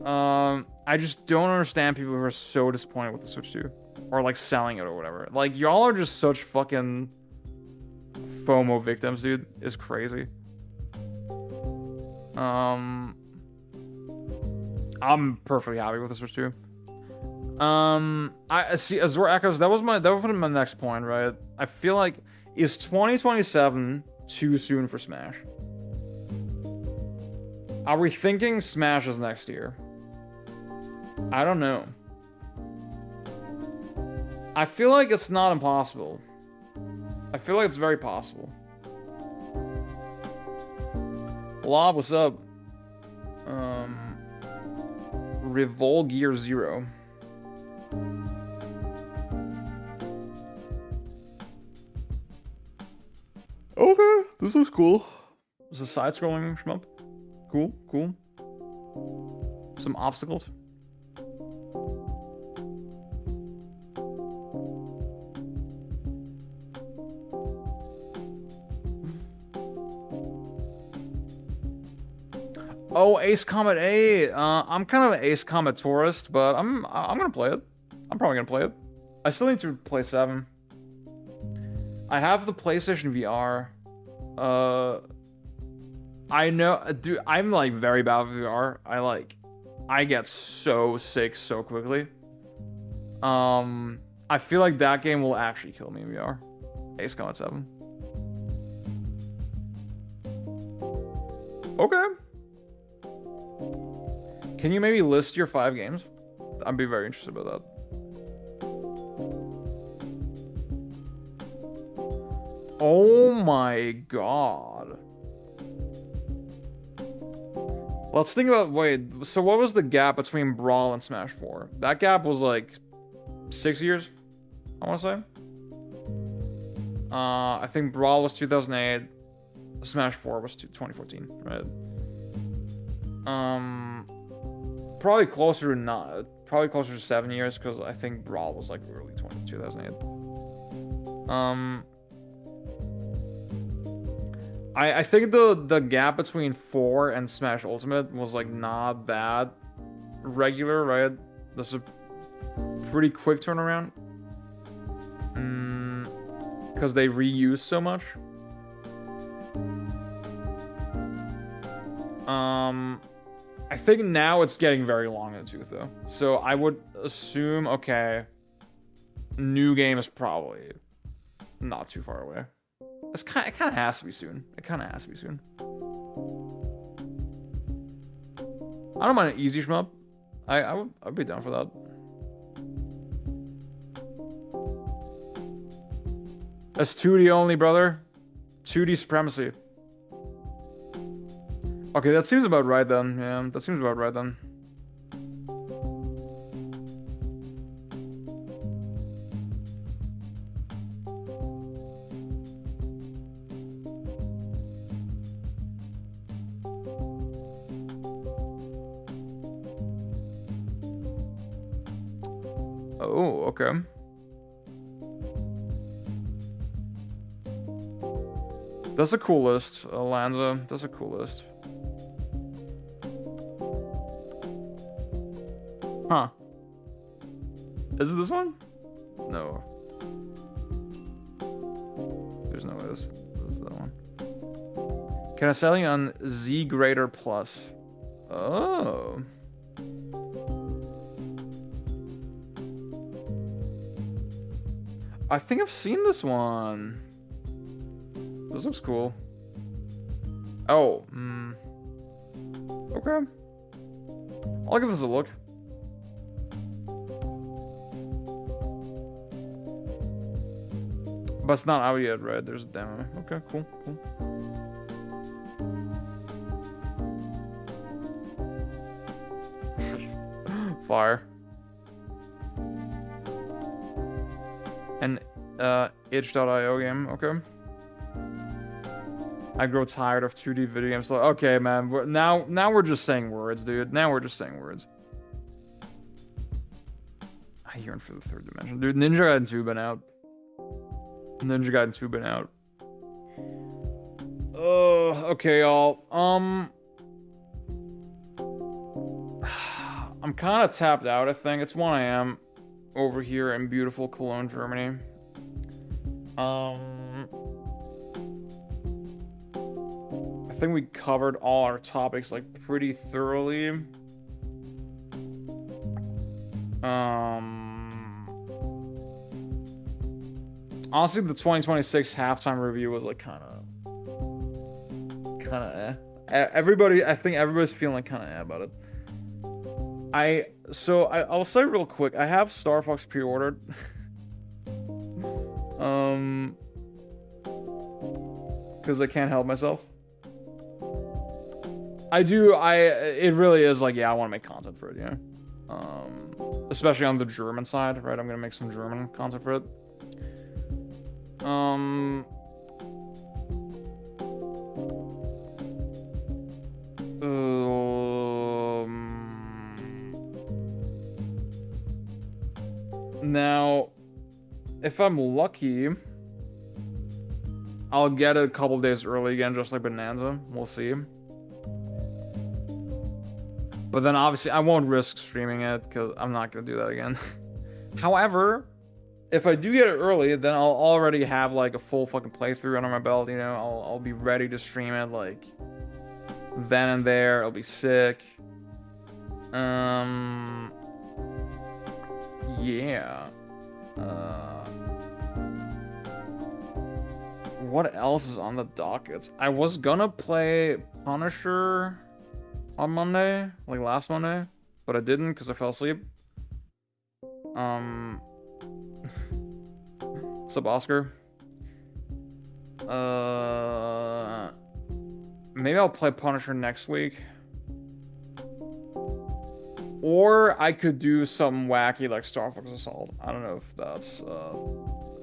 I just don't understand people who are so disappointed with the Switch 2 or like selling it or whatever. Like, y'all are just such fucking FOMO victims, dude. It's crazy. I'm perfectly happy with the Switch 2. I see Azure Echoes. That would put in my next point, right? I feel like, is 2027 too soon for Smash? Are we thinking Smash is next year? I don't know. I feel like it's not impossible. I feel like it's very possible. Lob, what's up? Revol Gear Zero. Okay, this looks cool. It's a side-scrolling shmup. Cool, cool. Some obstacles. Oh, Ace Combat 8. I'm kind of an Ace Combat tourist, but I'm gonna play it. I'm probably gonna play it. I still need to play 7. I have the PlayStation VR. I know, dude, I'm like very bad with VR. I get so sick so quickly. I feel like that game will actually kill me in VR. Ace Combat 7. Okay. Can you maybe list your 5 games? I'd be very interested about that. Oh my god. Let's think about, wait, so what was the gap between Brawl and Smash 4? That gap was like 6 years, I want to say. I think Brawl was 2008, Smash 4 was 2014, right? Probably closer to 7 years, because I think Brawl was like early 2008. I think the gap between 4 and Smash Ultimate was like not that regular, right? This is a pretty quick turnaround. Because they reused so much. I think now it's getting very long in the tooth, though. So I would assume, okay, new game is probably not too far away. It kind of has to be soon. It kind of has to be soon. I don't mind an easy shmup. I'd be down for that. That's 2D only, brother. 2D supremacy. Okay, that seems about right then. Yeah, that seems about right then. Oh, okay. That's a cool list, Lanza. That's a cool list. Huh. Is it this one? No. There's no way this is that one. Can I sell you on Z Grader Plus? Oh. I think I've seen this one. This looks cool. Oh. Okay. I'll give this a look. But it's not out yet, right? There's a demo. Okay, cool, cool. Fire. An itch.io game, okay. I grow tired of 2D video games. Like, okay, man. Now we're just saying words, dude. Now we're just saying words. I yearn for the third dimension, dude. Ninja Gaiden 2 been out. Ninja Gaiden 2 been out. Okay, y'all. I'm kind of tapped out, I think. It's 1 AM over here in beautiful Cologne, Germany. I think we covered all our topics, like, pretty thoroughly. Honestly, the 2026 halftime review was, like, kind of eh. I think everybody's feeling, like, kind of eh about it. I'll say real quick, I have Star Fox pre-ordered. Because I can't help myself. It really is like, yeah, I want to make content for it, yeah. Especially on the German side, right? I'm gonna make some German content for it. Now, if I'm lucky, I'll get it a couple days early again, just like Bonanza. We'll see. But then obviously I won't risk streaming it because I'm not gonna do that again. However, if I do get it early, then I'll already have like a full fucking playthrough under my belt. You know, I'll be ready to stream it like then and there. It'll be sick. Yeah. What else is on the docket? I was gonna play Punisher on Monday, like last Monday, but I didn't because I fell asleep. Sup, Oscar? Maybe I'll play Punisher next week. Or I could do something wacky like Star Fox Assault. I don't know if that's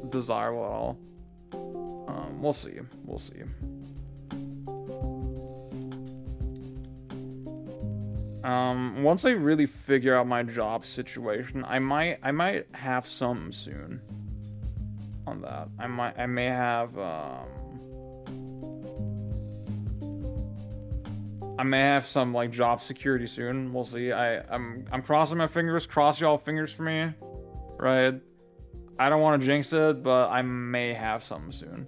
desirable at all. We'll see. We'll see. Once I really figure out my job situation, I might have something soon on that. I may have some like job security soon. We'll see. I'm crossing my fingers. Cross y'all fingers for me, right? I don't want to jinx it, but I may have something soon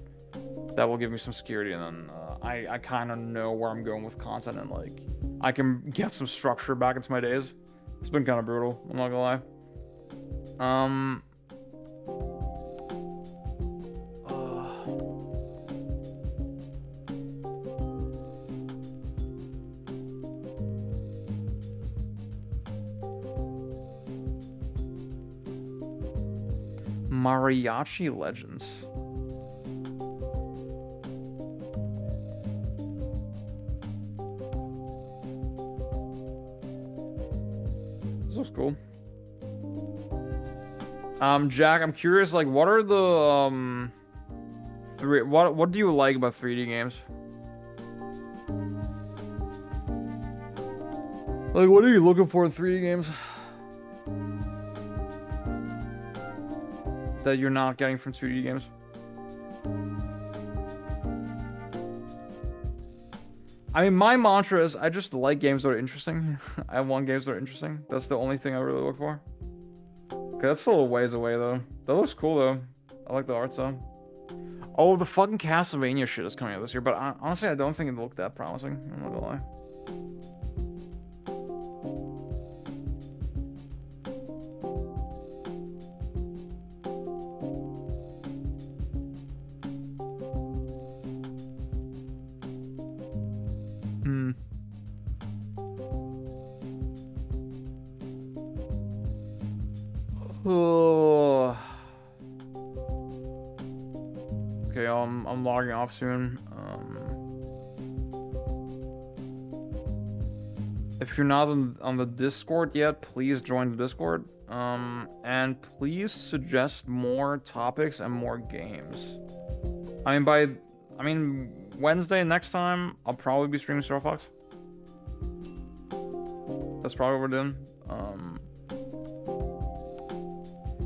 that will give me some security, and then I kind of know where I'm going with content, and like I can get some structure back into my days. It's been kind of brutal, I'm not gonna lie. Mariachi Legends. This looks cool. Jack, I'm curious, like, what are the what do you like about 3D games? Like, what are you looking for in 3D games that you're not getting from 2D games? I mean, my mantra is I just like games that are interesting. I want games that are interesting. That's the only thing I really look for. Okay, that's still a ways away, though. That looks cool, though. I like the art style. Oh, the fucking Castlevania shit is coming out this year, but honestly, I don't think it looked that promising. I'm not gonna lie. Oh. Okay, I'm logging off soon. If you're not on the Discord yet, please join the Discord. And please suggest more topics and more games. I mean, Wednesday next time, I'll probably be streaming Star Fox. That's probably what we're doing.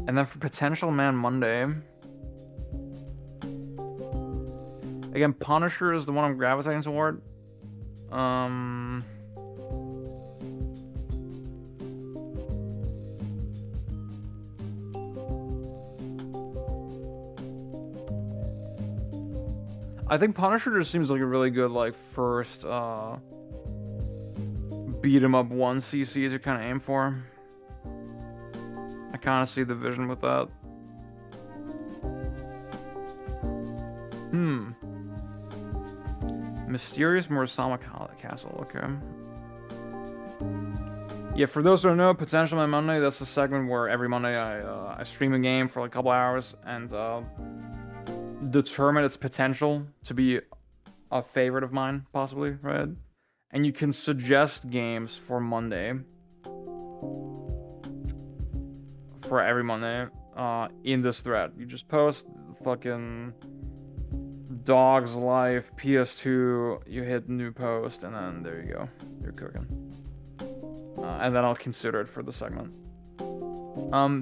And then for Potential Man Monday, again, Punisher is the one I'm gravitating toward. I think Punisher just seems like a really good, like, first, beat 'em up 1cc to kind of aim for. I kind of see the vision with that. Mysterious Murasama Castle, okay. Yeah, for those who don't know, Potential Man Monday, that's a segment where every Monday I stream a game for like a couple hours and determine its potential to be a favorite of mine, possibly, right? And you can suggest games for Monday. For every Monday, in this thread. You just post fucking Dog's Life, PS2, you hit new post, and then there you go. You're cooking. And then I'll consider it for the segment.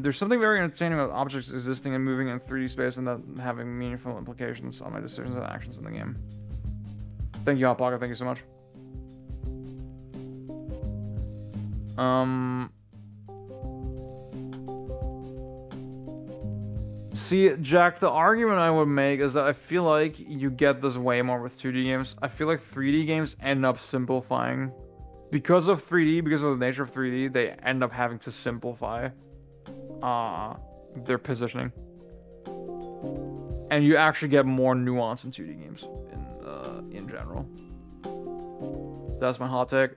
There's something very entertaining about objects existing and moving in 3D space and that having meaningful implications on my decisions and actions in the game. Thank you, Hot Pocket. Thank you so much. See, Jack, the argument I would make is that I feel like you get this way more with 2D games. I feel like 3D games end up simplifying. Because of 3D, because of the nature of 3D, they end up having to simplify their positioning. And you actually get more nuance in 2D games in general. That's my hot take.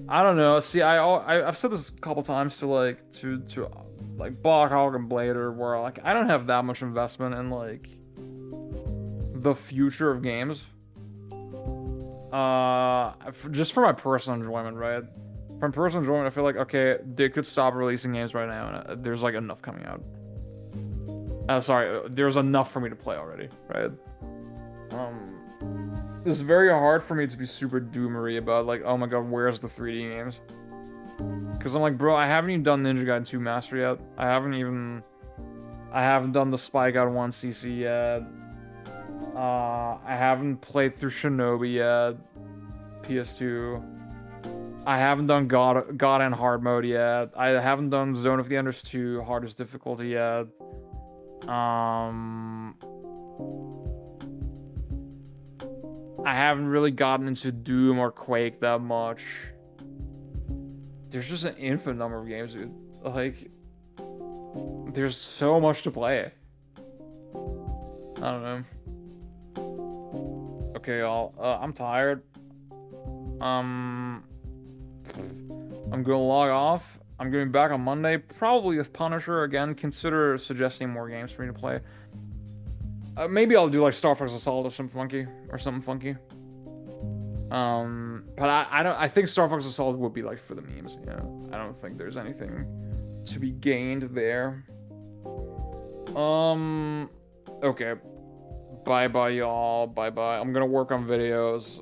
I don't know. See, I've said this a couple times to like Blockhog and Blader, where like I don't have that much investment in like the future of games. Just for my personal enjoyment, right? From personal enjoyment, I feel like okay, they could stop releasing games right now, and there's like enough coming out. Sorry, there's enough for me to play already, right? It's very hard for me to be super doomery about like, oh my god, where's the 3D games? Because I'm like, bro, I haven't even done Ninja Gaiden 2 Master yet. I haven't done the Spike Out 1cc yet. I haven't played through Shinobi yet. PS2. I haven't done God and Hard Mode yet. I haven't done Zone of the Enders 2 Hardest Difficulty yet. I haven't really gotten into Doom or Quake that much. There's just an infinite number of games, dude. Like, there's so much to play. I don't know. Okay, y'all. I'm tired. I'm gonna log off. I'm going back on Monday, probably with Punisher again. Consider suggesting more games for me to play. Maybe I'll do like Star Fox Assault or something funky. But I think Star Fox Assault would be like for the memes, you know. I don't think there's anything to be gained there. Okay. Bye bye y'all. Bye bye. I'm gonna work on videos.